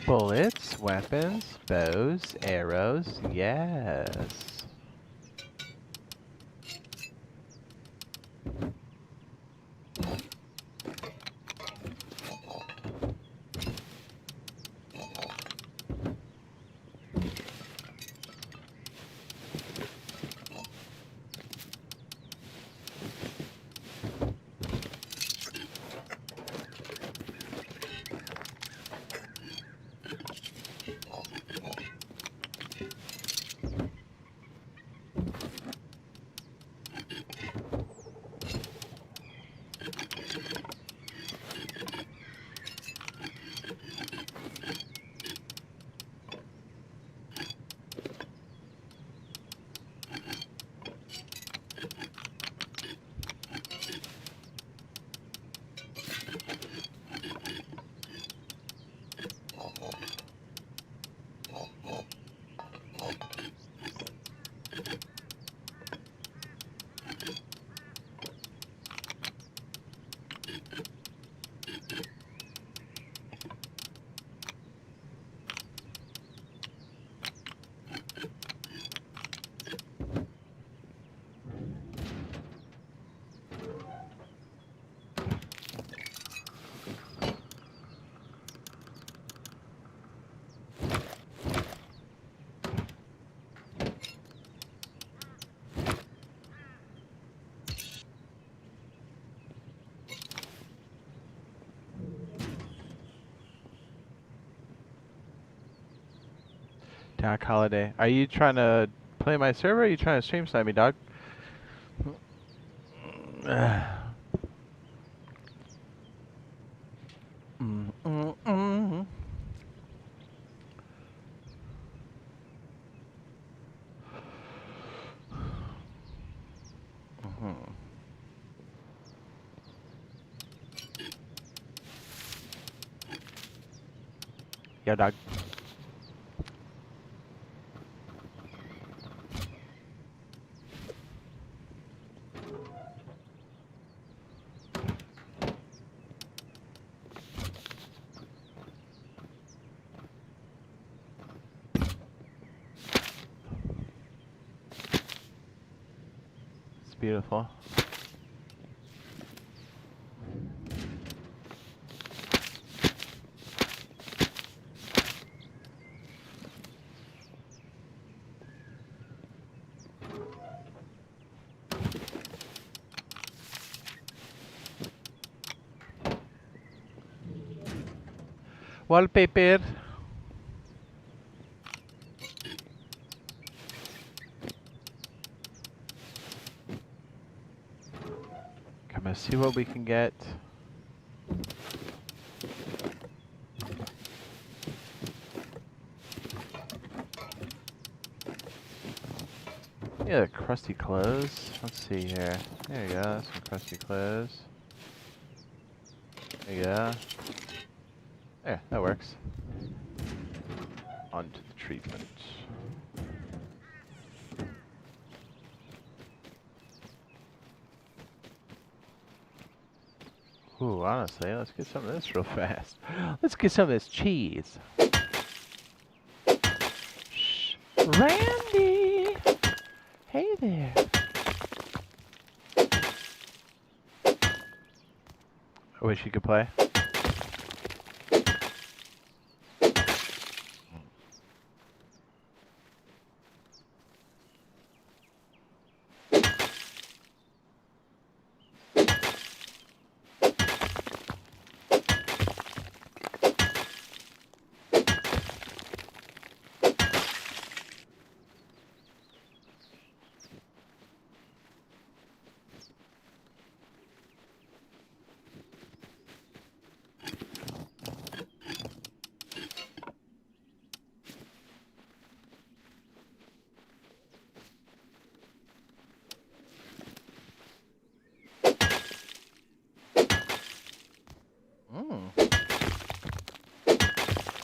Bullets, weapons, bows, arrows, yes. Doc Holiday. Are you trying to play my server or are you trying to stream snipe me, dog? Yo, dog. It's beautiful. Wallpaper. Come on, see what we can get. Yeah, crusty clothes. Let's see here. There you go, some crusty clothes. There you go. There, that works. On to the treatment. Ooh, honestly, let's get some of this real fast. Let's get some of this cheese. Shh. Randy! Hey there. I wish you could play.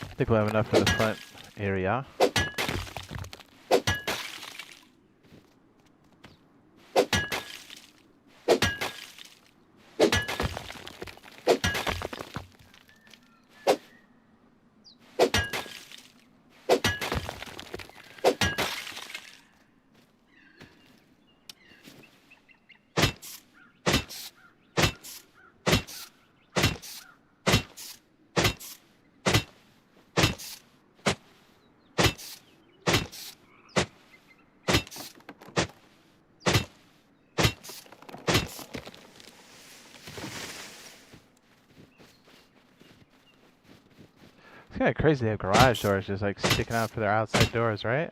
I think we'll have enough for the front area. It's kind of crazy they have garage doors just like sticking out for their outside doors, right?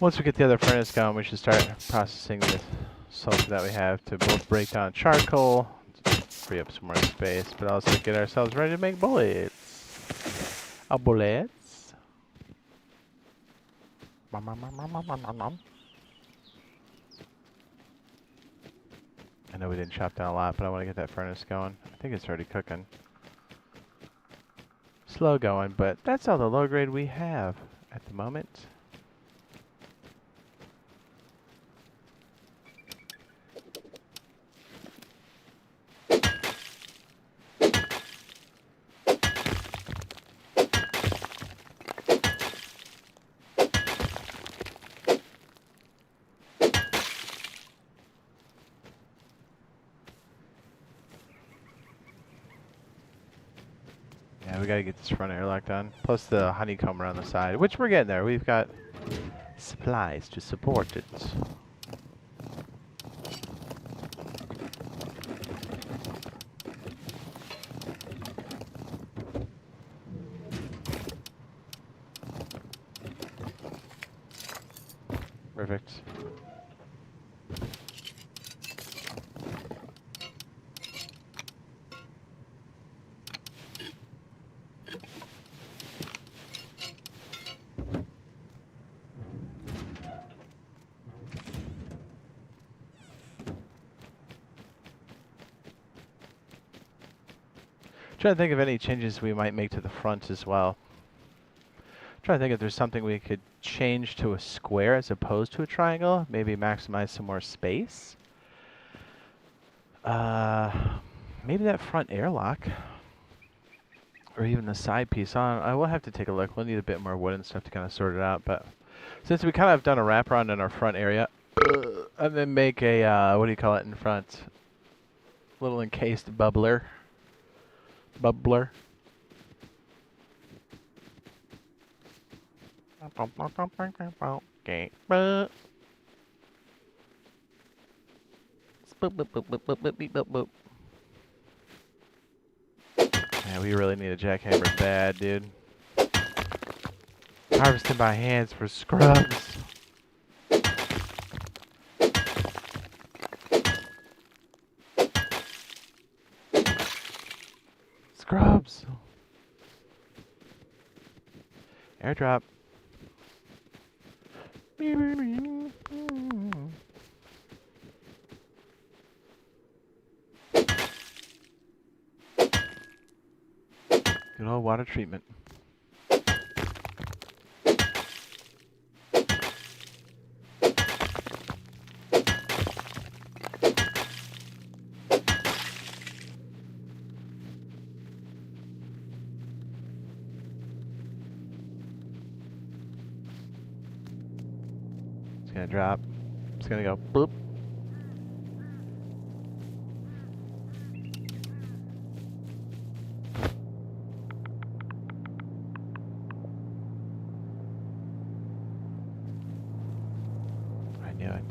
Once we get the other furnace going, we should start processing the sulfur that we have to both break down charcoal, free up some more space, but also get ourselves ready to make bullets. Bullets. I know we didn't chop down a lot, but I want to get that furnace going. I think it's already cooking. Slow going, but that's all the low grade we have at the moment. Yeah, we gotta get this front airlock done. Plus the honeycomb around the side, which we're getting there. We've got supplies to support it. Perfect. Trying to think of any changes we might make to the front as well. Trying to think if there's something we could change to a square as opposed to a triangle. Maybe maximize some more space. Maybe that front airlock. Or even the side piece. I will have to take a look. We'll need a bit more wood and stuff to kind of sort it out. But since we kind of done a wraparound in our front area, and then make a, what do you call it in front? Little encased bubbler. Okay. Yeah, we really need a jackhammer bad, dude. Harvesting by hands for scrubs. Scrubs. Airdrop. Good old water treatment. It's gonna drop. It's gonna go boop.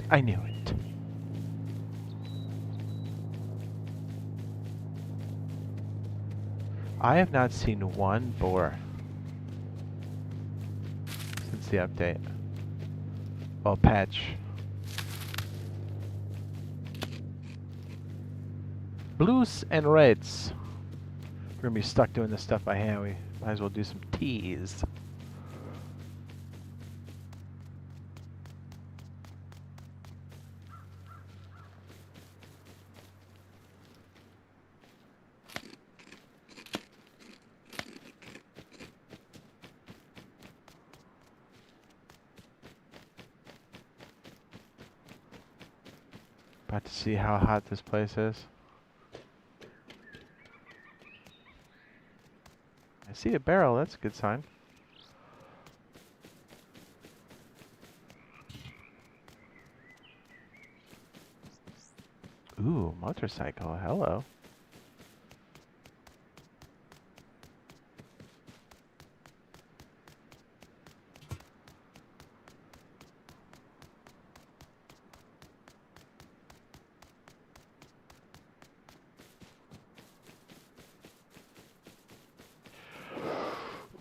I knew it. I have not seen one boar since the update. Well, patch. Blues and reds. We're gonna be stuck doing this stuff by hand. We might as well do some teas. About to see how hot this place is. I see a barrel, that's a good sign. Ooh, motorcycle, hello.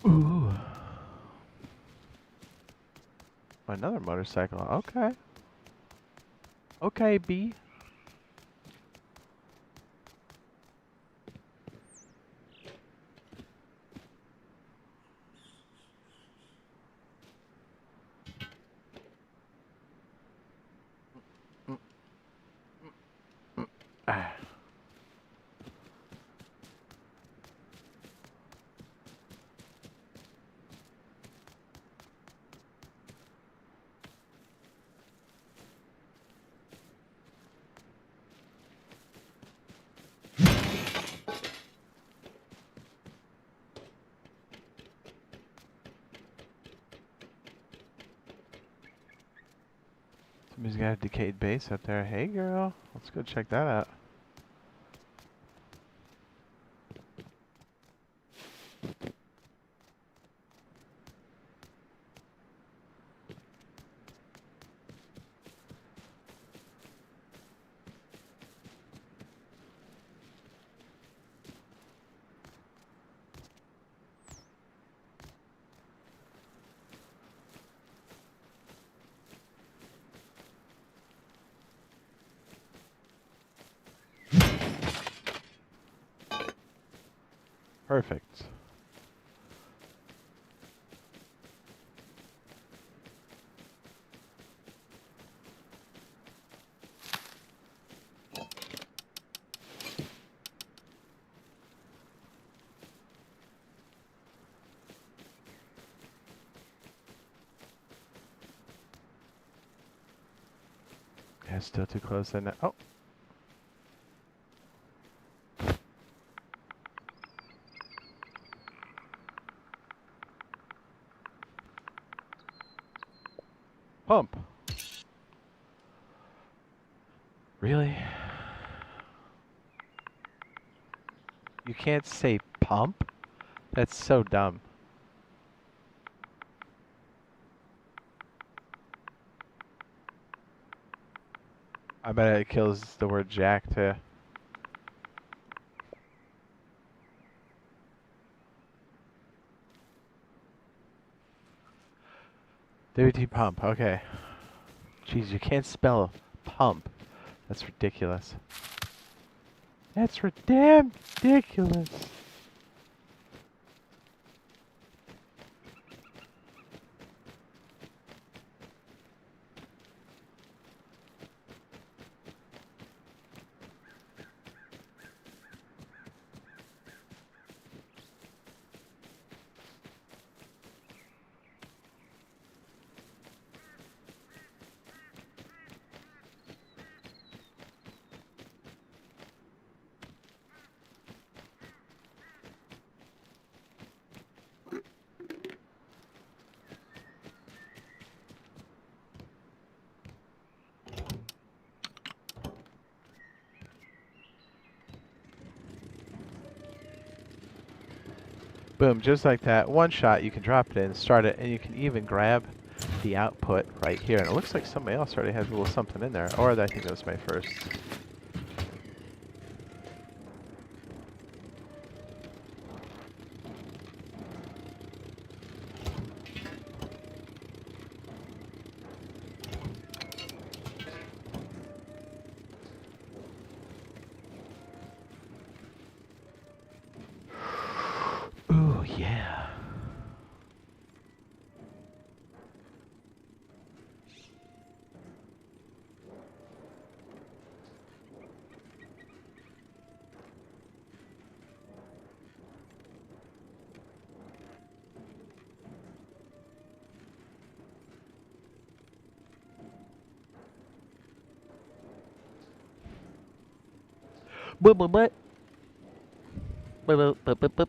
Ooh. Another motorcycle, okay. Okay, B. Ah. Somebody's got a decayed base up there. Hey, girl. Let's go check that out. Perfect. Yeah, still too close then. Oh. Pump. Really? You can't say pump? That's so dumb. I bet it kills the word jack too. WT pump, okay. Jeez, you can't spell pump. That's ridiculous. That's damn ridiculous. Boom, just like that. One shot, you can drop it in, start it, and you can even grab the output right here. And it looks like somebody else already has a little something in there. Or I think that was my first. Ooh, yeah. Boop, boop, boop. Boop, boop, boop, boop, boop.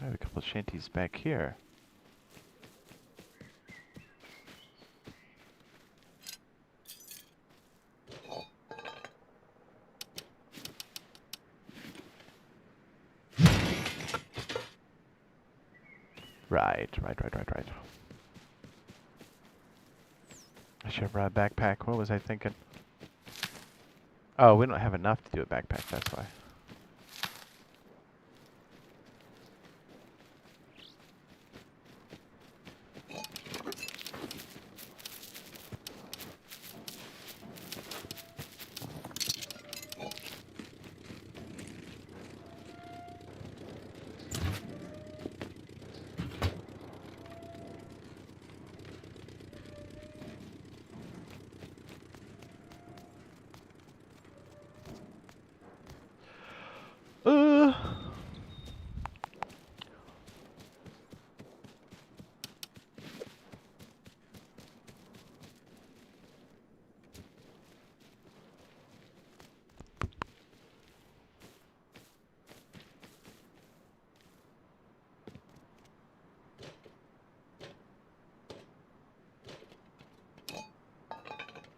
I have a couple of shanties back here. Right. I should have brought a backpack. What was I thinking? Oh, we don't have enough to do a backpack, that's why.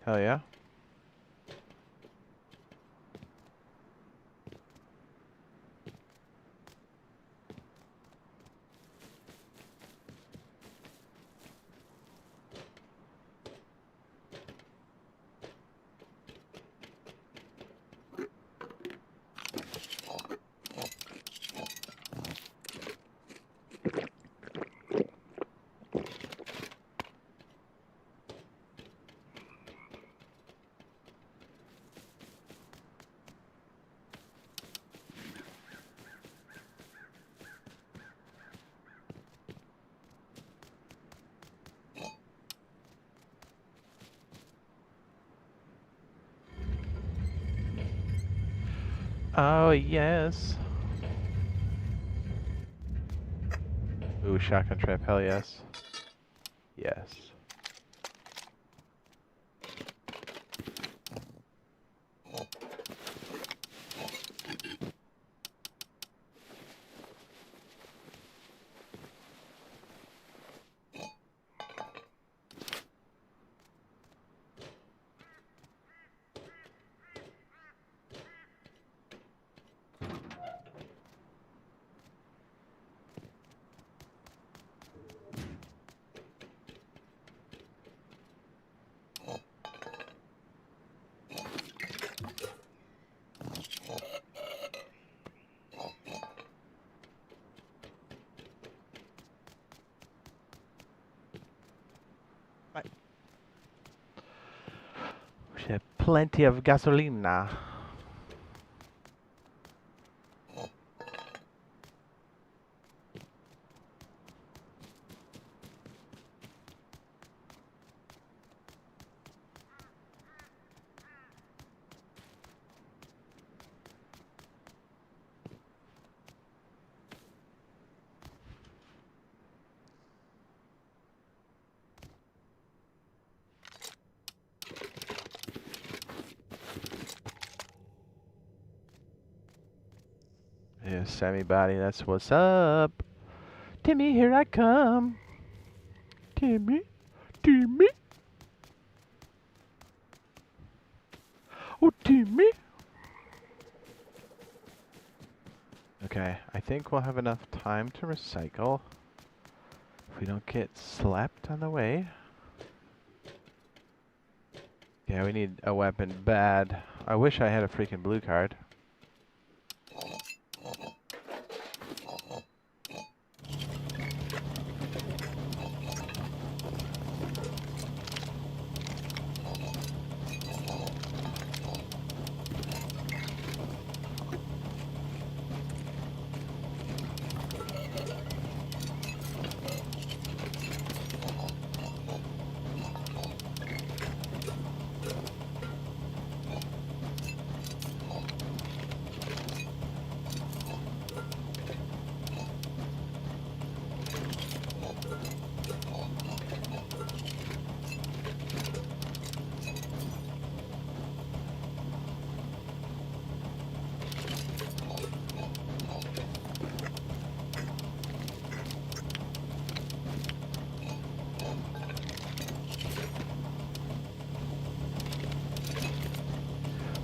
Hell yeah. Oh, yes. Ooh, shotgun trap, hell yes. Yes. We should have plenty of gasolina. Yeah, Sammy Body, that's what's up. Timmy, here I come. Timmy. Oh, Timmy. Okay, I think we'll have enough time to recycle. If we don't get slapped on the way. Yeah, we need a weapon bad. I wish I had a freaking blue card.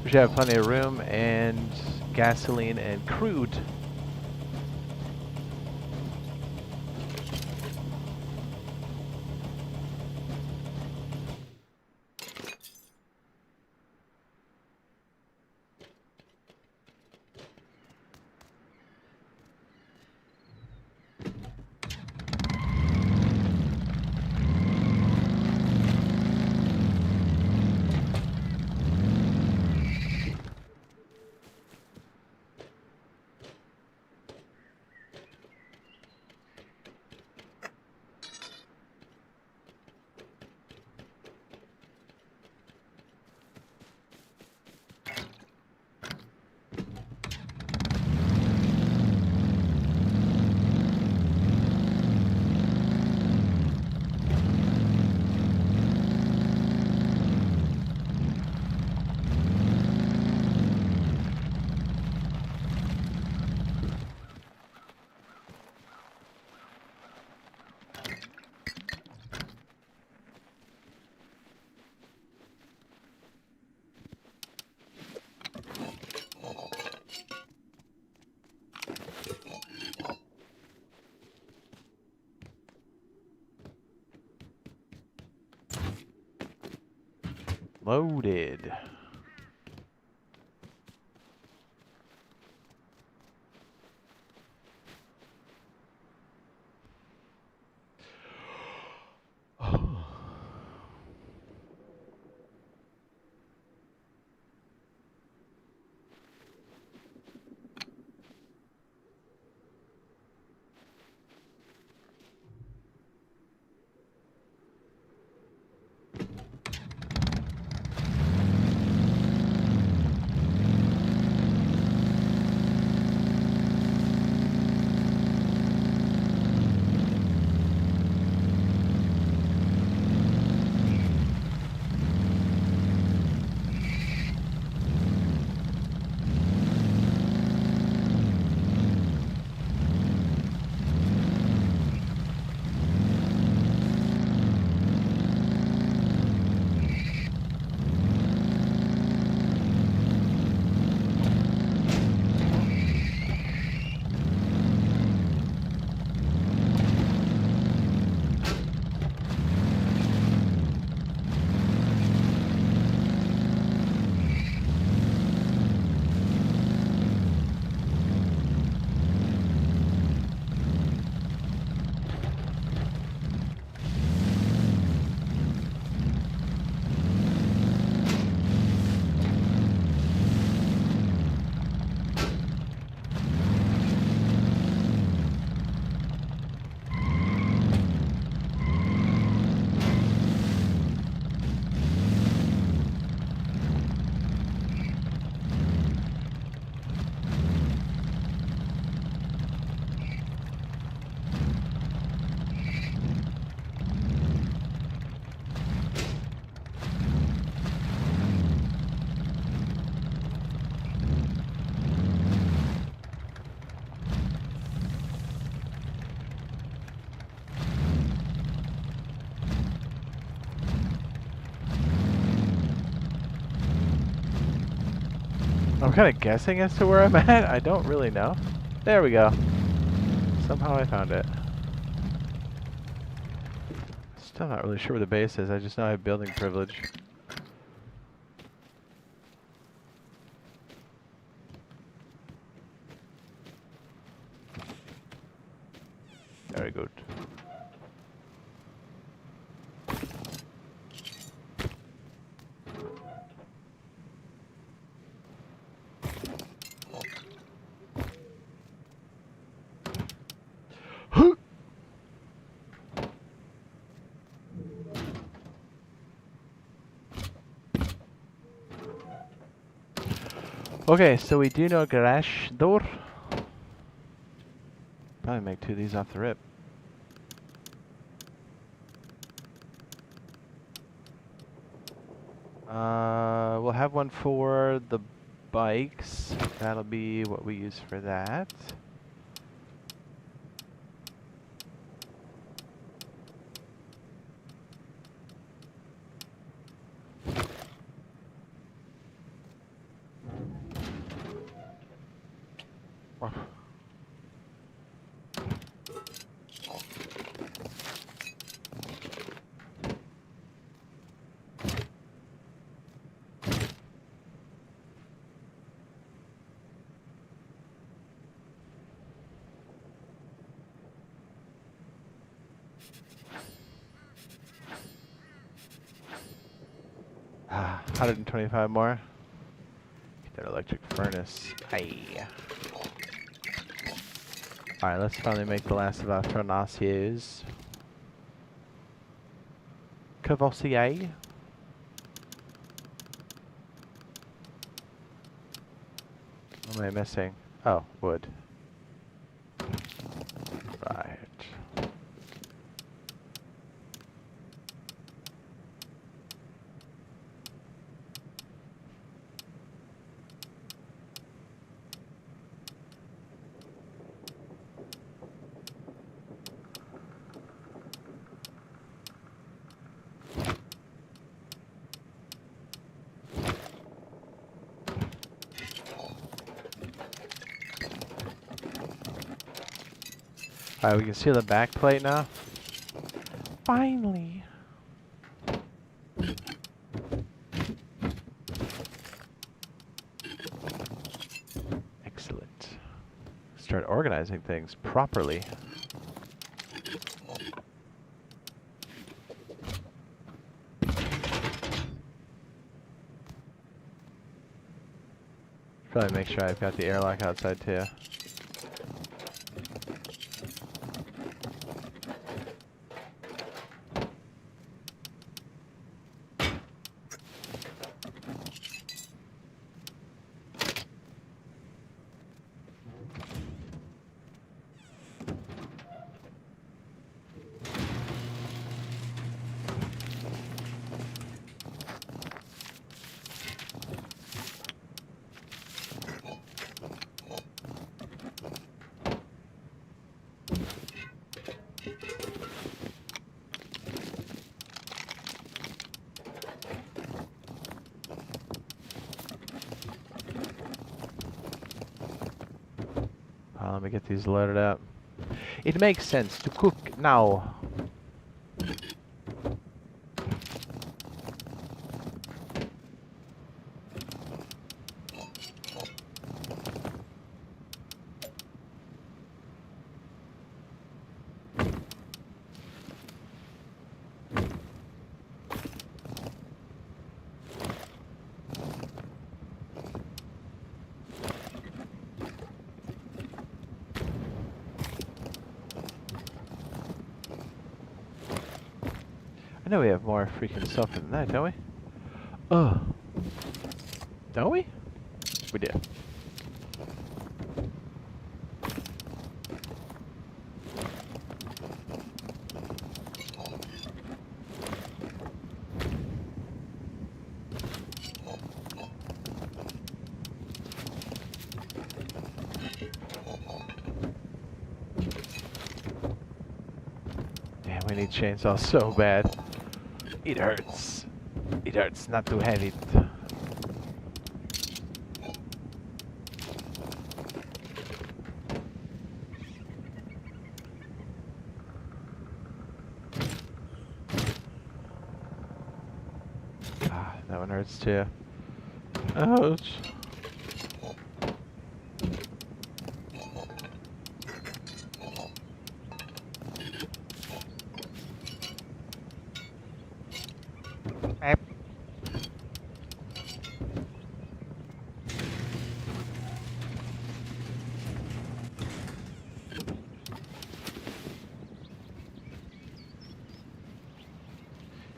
We should have plenty of room and gasoline and crude. Loaded. I'm kind of guessing as to where I'm at. I don't really know. There we go. Somehow I found it. Still not really sure where the base is. I just know I have building privilege. Very good. Okay, so we do know garage door. Probably make 2 of these off the rip. We'll have one for the bikes. That'll be what we use for that. 125 more. Get that electric furnace. Aye. Alright, let's finally make the last of our furnaces. Cavossier. What am I missing? Oh, wood. Right. Alright, we can see the back plate now. Finally. Excellent. Start organizing things properly. Probably make sure I've got the airlock outside too. Let me get these loaded up. It makes sense to cook now. I know we have more freaking stuff than that, don't we? Oh. Don't we? We do. Damn, we need chainsaws so bad. It hurts. It hurts not to have it. Ah, that one hurts too. Ouch.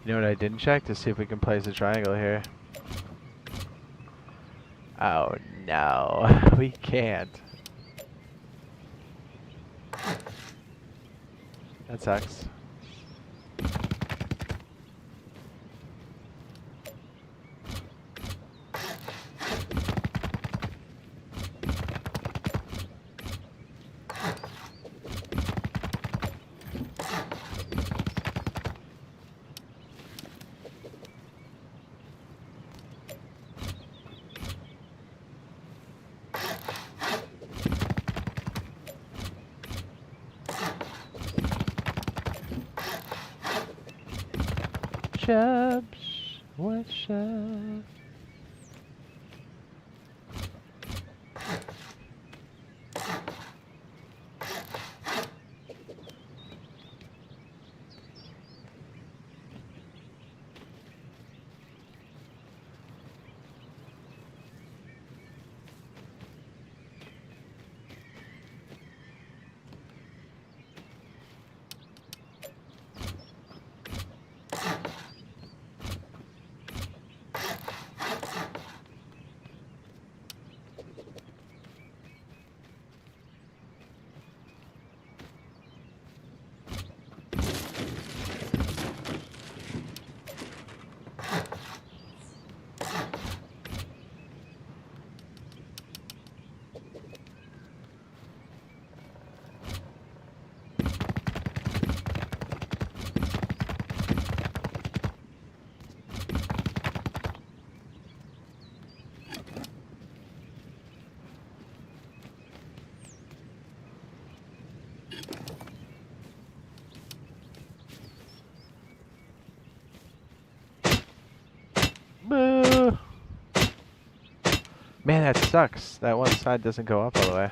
You know what I didn't check? To see if we can place a triangle here. Oh no, we can't. That sucks. workshops, workshop. Boo! Man, that sucks. That one side doesn't go up all the way.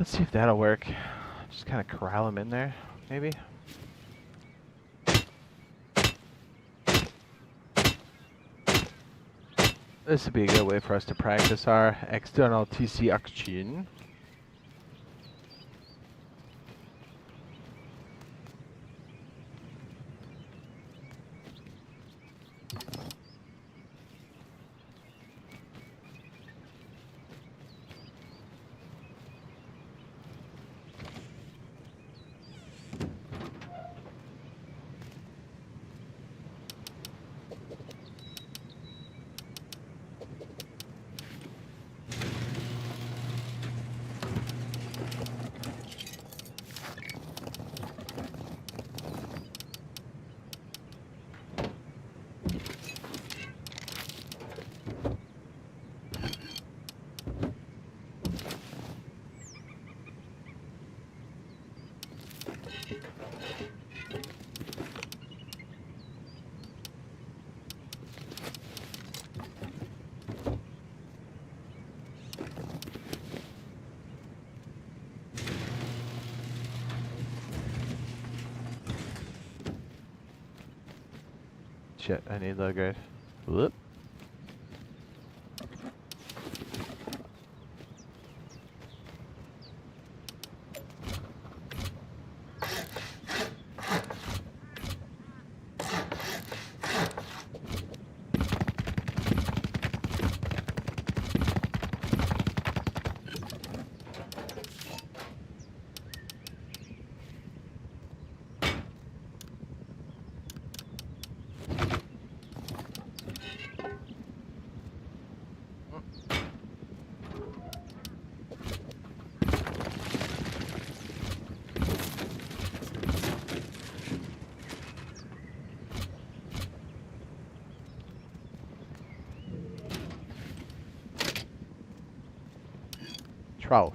Let's see if that'll work. Just kind of corral him in there, maybe. This would be a good way for us to practice our external TC action. Shit, I need low grade. Whoop. Trout.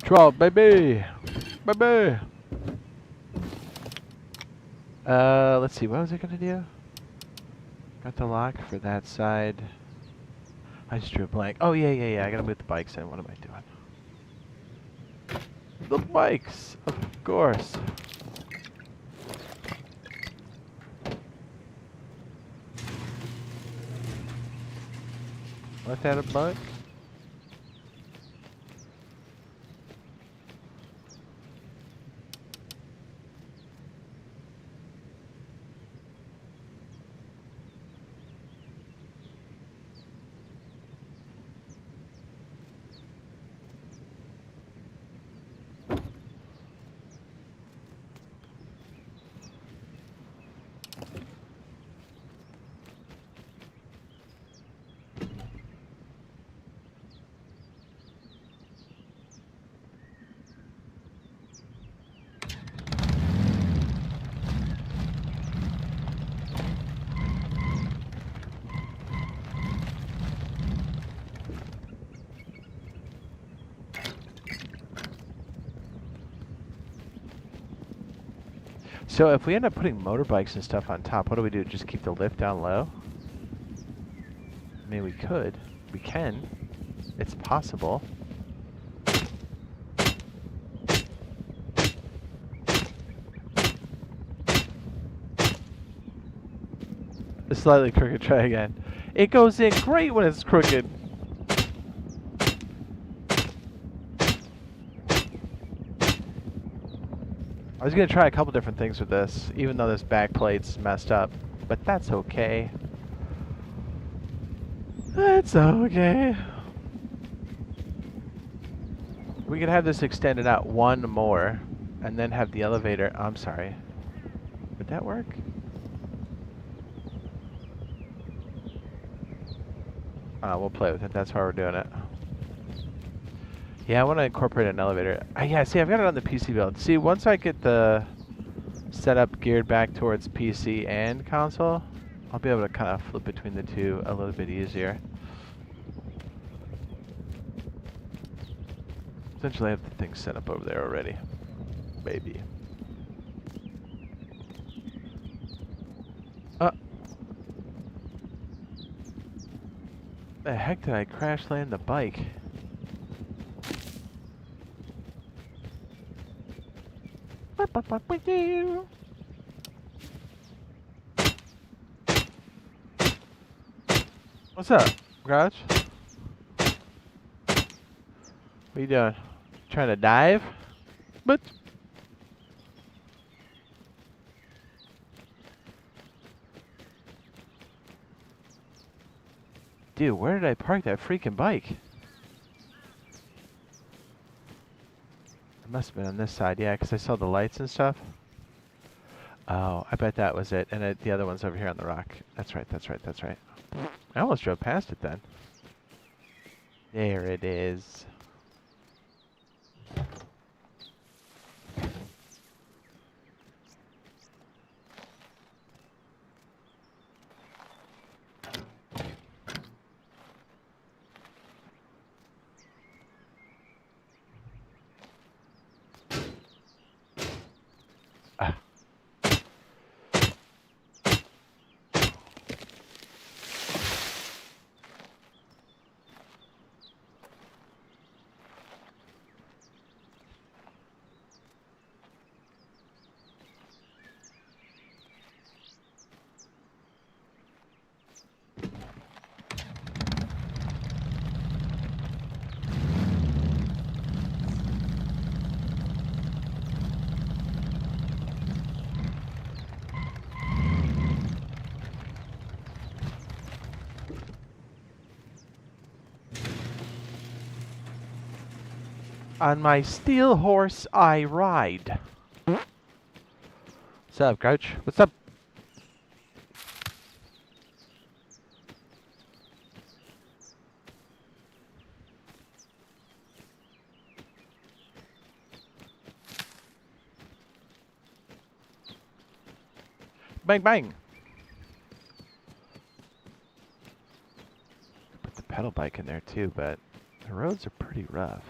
Trout, baby! Baby! Let's see, what was I gonna do? Got the lock for that side. I just drew a blank. Oh, yeah. I gotta move the bikes in. What am I doing? The bikes! Of course. Left out a bike? So if we end up putting motorbikes and stuff on top, what do we do? Just keep the lift down low? I mean, we could. We can. It's possible. A slightly crooked try again. It goes in great when it's crooked. I was going to try a couple different things with this, even though this back plate's messed up. But that's okay. That's okay. We could have this extended out one more, and then have the elevator... I'm sorry. Would that work? We'll play with it. That's how we're doing it. Yeah, I want to incorporate an elevator. Yeah, see, I've got it on the PC build. See, once I get the setup geared back towards PC and console, I'll be able to kind of flip between the two a little bit easier. Essentially, I have the thing set up over there already. Maybe. The heck did I crash land the bike? What's up, Garage? What are you doing? Trying to dive? But dude, where did I park that freaking bike? It must have been on this side, yeah, because I saw the lights and stuff. Oh, I bet that was it. And the other one's over here on the rock. That's right. I almost drove past it then. There it is. Ah. On my steel horse I ride. What's up, Crouch? What's up? Bang, bang. Put the pedal bike in there too, but the roads are pretty rough.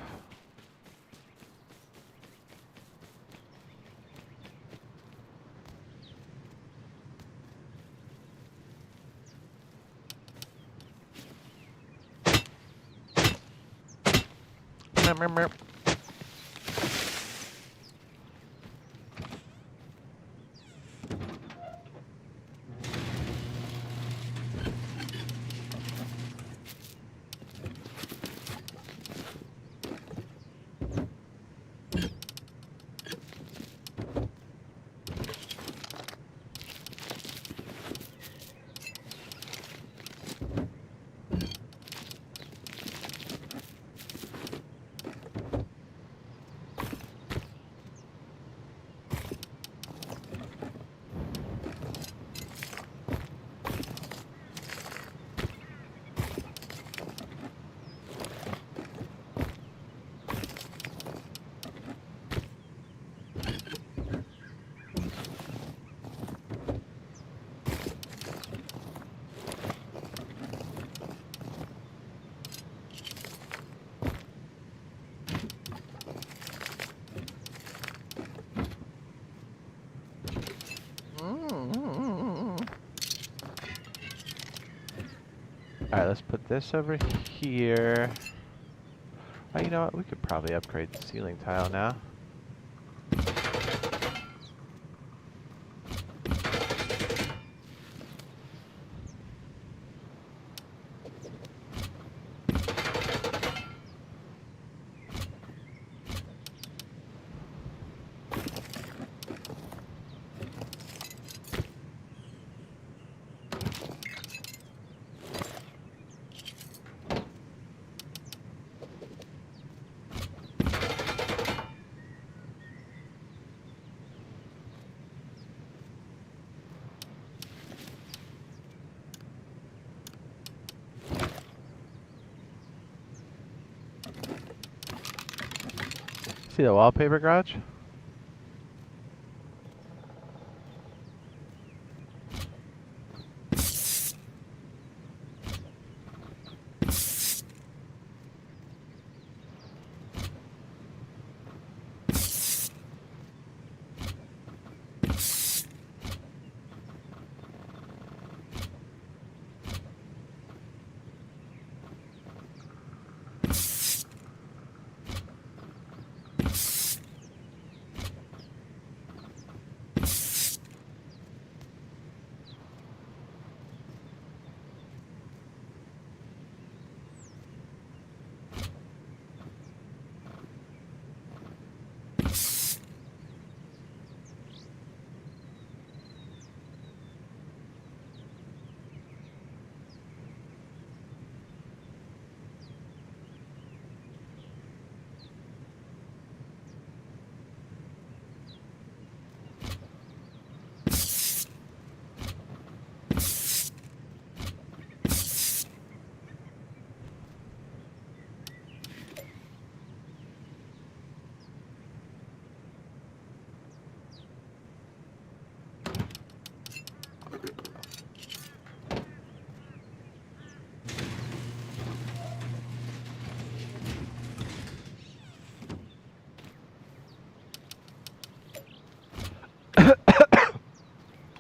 Merp, merp, merp. Alright, let's put this over here. Oh, you know what? We could probably upgrade the ceiling tile now. See the wallpaper, Garage?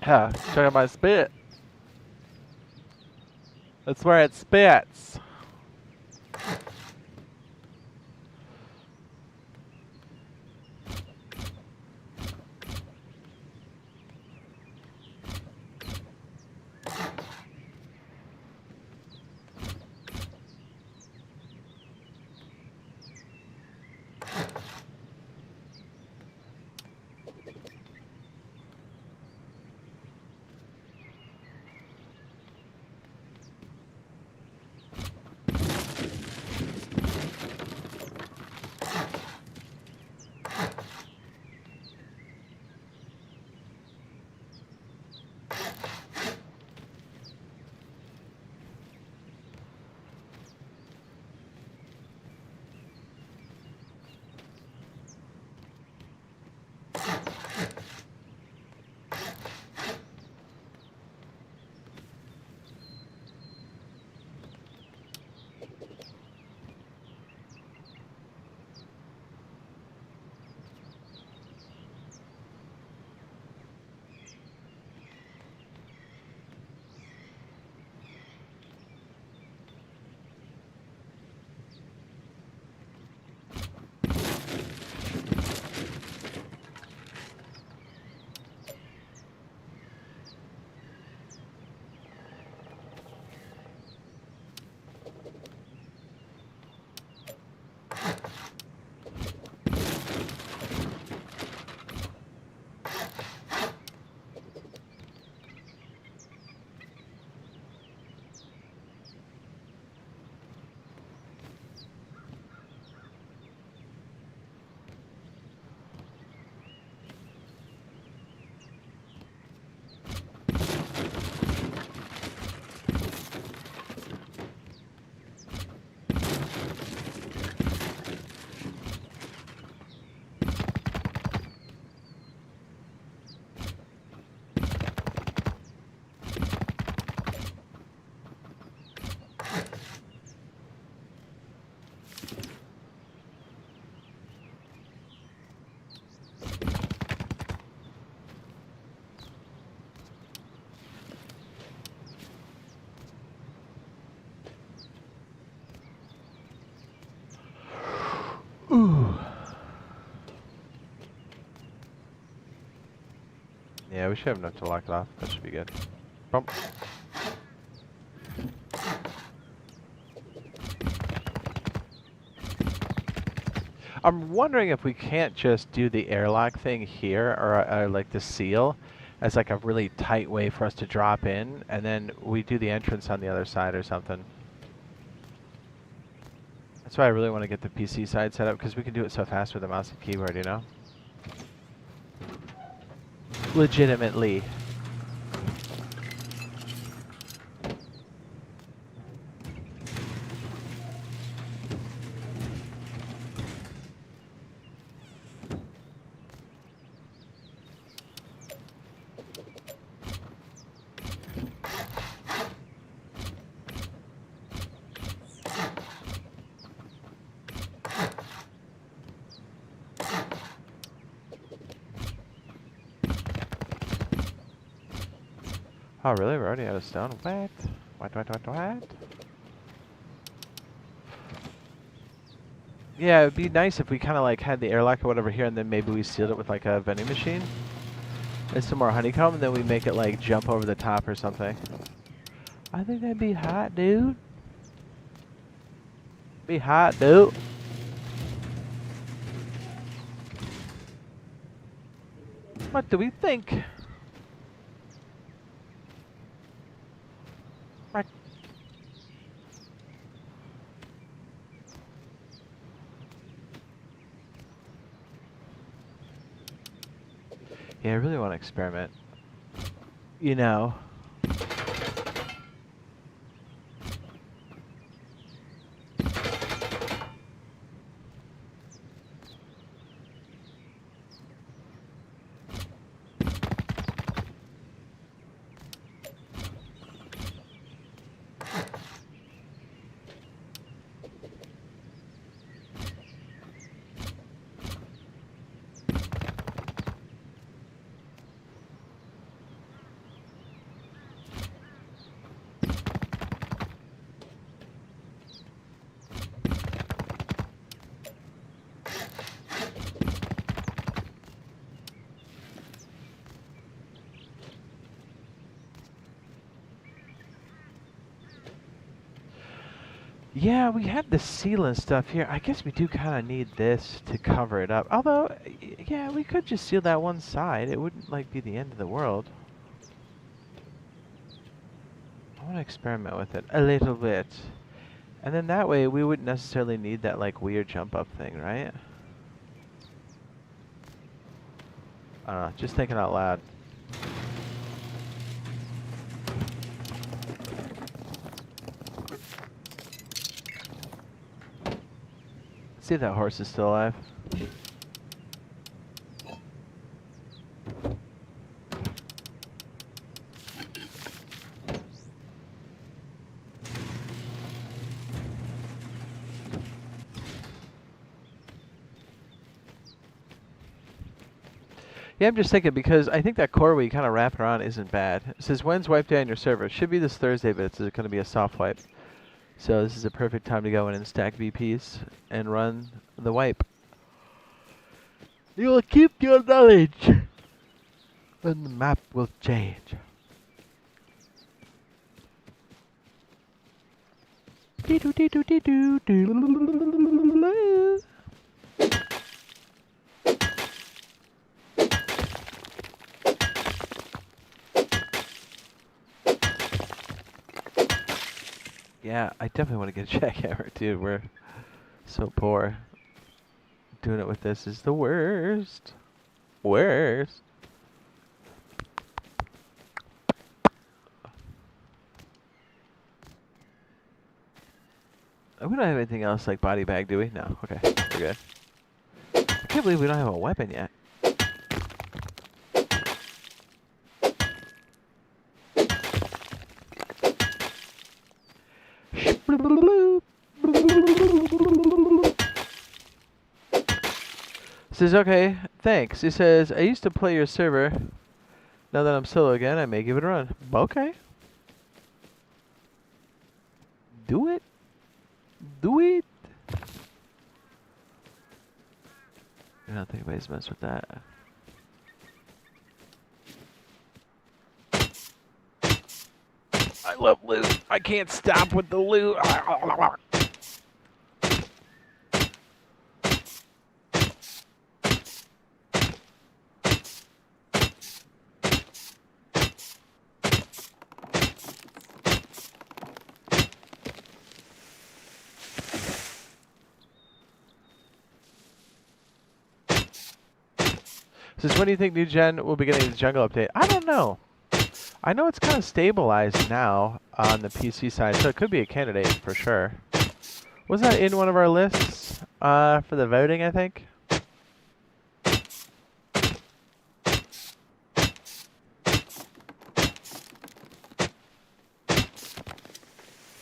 Yeah, check out my spit. That's where it spits. Ooh. Yeah, we should have enough to lock it off. That should be good. Bump. I'm wondering if we can't just do the airlock thing here, or like the seal, as like a really tight way for us to drop in, and then we do the entrance on the other side or something. That's why I really want to get the PC side set up, because we can do it so fast with the mouse and keyboard, you know? Legitimately. Oh, really? We're already out of stone? What? What? Yeah, it'd be nice if we kind of like had the airlock or whatever here, and then maybe we sealed it with like a vending machine and some more honeycomb, and then we make it like jump over the top or something. I think that'd be hot, dude. Be hot, dude. What do we think? What? Yeah, I really want to experiment. You know. Yeah, we had the sealant stuff here. I guess we do kind of need this to cover it up. Although, yeah, we could just seal that one side. It wouldn't, like, be the end of the world. I want to experiment with it a little bit. And then that way, we wouldn't necessarily need that, like, weird jump-up thing, right? I don't know. Just thinking out loud. See if that horse is still alive. Yeah, I'm just thinking because I think that core we kind of wrap it around isn't bad. It says, when's wipe day on your server? It should be this Thursday, but it's going to be a soft wipe. So this is a perfect time to go in and stack VPs and run the wipe. You will keep your knowledge, and the map will change. Yeah, I definitely want to get a jackhammer, dude. We're so poor. Doing it with this is the worst. Worst. We don't have anything else like body bag, do we? No. Okay, we're good. I can't believe we don't have a weapon yet. Says, okay, thanks. He says, I used to play your server. Now that I'm solo again, I may give it a run. Okay. Do it. Do it. I don't think anybody's messed with that. I love loot. I can't stop with the loot. Says, when do you think New Gen will be getting the jungle update? I don't know. I know it's kind of stabilized now on the PC side, so it could be a candidate for sure. Was that in one of our lists for the voting, I think?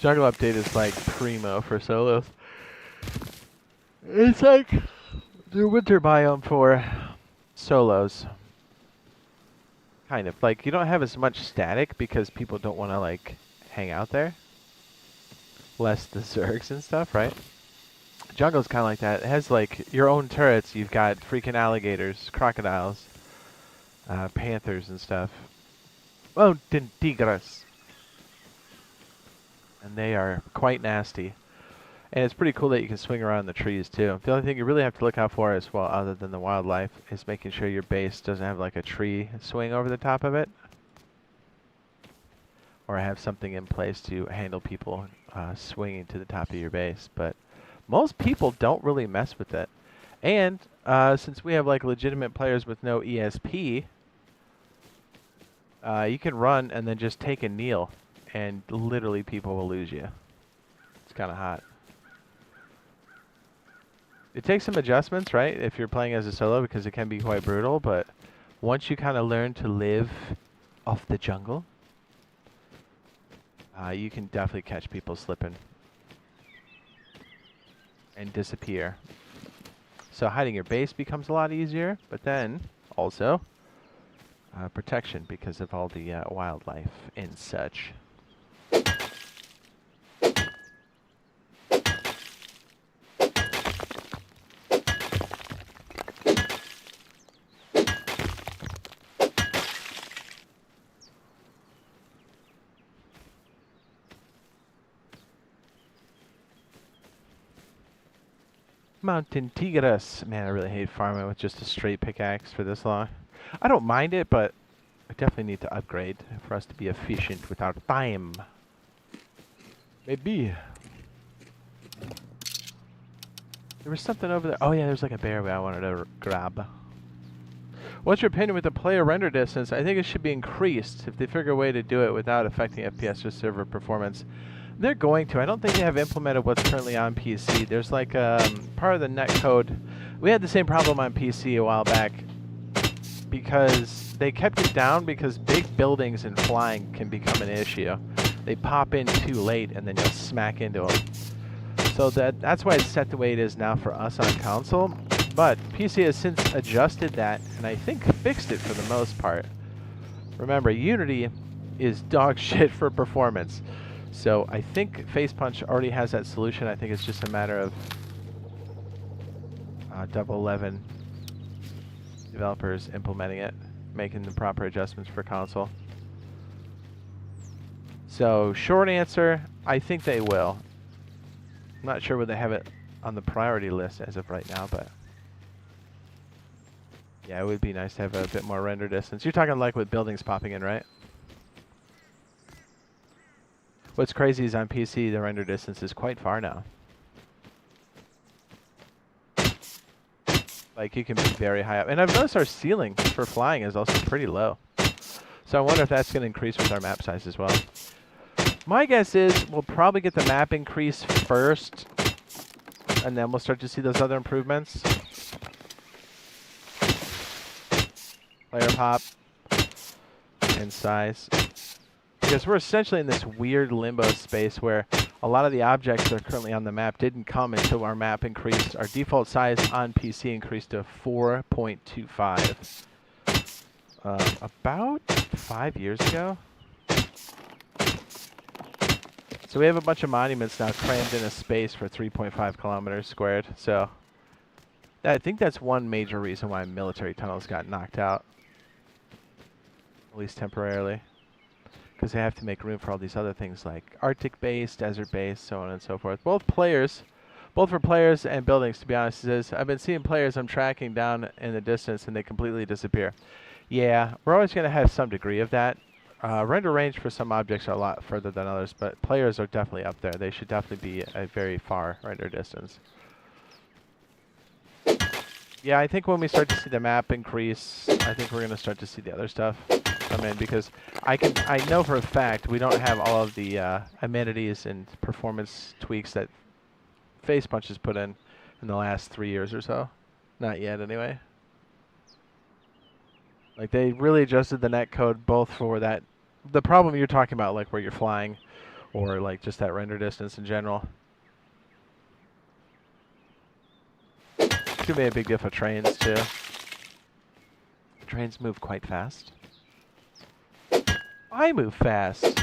Jungle update is like primo for solos. It's like the winter biome for solos. Kind of. Like, you don't have as much static because people don't want to, like, hang out there. Less the zergs and stuff, right? Jungle's kind of like that. It has, like, your own turrets. You've got freaking alligators, crocodiles, panthers and stuff. Oh, tigres. And they are quite nasty. And it's pretty cool that you can swing around the trees, too. The only thing you really have to look out for as well, other than the wildlife, is making sure your base doesn't have, like, a tree swing over the top of it. Or have something in place to handle people swinging to the top of your base. But most people don't really mess with it. And since we have, like, legitimate players with no ESP, you can run and then just take a kneel, and literally people will lose you. It's kind of hot. It takes some adjustments, right, if you're playing as a solo, because it can be quite brutal, but once you kind of learn to live off the jungle, you can definitely catch people slipping and disappear. So hiding your base becomes a lot easier, but then also protection because of all the wildlife and such. Mountain Tigres. Man, I really hate farming with just a straight pickaxe for this long. I don't mind it, but I definitely need to upgrade for us to be efficient with our time. Maybe. There was something over there. Oh yeah, there's like a bear I wanted to grab. What's your opinion with the player render distance? I think it should be increased if they figure a way to do it without affecting FPS or server performance. They're going to. I don't think they have implemented what's currently on PC. There's like part of the netcode. We had the same problem on PC a while back because they kept it down because big buildings and flying can become an issue. They pop in too late and then you'll smack into them. So that's why it's set the way it is now for us on console. But PC has since adjusted that and I think fixed it for the most part. Remember, Unity is dog shit for performance. So I think Facepunch already has that solution. I think it's just a matter of Double 11 developers implementing it, making the proper adjustments for console. So short answer, I think they will. I'm not sure whether they have it on the priority list as of right now, but yeah, it would be nice to have a bit more render distance. You're talking like with buildings popping in, right? What's crazy is on PC, the render distance is quite far now. Like, you can be very high up. And I've noticed our ceiling for flying is also pretty low. So I wonder if that's going to increase with our map size as well. My guess is we'll probably get the map increase first, and then we'll start to see those other improvements. Player pop and size. Because we're essentially in this weird limbo space where a lot of the objects that are currently on the map didn't come until our map increased. Our default size on PC increased to 4.25. About 5 years ago. So we have a bunch of monuments now crammed in a space for 3.5 kilometers squared. So I think that's one major reason why military tunnels got knocked out. At least temporarily. Because they have to make room for all these other things like Arctic base, desert base, so on and so forth. Both for players and buildings, to be honest. I've been seeing players I'm tracking down in the distance and they completely disappear. Yeah, we're always going to have some degree of that. Render range for some objects are a lot further than others, but players are definitely up there. They should definitely be a very far render distance. Yeah, I think when we start to see the map increase, I think we're going to start to see the other stuff come in, because I know for a fact we don't have all of the amenities and performance tweaks that Facepunch has put in the last 3 years or so. Not yet, anyway. Like, they really adjusted the netcode both for that, the problem you're talking about, like where you're flying, or like just that render distance in general. It's gonna be a big deal for trains too. Trains move quite fast. I move fast.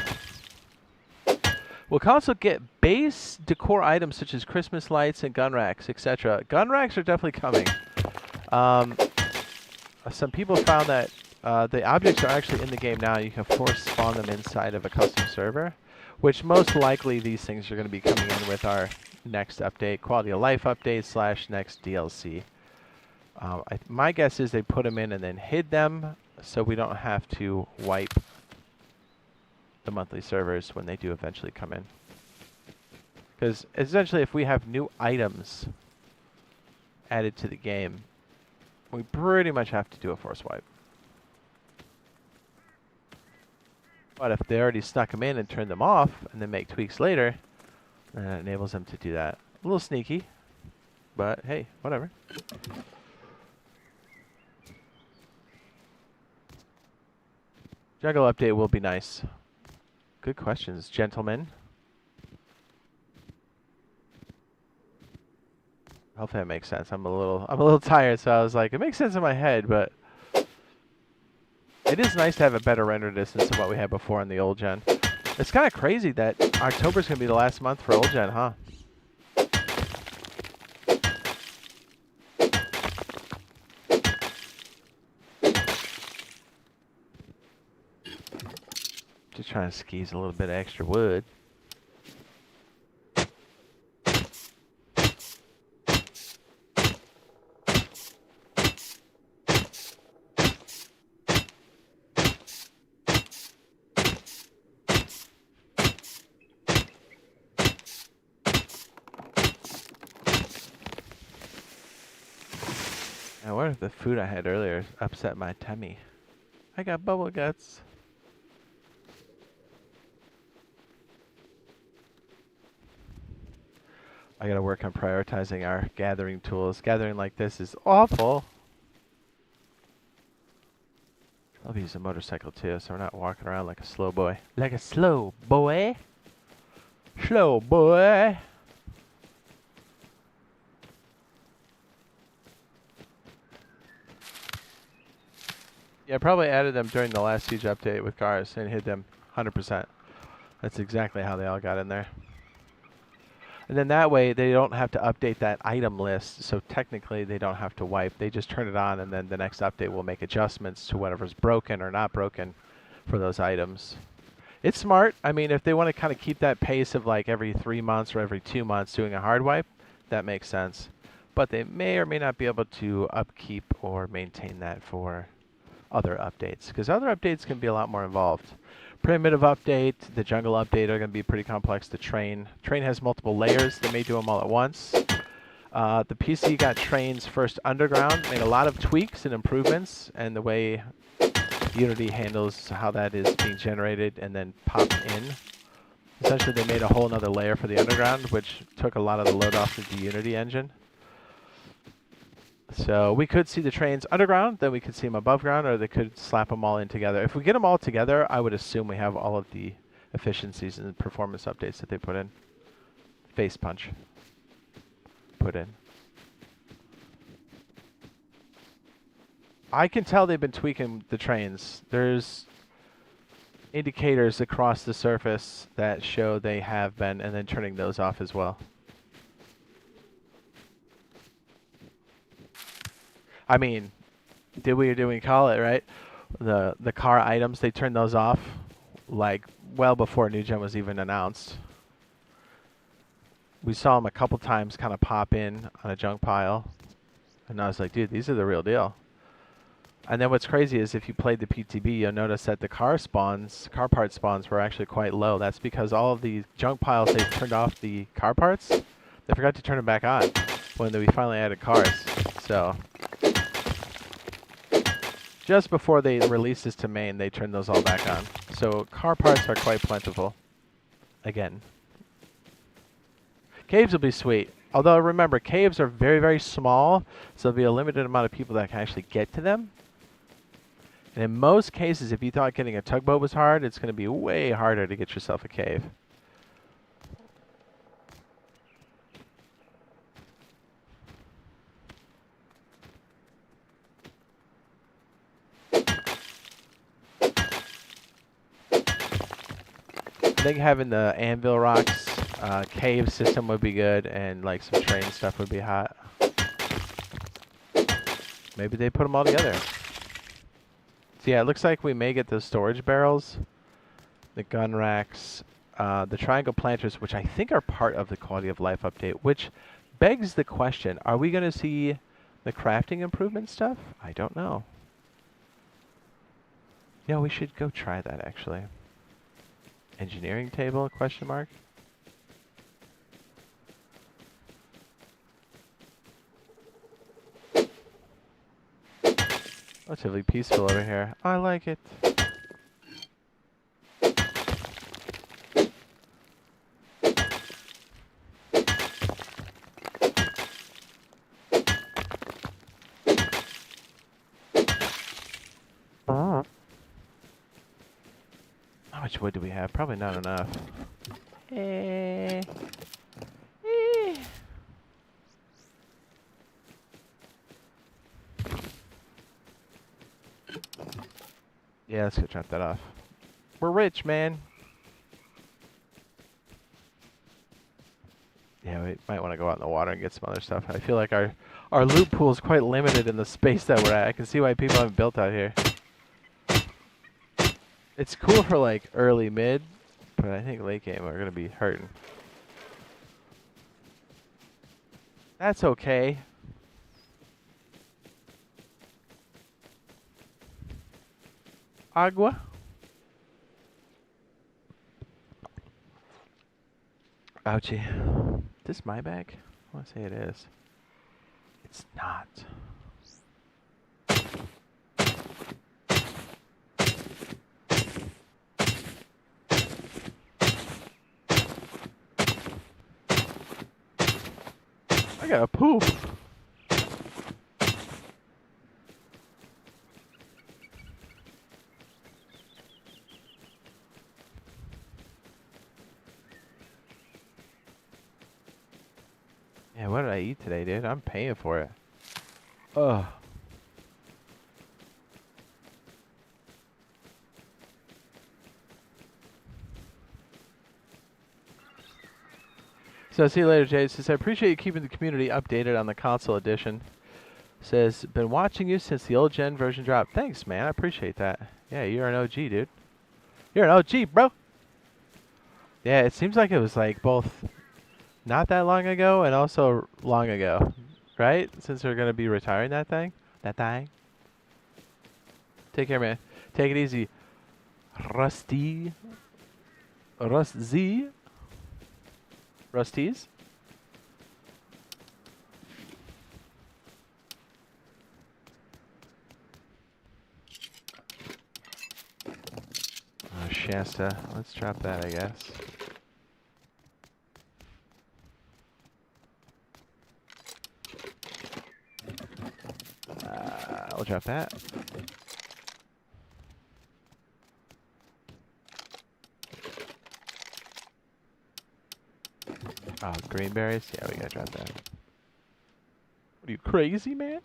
Will console get base decor items such as Christmas lights and gun racks, etc.? Gun racks are definitely coming. Some people found that the objects are actually in the game now. You can force spawn them inside of a custom server, which most likely these things are going to be coming in with our next update, quality of life update / next DLC. My guess is they put them in and then hid them so we don't have to wipe the monthly servers when they do eventually come in. Because essentially if we have new items added to the game, we pretty much have to do a force wipe. But if they already snuck them in and turned them off and then make tweaks later, then it enables them to do that. A little sneaky, but hey, whatever. Jungle update will be nice. Good questions, gentlemen. Hopefully that makes sense. I'm a little tired, so I was like, it makes sense in my head, but it is nice to have a better render distance than what we had before in the old gen. It's kind of crazy that October's gonna be the last month for old gen, huh? Just trying to squeeze a little bit of extra wood. I wonder if the food I had earlier upset my tummy. I got bubble guts. I gotta work on prioritizing our gathering tools. Gathering like this is awful. I'll use a motorcycle too, so we're not walking around like a slow boy. Like a slow boy? Slow boy! Yeah, I probably added them during the last Siege update with cars and hit them 100%. That's exactly how they all got in there. And then that way, they don't have to update that item list, so technically they don't have to wipe. They just turn it on, and then the next update will make adjustments to whatever's broken or not broken for those items. It's smart. I mean, if they want to kind of keep that pace of like every 3 months or every 2 months doing a hard wipe, that makes sense. But they may or may not be able to upkeep or maintain that for other updates, because other updates can be a lot more involved. Primitive update, the jungle update are going to be pretty complex. The train has multiple layers. They may do them all at once. The PC got trains first underground, made a lot of tweaks and improvements, and the way Unity handles how that is being generated and then popped in. Essentially, they made a whole other layer for the underground, which took a lot of the load off of the Unity engine. So we could see the trains underground, then we could see them above ground, or they could slap them all in together. If we get them all together, I would assume we have all of the efficiencies and performance updates that they put in. Face punch. Put in. I can tell they've been tweaking the trains. There's indicators across the surface that show they have been, and then turning those off as well. I mean, did we call it, right? The car items, they turned those off like well before New Gen was even announced. We saw them a couple times kind of pop in on a junk pile, and I was like, dude, these are the real deal. And then what's crazy is if you played the PTB, you'll notice that the car part spawns were actually quite low. That's because all of the junk piles, they turned off the car parts. They forgot to turn them back on when we finally added cars. So just before they released this to main, they turned those all back on. So car parts are quite plentiful. Again. Caves will be sweet. Although remember, caves are very, very small, so there'll be a limited amount of people that can actually get to them. And in most cases, if you thought getting a tugboat was hard, it's going to be way harder to get yourself a cave. I think having the anvil rocks cave system would be good, and like some train stuff would be hot. Maybe they put them all together. So yeah, it looks like we may get those storage barrels, the gun racks, the triangle planters, which I think are part of the quality of life update, which begs the question, are we going to see the crafting improvement stuff? I don't know. Yeah, we should go try that actually. Engineering table, question mark? Relatively peaceful over here. I like it. How much wood do we have? Probably not enough. Yeah, let's go chop that off. We're rich, man. Yeah, we might want to go out in the water and get some other stuff. I feel like our loot pool is quite limited in the space that we're at. I can see why people haven't built out here. It's cool for like early mid, but I think late game we're gonna be hurting. That's okay. Agua. Ouchie. Is this my bag? I want to say it is. It's not. I got a poop. Yeah, what did I eat today, dude? I'm paying for it. Ugh. So see you later, Jade. Says, I appreciate you keeping the community updated on the console edition. Says, been watching you since the old gen version dropped. Thanks, man. I appreciate that. Yeah, you're an OG, dude. You're an OG, bro. Yeah, it seems like it was like both not that long ago and also long ago, right? Since we're going to be retiring that thing. That thing. Take care, man. Take it easy. Rusty. Rusty. Rusties. Shasta. Let's drop that, I guess. I'll drop that. Oh, green berries? Yeah, we gotta drop that. What are you, crazy, man?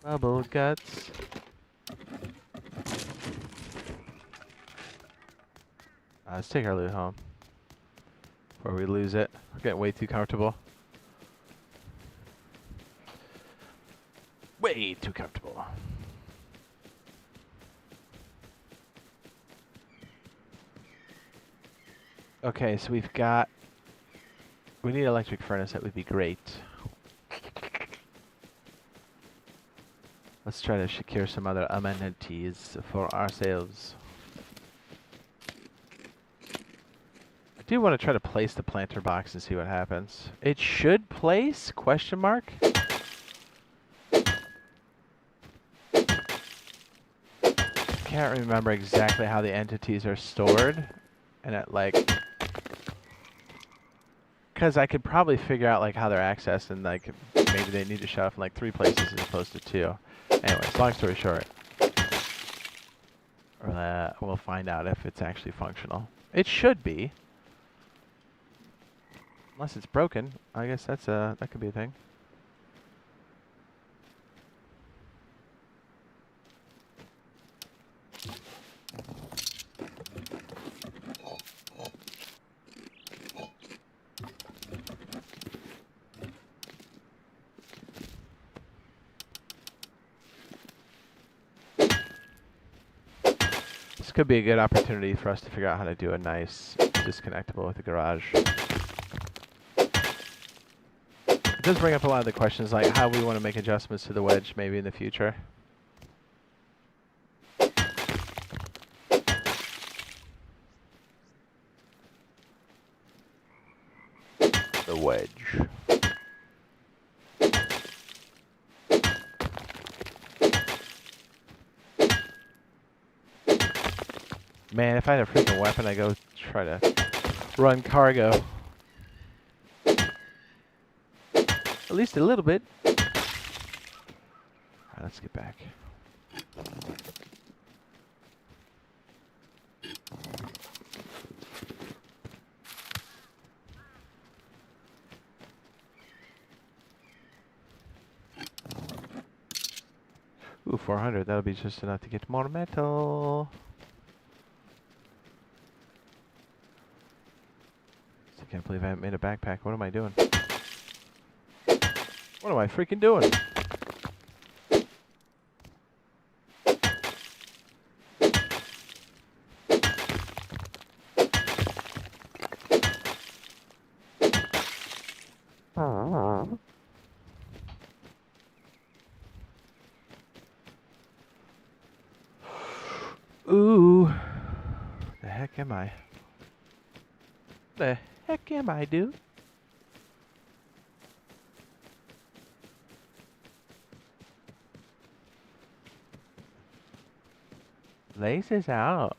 Bubble guts. Let's take our loot home before we lose it. We're getting way too comfortable. Way too comfortable. Okay, so we've got... We need an electric furnace. That would be great. Let's try to secure some other amenities for ourselves. I do want to try to place the planter box and see what happens. It should place? Question mark? Can't remember exactly how the entities are stored. And at like... Because I could probably figure out like how they're accessed and like maybe they need to show up in like 3 places as opposed to 2. Anyways, long story short. We'll find out if it's actually functional. It should be. Unless it's broken. I guess that could be a thing. This could be a good opportunity for us to figure out how to do a nice disconnectable with the garage. It does bring up a lot of the questions like how we want to make adjustments to the wedge maybe in the future. The wedge. Man, if I had a freaking weapon, I'd go try to run cargo. At least a little bit. Alright, let's get back. Ooh, 400. That'll be just enough to get more metal. I can't believe I haven't made a backpack. What am I doing? What am I freaking doing? Ooh. The heck am I? The heck am I, dude? Laces out.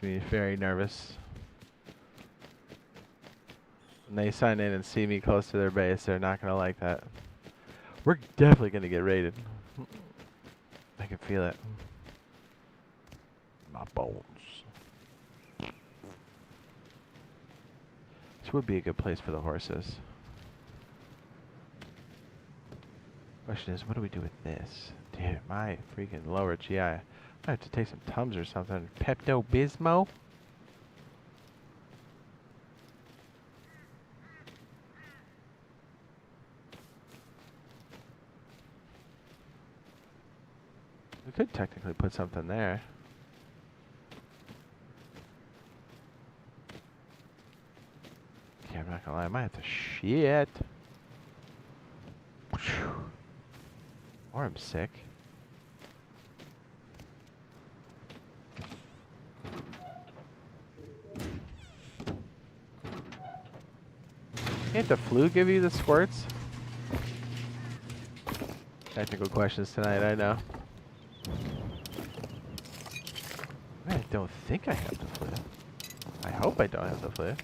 me very nervous. When they sign in and see me close to their base, they're not going to like that. We're definitely going to get raided. I can feel it. My bones. This would be a good place for the horses. Question is, what do we do with this? Dude, my freaking lower GI. I have to take some Tums or something. Pepto-Bismol? We could technically put something there. Yeah, I'm not gonna lie, I might have to shit. Or I'm sick. Can't the flu give you the squirts? Technical questions tonight, I know. I don't think I have the flu. I hope I don't have the flu.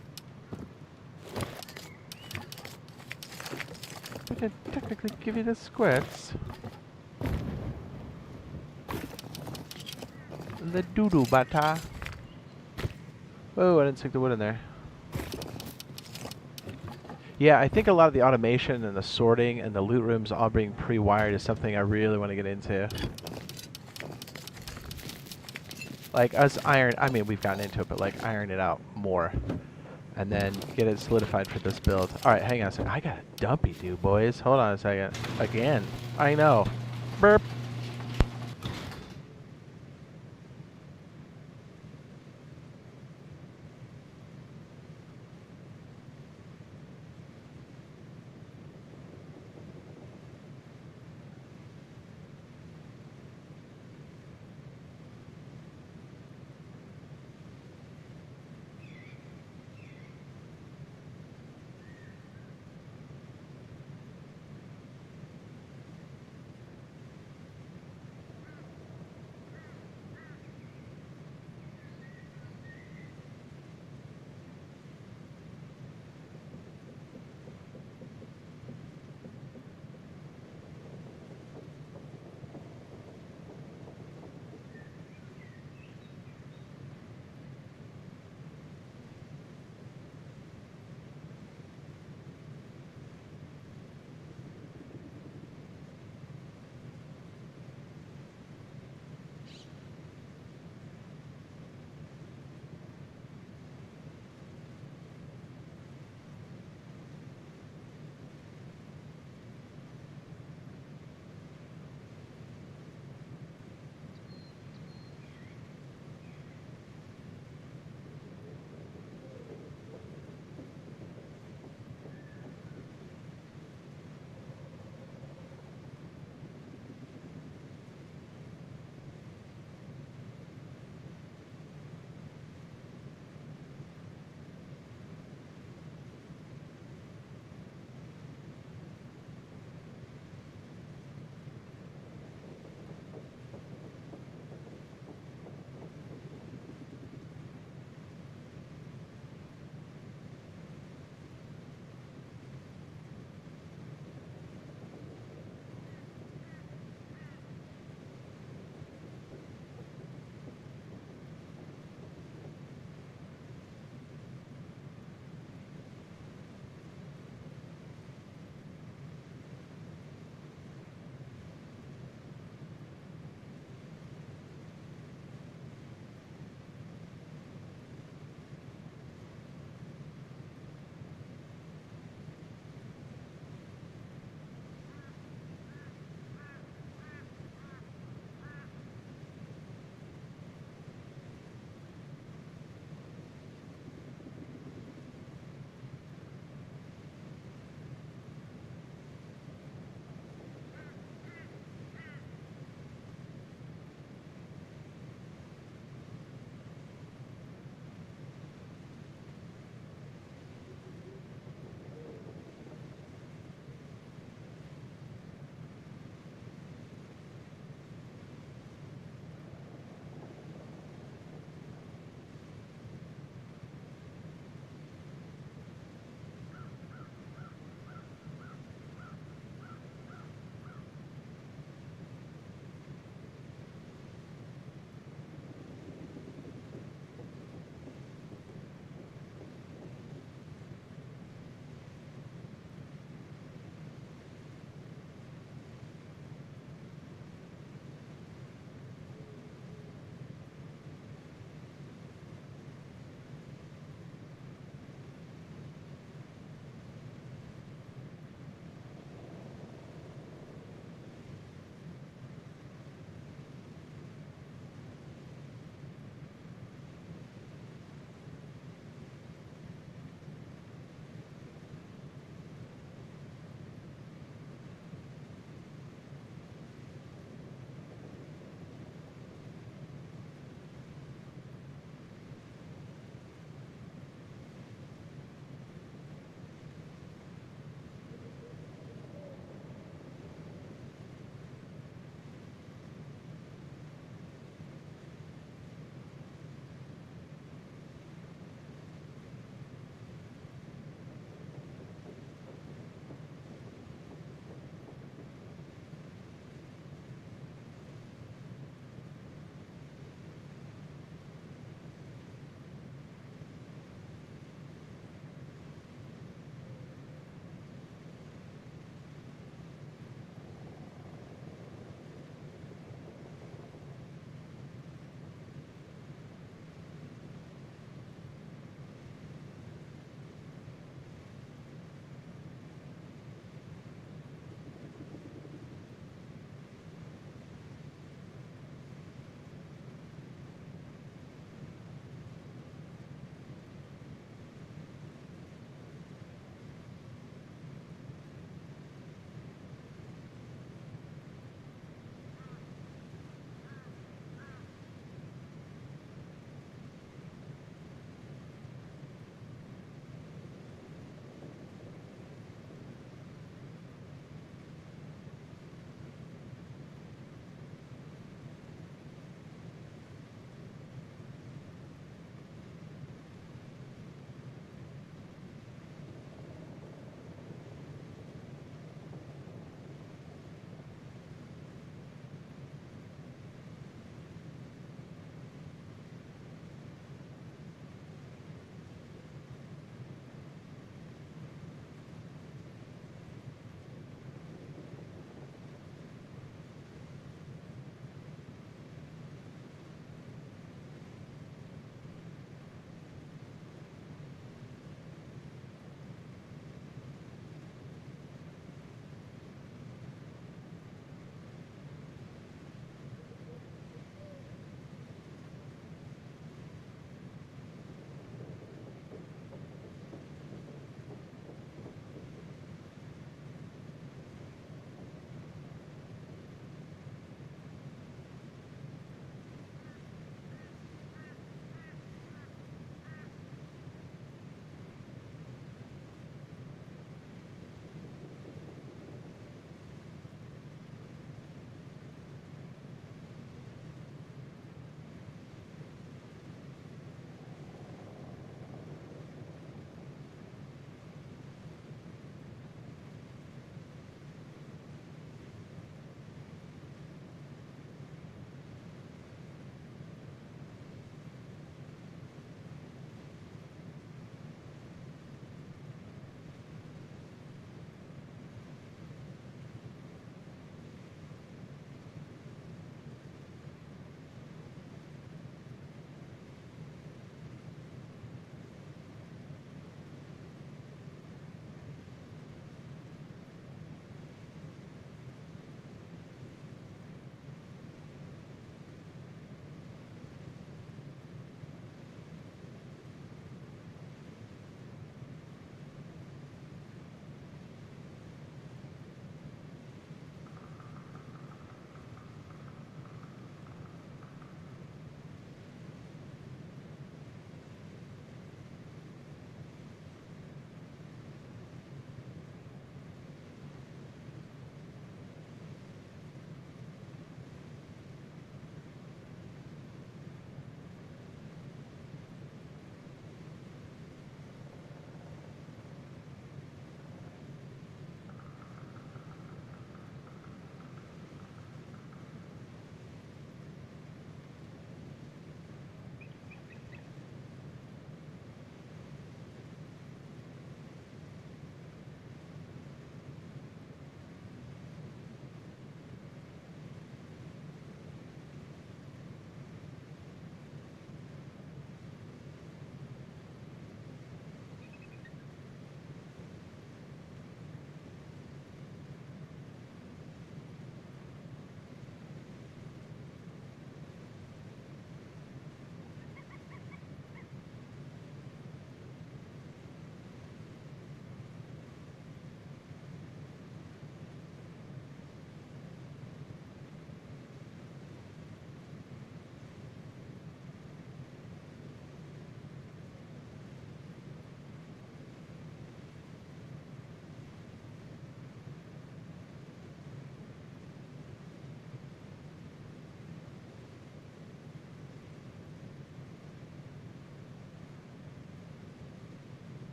But they technically give you the squirts. The doo-doo bata. Oh, I didn't stick the wood in there. Yeah, I think a lot of the automation and the sorting and the loot rooms all being pre-wired is something I really want to get into. Like us I mean, we've gotten into it, but like iron it out more. And then get it solidified for this build. Alright, hang on a second. I got a dumpy do, boys. Hold on a second. Again. I know. Burp.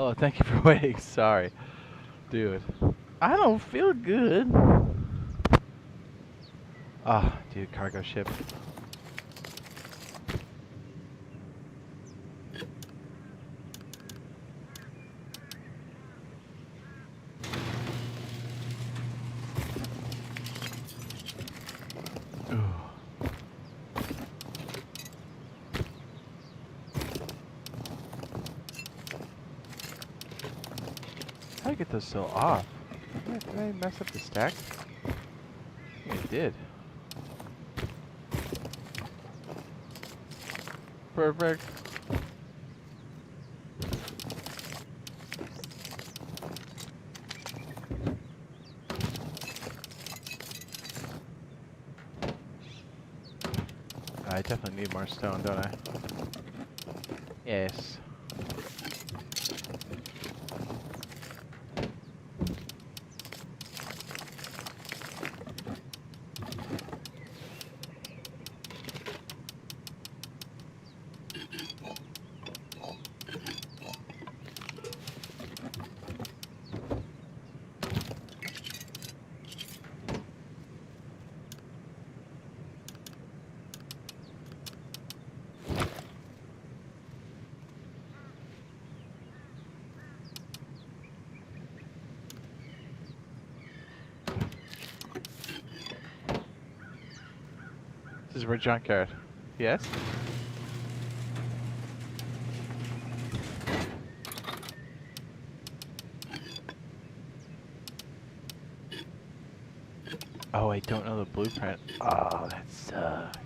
Oh, thank you for waiting. Sorry. Dude. I don't feel good. Ah, dude, cargo ship. Ooh. How do I get those still off? Did I mess up the stack? I think I did. Perfect. I definitely need more stone, don't I? Yes. This is where junkyard. Yes? Oh, I don't know the blueprint. Oh, that sucks.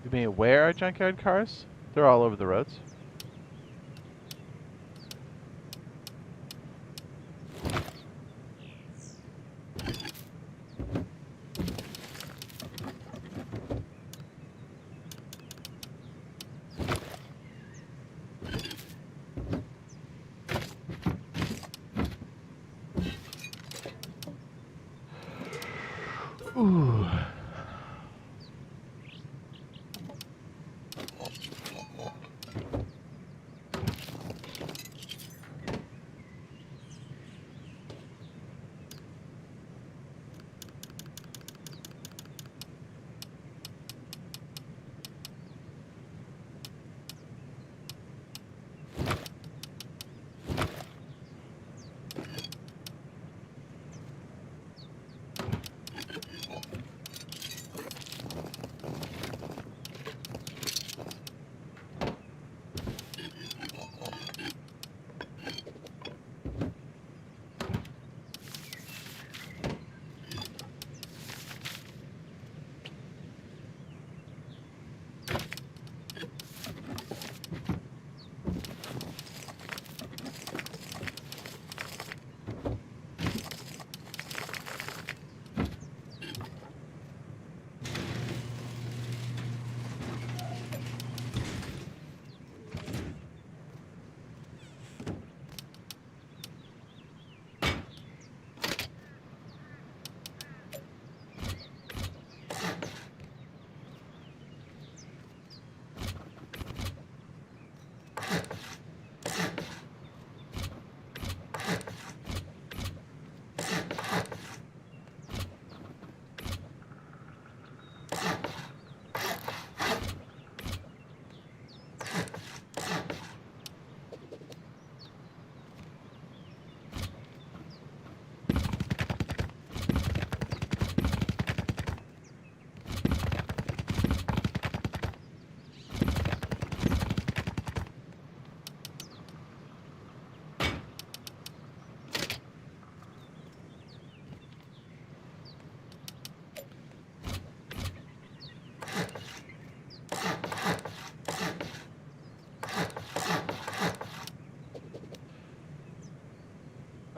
You mean where are junkyard cars? They're all over the roads. Ooh.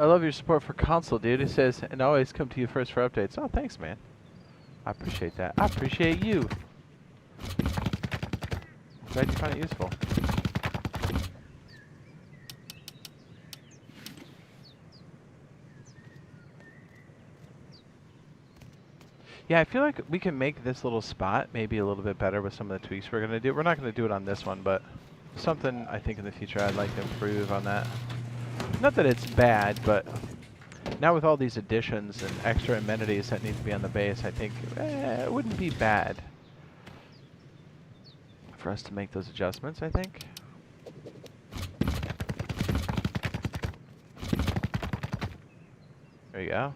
love your support for console, dude. It says, and always come to you first for updates. Oh, thanks, man. I appreciate that. I appreciate you. I'm glad you find it useful. Yeah, I feel like we can make this little spot maybe a little bit better with some of the tweaks we're going to do. We're not going to do it on this one, but something I think in the future I'd like to improve on that. Not that it's bad, but now with all these additions and extra amenities that need to be on the base, I think it wouldn't be bad for us to make those adjustments, I think. There you go.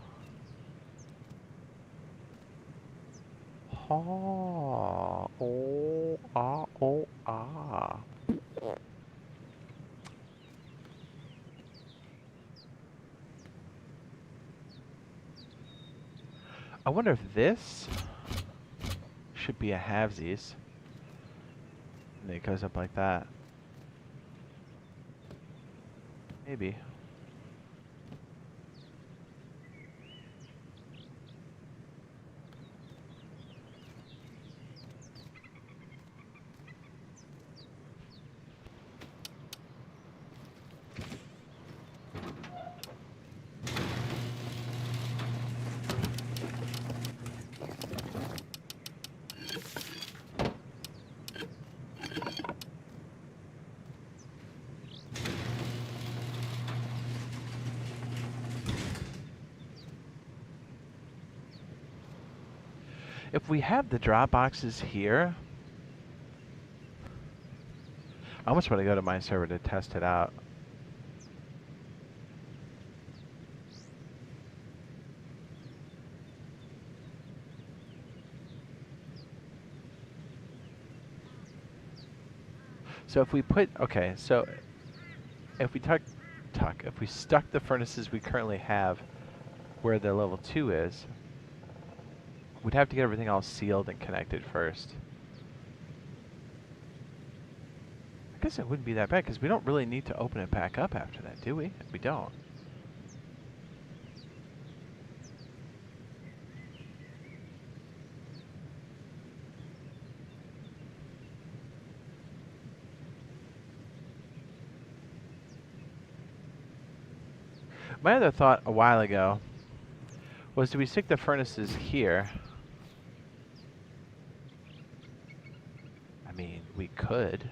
Oh, oh, ah, oh, ah. I wonder if this should be a halvesies. And it goes up like that. Maybe. If we have the drop boxes here, I almost want to go to my server to test it out. So if we put, okay, so if we if we stuck the furnaces we currently have where the level 2 is, we'd have to get everything all sealed and connected first. I guess it wouldn't be that bad because we don't really need to open it back up after that, do we? We don't. My other thought a while ago was, do we stick the furnaces here? I mean, we could.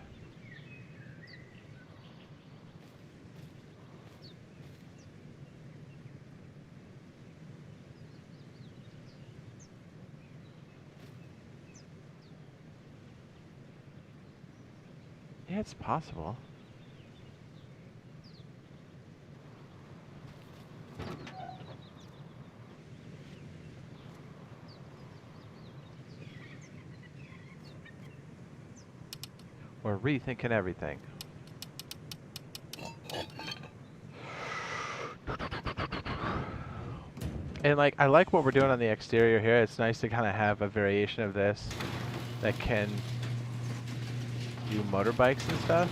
Yeah, it's possible. We're rethinking everything. And like, I like what we're doing on the exterior here. It's nice to kind of have a variation of this that can do motorbikes and stuff.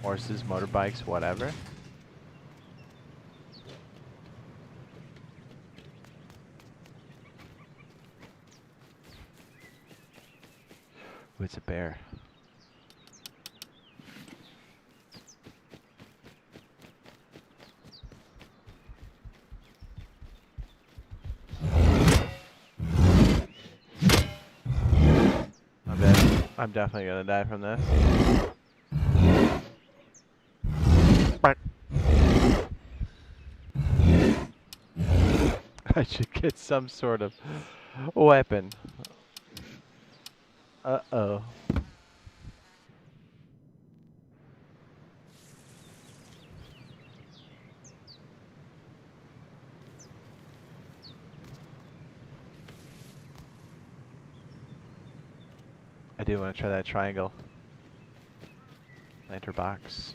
Horses, motorbikes, whatever. Ooh, it's a bear. I'm definitely gonna die from this. I should get some sort of weapon. Uh-oh. I do want to try that triangle. Lantern box.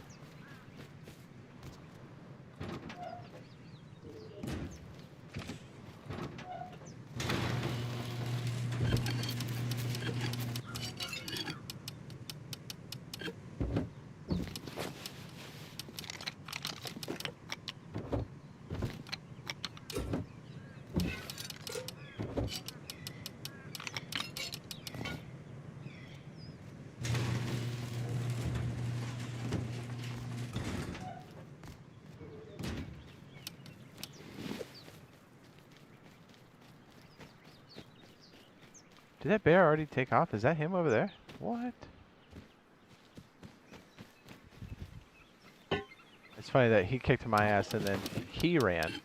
Did that bear already take off? Is that him over there? What? It's funny that he kicked my ass and then he ran.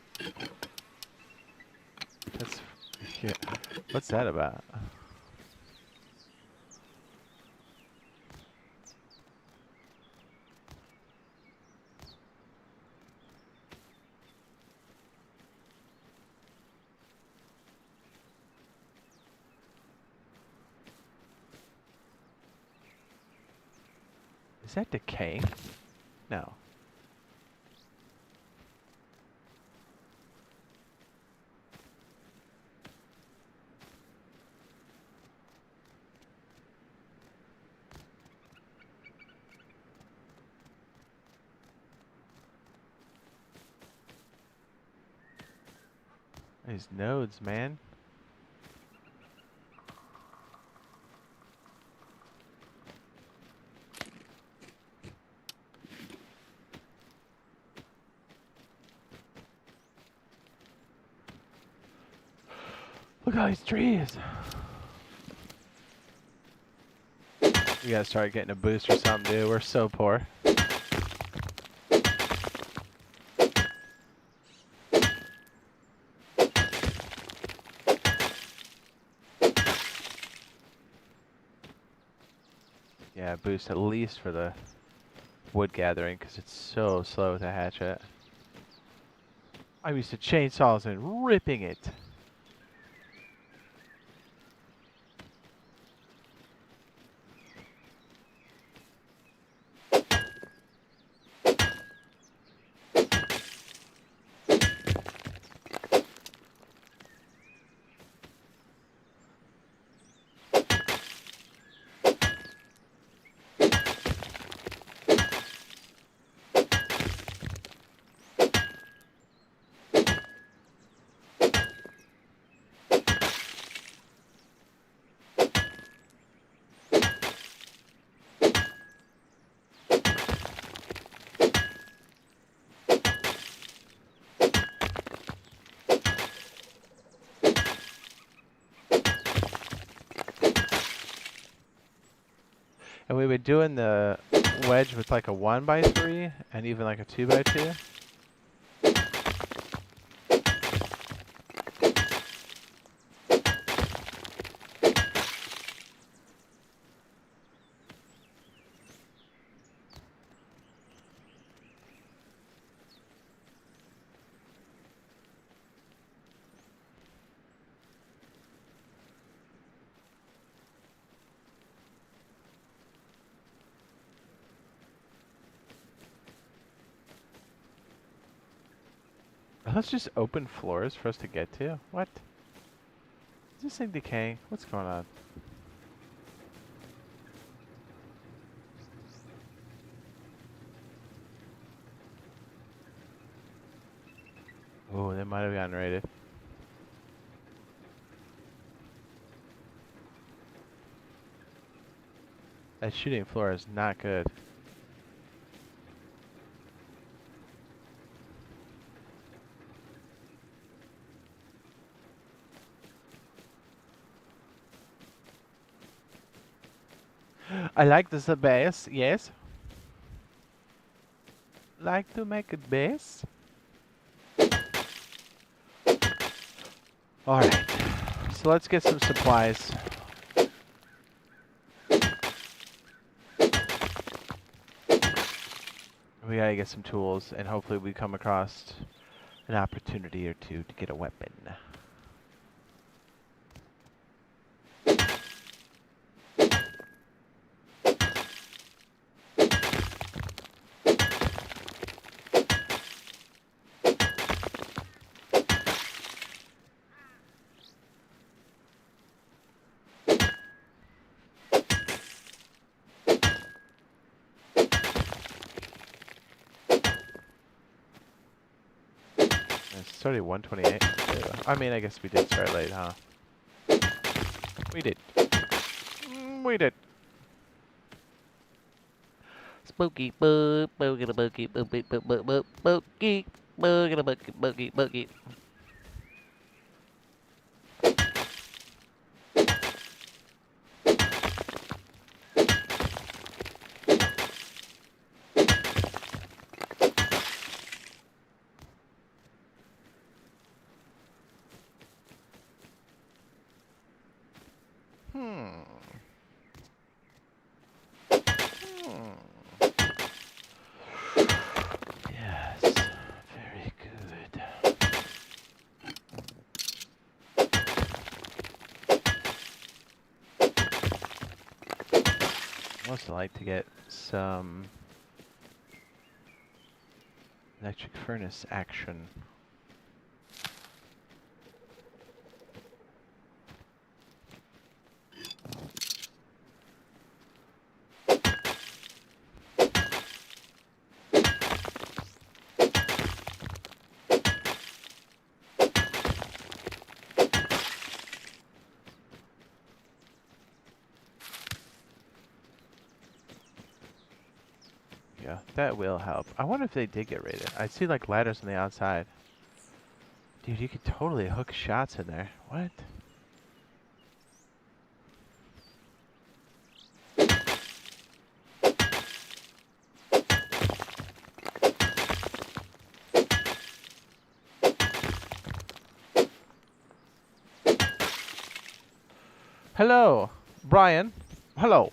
That's... Yeah. What's that about? Is that decaying? No. These nodes, man. Look at all these trees. We gotta start getting a boost or something, dude. We're so poor. Yeah, boost at least for the wood gathering because it's so slow with a hatchet. I'm used to chainsaws and ripping it. And we were doing the wedge with like a 1x3 and even like a 2x2. Are those just open floors for us to get to? What? Is this thing decaying? What's going on? Oh, they might have gotten raided. That shooting floor is not good. I like the base, yes. Like to make a base. Alright, so let's get some supplies. We gotta get some tools, and hopefully we come across an opportunity or two to get a weapon. It's already 1:28. I mean, I guess we did start late, huh? We did. We did. Spooky boop, boogity boogie, boopy boop boop boop, spooky, boogity boogie, boogie, boogie. Yes, very good. I'd also like to get some electric furnace action. Yeah, that will help. I wonder if they did get raided. I see like ladders on the outside. Dude, you could totally hook shots in there. What? Hello, Brian. Hello.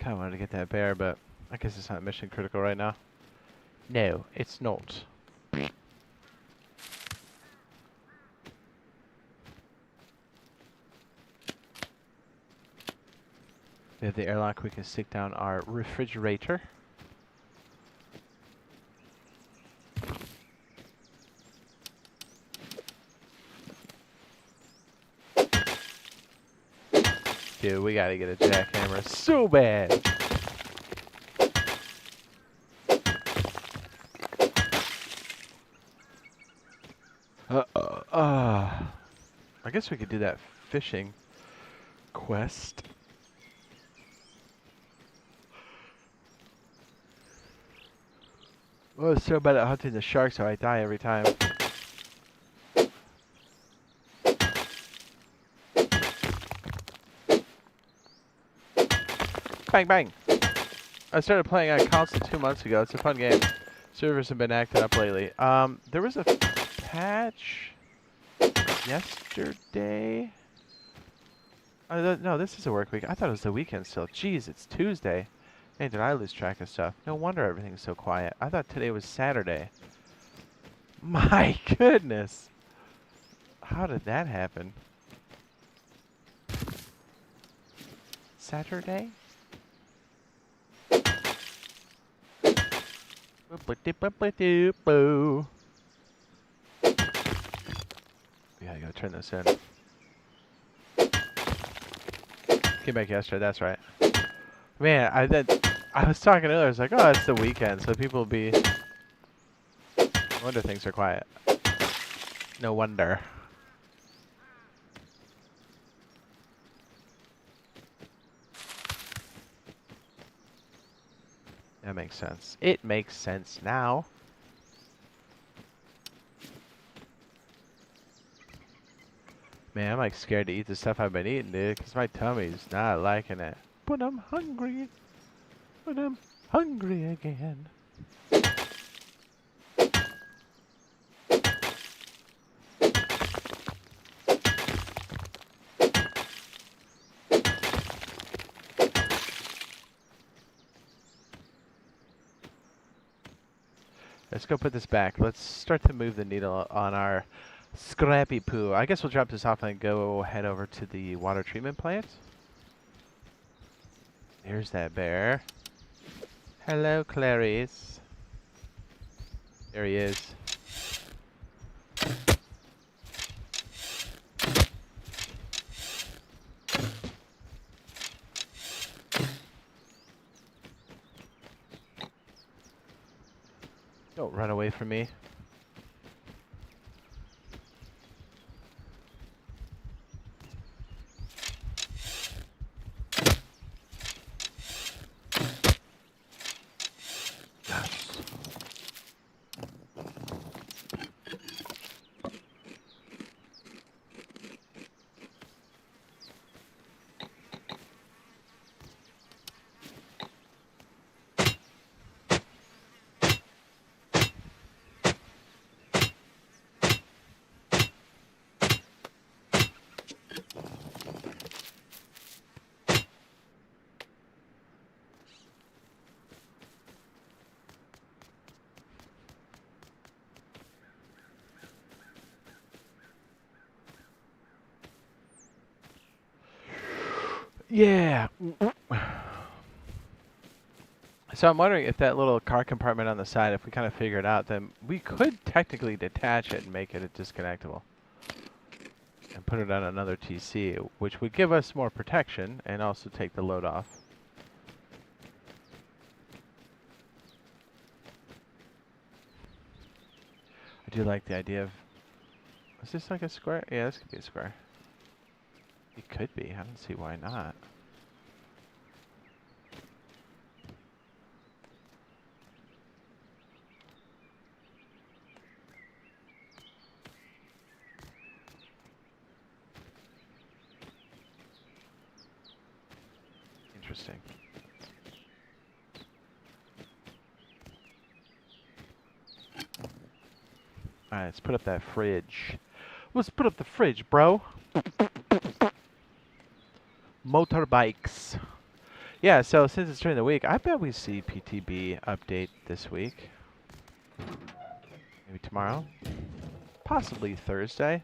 Kind of wanted to get that bear, but I guess it's not mission critical right now. No, it's not. We have the airlock. We can stick down our refrigerator. Dude, we gotta get a jackhammer so bad. I guess we could do that fishing quest. Oh, it's so bad at hunting the sharks, so I die every time. Bang, bang. I started playing on console 2 months ago. It's a fun game. Servers have been acting up lately. There was a patch yesterday. No, this is a work week. I thought it was the weekend still. Jeez, it's Tuesday. Man, did I lose track of stuff. No wonder everything's so quiet. I thought today was Saturday. My goodness. How did that happen? Saturday? Boop-a-dip-a-ba-doop-boo. Yeah, I gotta turn this in. Came back yesterday, that's right. Man, I was talking earlier, I was like, oh, it's the weekend, so people will be... No wonder things are quiet. No wonder. That makes sense. It makes sense now. Man, I'm like scared to eat the stuff I've been eating, dude, because my tummy's not liking it. But I'm hungry. But I'm hungry again. Let's go put this back. Let's start to move the needle on our scrappy poo. I guess we'll drop this off and go head over to the water treatment plant. There's that bear. Hello, Clarice. There he is. Don't run away from me. Yeah. So I'm wondering if that little car compartment on the side, if we kind of figure it out, then we could technically detach it and make it a disconnectable. And put it on another TC, which would give us more protection and also take the load off. I do like the idea of... Is this like a square? Yeah, this could be a square. It could be. I don't see why not. Interesting. Alright, let's put up that fridge. Let's put up the fridge, bro. Motorbikes. Yeah, so since it's during the week, I bet we see PTB update this week. Maybe tomorrow? Possibly Thursday.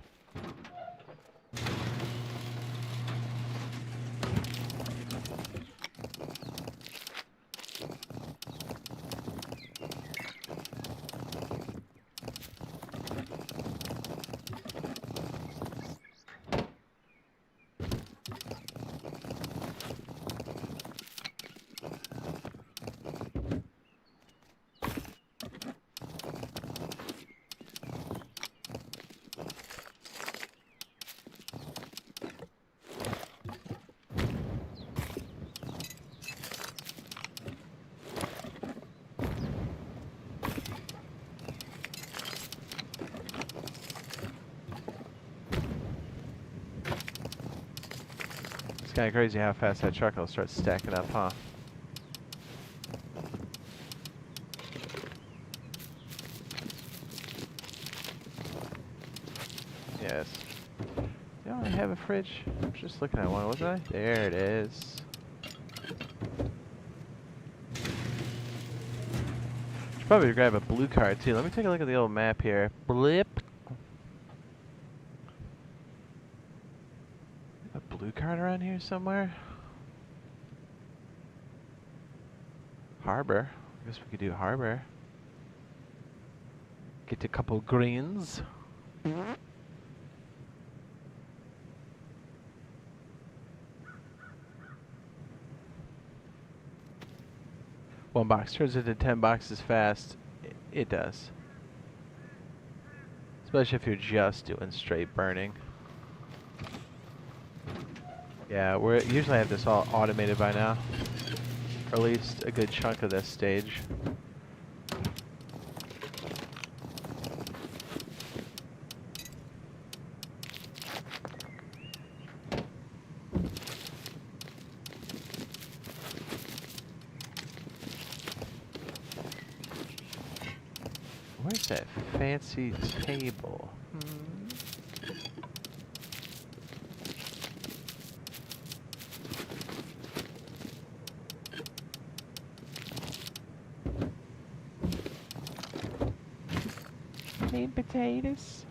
It's kind of crazy how fast that truck will start stacking up, huh? Yes. Do I only have a fridge? I'm just looking at one, wasn't I? There it is. Should probably grab a blue card too. Let me take a look at the old map here. Blip. A blue card around here somewhere? Harbor. I guess we could do harbor. Get a couple greens. One box turns into 10 boxes fast. It does. Especially if you're just doing straight burning. Yeah, we usually have this all automated by now. Or at least a good chunk of this stage. Where's that fancy table? Need potatoes?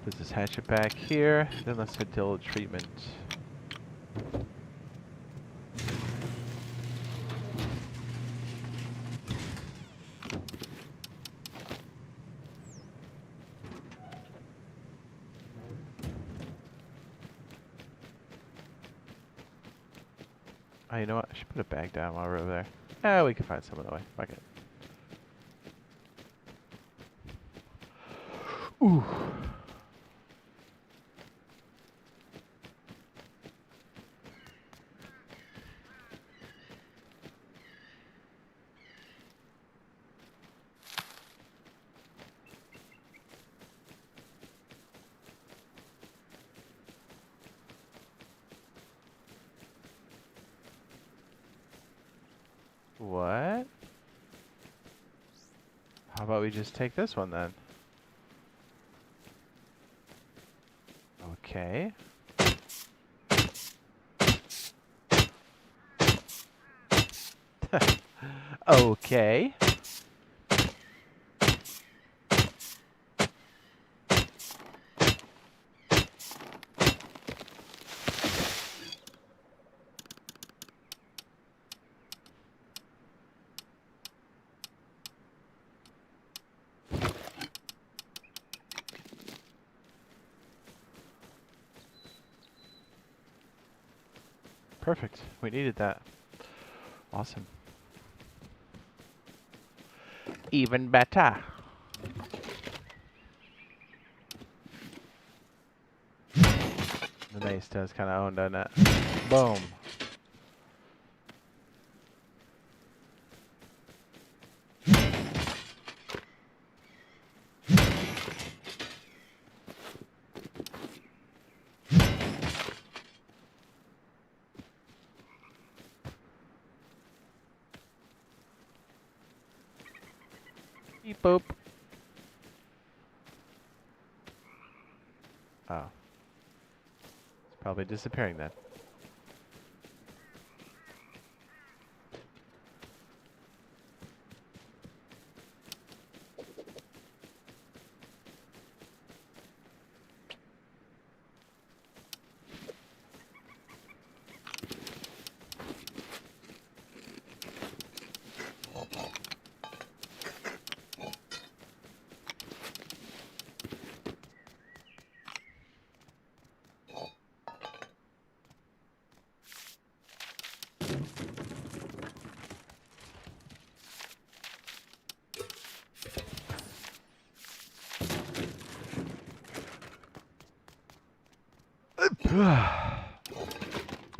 Put this hatchet back here. Then let's head to treatment. Oh, you know what? I should put a bag down while we're over there. Ah, we can find some other way. Fuck it. Ooh. What? How about we just take this one then? Okay. Okay. Perfect. We needed that. Awesome. Even better. The mace does kind of own, doesn't it? Boom. Beep boop. Oh. It's probably disappearing then.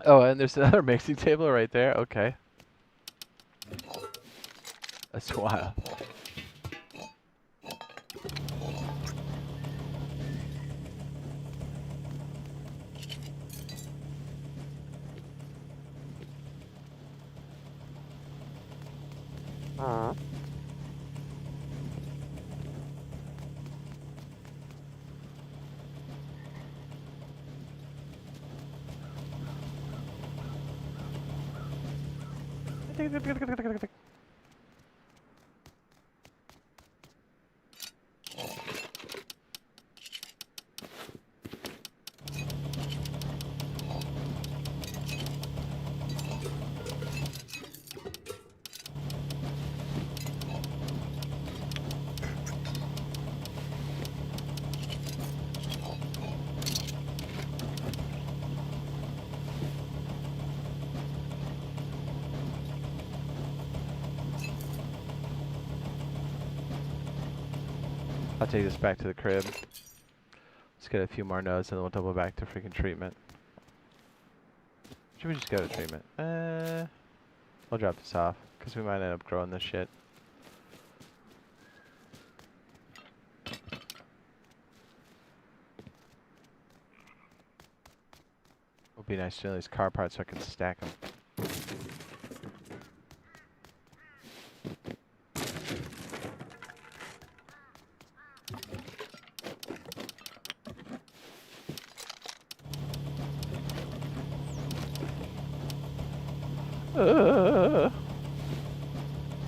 Oh, and there's another mixing table right there. Okay. That's wild. I'll take this back to the crib. Let's get a few more nodes and then we'll double back to freaking treatment. Should we just go to treatment? I'll drop this off because we might end up growing this shit. Would be nice to know these car parts so I can stack them.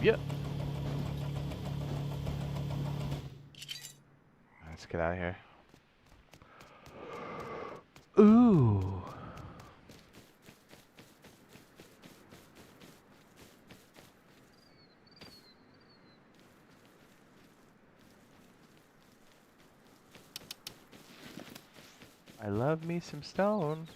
Yep. Let's get out of here. Ooh. I love me some stone.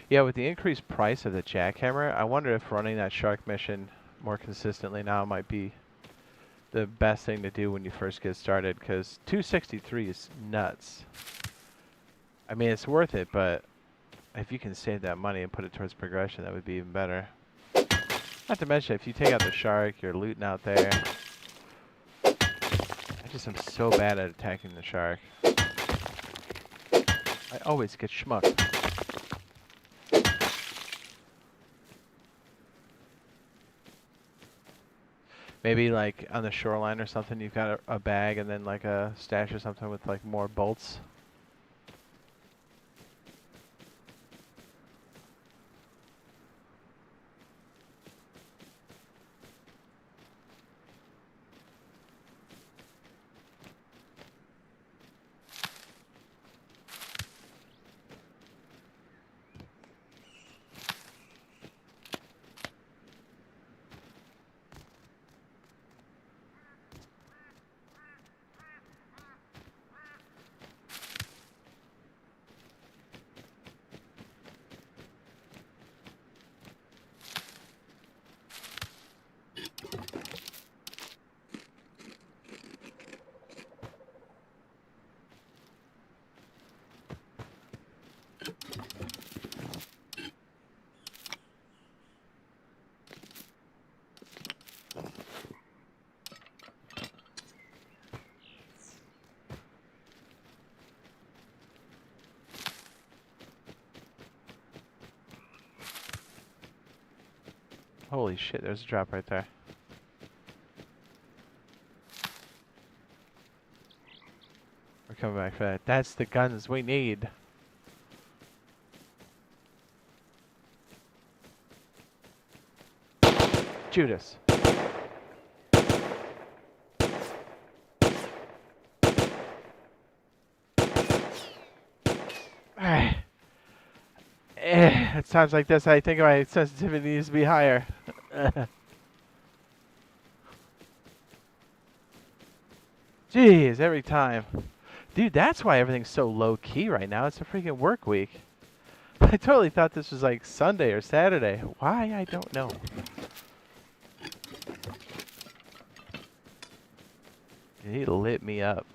Yeah, with the increased price of the jackhammer, I wonder if running that shark mission more consistently now might be the best thing to do when you first get started, because 263 is nuts. I mean, it's worth it, but if you can save that money and put it towards progression, that would be even better. Not to mention, if you take out the shark, you're looting out there. I just am so bad at attacking the shark. I always get schmucked. Maybe like on the shoreline or something, you've got a bag and then like a stash or something with like more bolts. Holy shit, there's a drop right there. We're coming back for that. That's the guns we need. Judas. At times like this, I think my sensitivity needs to be higher. Jeez, every time. Dude, that's why everything's so low key right now. It's a freaking work week. I totally thought this was like Sunday or Saturday. Why? I don't know. He lit me up.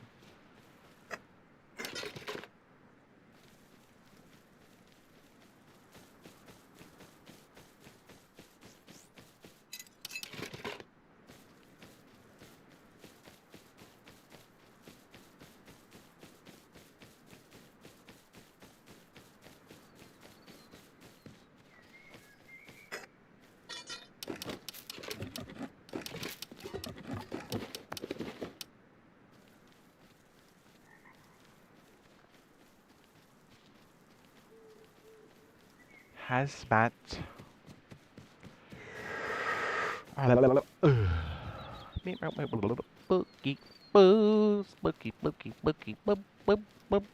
Hazmat. Spooky boo, spooky, spooky, spooky, boop, boop, boop.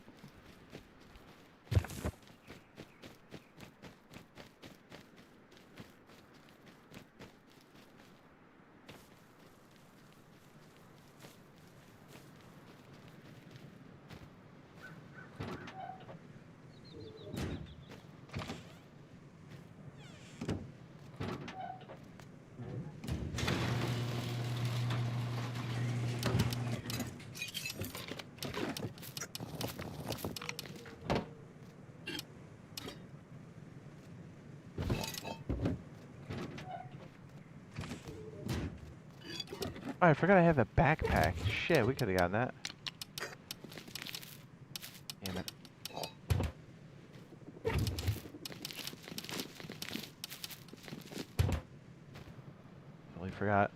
Oh, I forgot I have a backpack. Shit, we could have gotten that. Damn it. forgot.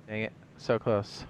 Dang it, so close.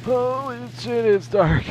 Holy shit, it's dark.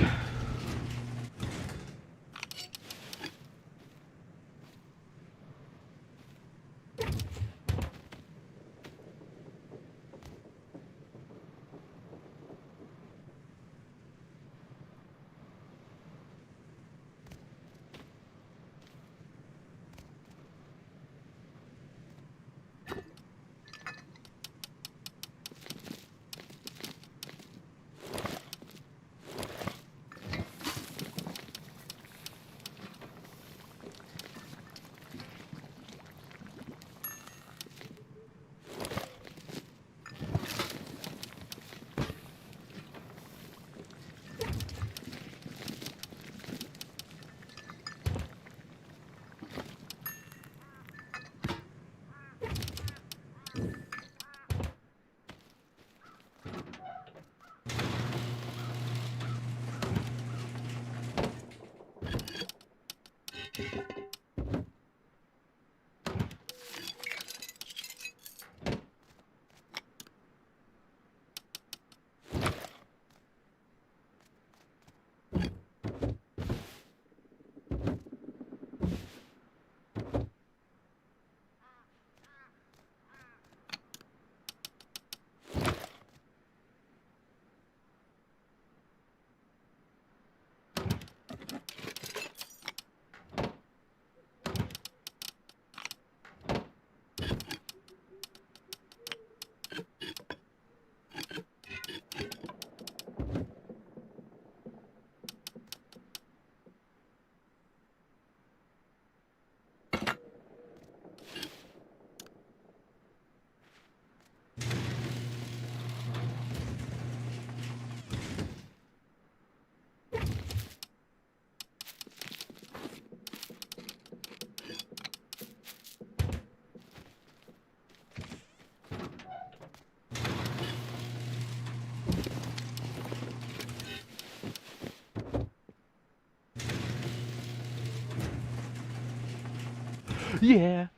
Yeah.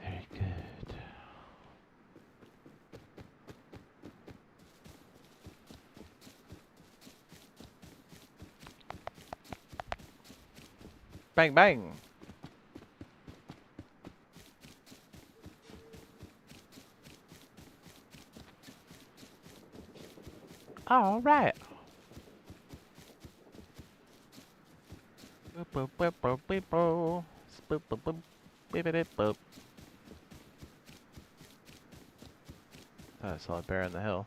Very good. Bang, bang. All right. Boop, boop, boop, boop, beep, boop. Boop, boop, boop, beep, beep, beep, boop. Oh, I saw a bear on the hill.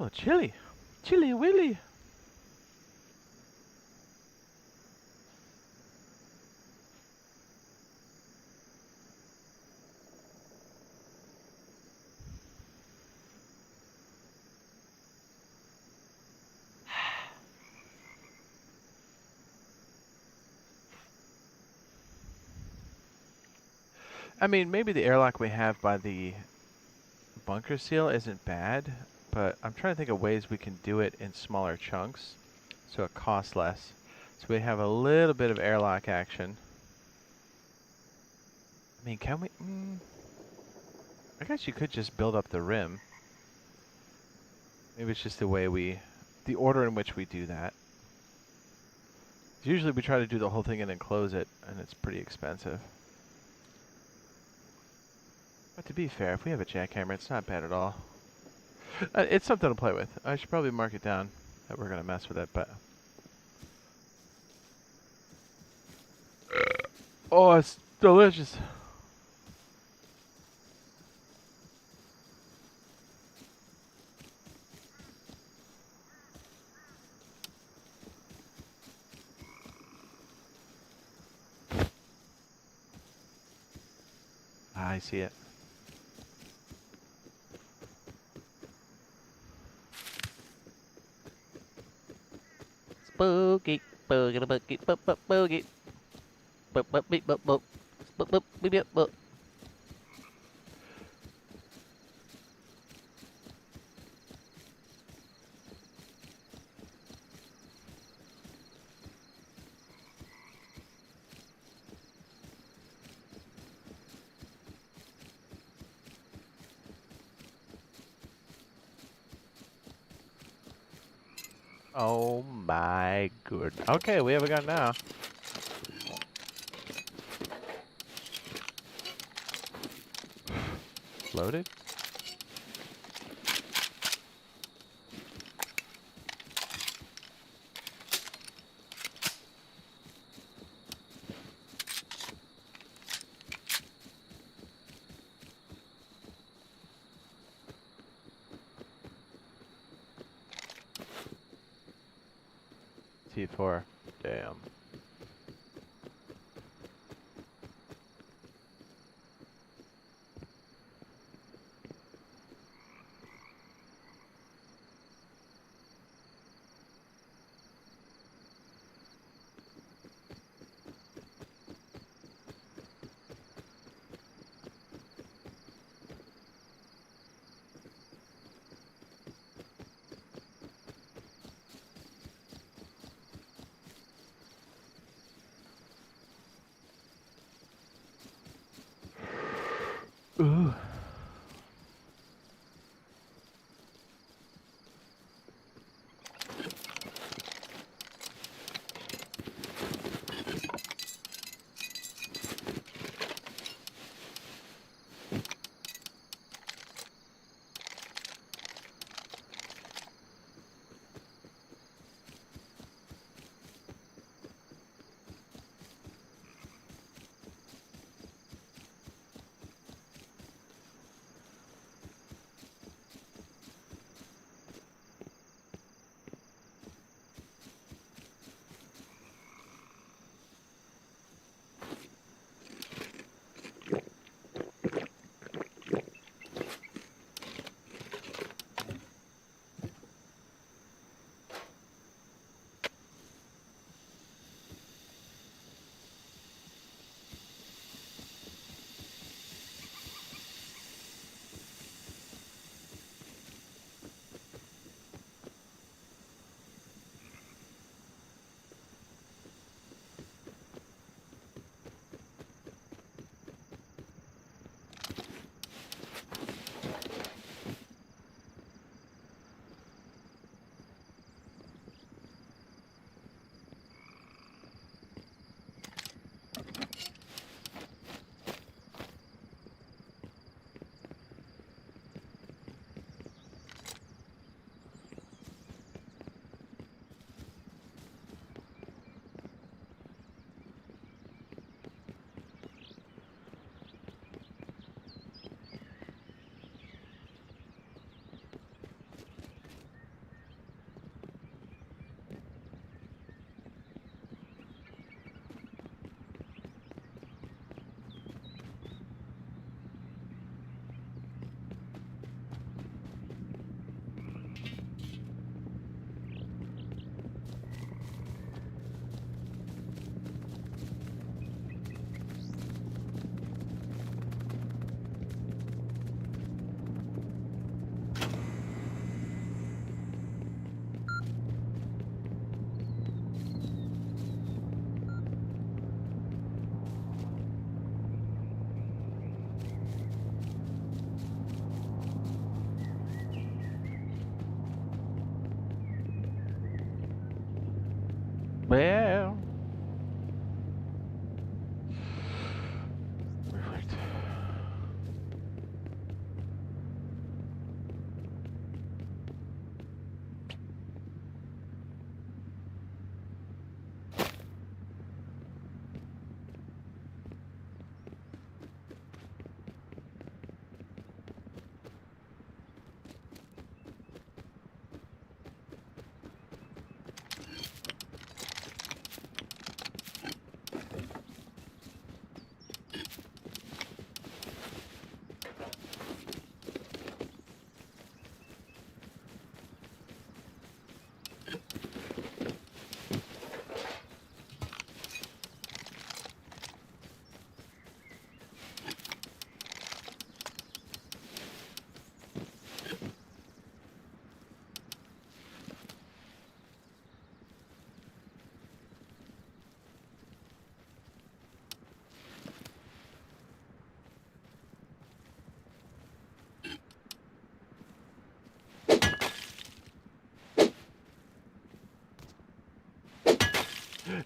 Oh, chilly. Chilly willy. I mean, maybe the airlock we have by the bunker seal isn't bad, but I'm trying to think of ways we can do it in smaller chunks so it costs less. So we have a little bit of airlock action. I mean, can we? I guess you could just build up the rim. Maybe it's just the order in which we do that. Usually we try to do the whole thing and then close it, and it's pretty expensive. But to be fair, if we have a jackhammer, it's not bad at all. It's something to play with. I should probably mark it down that we're going to mess with it, but... Oh, it's delicious. I see it. Spooky. Boogity, boogie, boop, boop, boogie. Boop, boop, beep, boop, boop. Boop, boop, beep, beep, boop. Oh my goodness. Okay, we have a gun now. Loaded? T4. Damn. Ooh. Well. Perfect.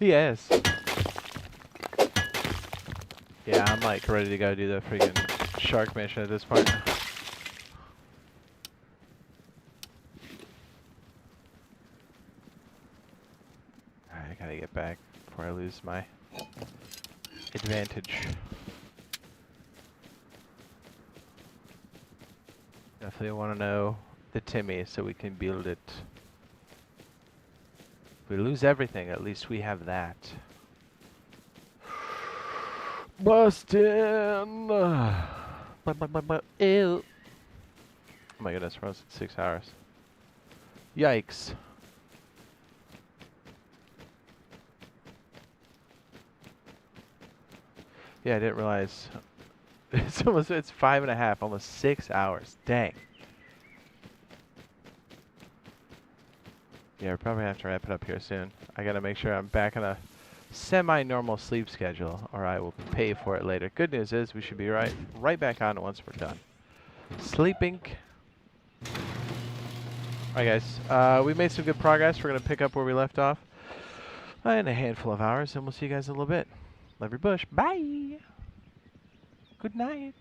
Yes. Yeah, I'm like ready to go do the freaking shark mission at this point. Alright, I gotta get back before I lose my advantage. Definitely want to know the Timmy so we can build it. If we lose everything, at least we have that. Bustin'! Ew. Oh my goodness, we're almost at 6 hours. Yikes. Yeah, I didn't realize. It's 5.5, almost 6 hours. Dang. Yeah, we're probably have to wrap it up here soon. I gotta make sure I'm back on a semi-normal sleep schedule, or I will pay for it later. Good news is we should be right back on it once we're done. Sleeping. Alright guys, we made some good progress. We're gonna pick up where we left off in a handful of hours, and we'll see you guys in a little bit. Love your bush. Bye. Good night.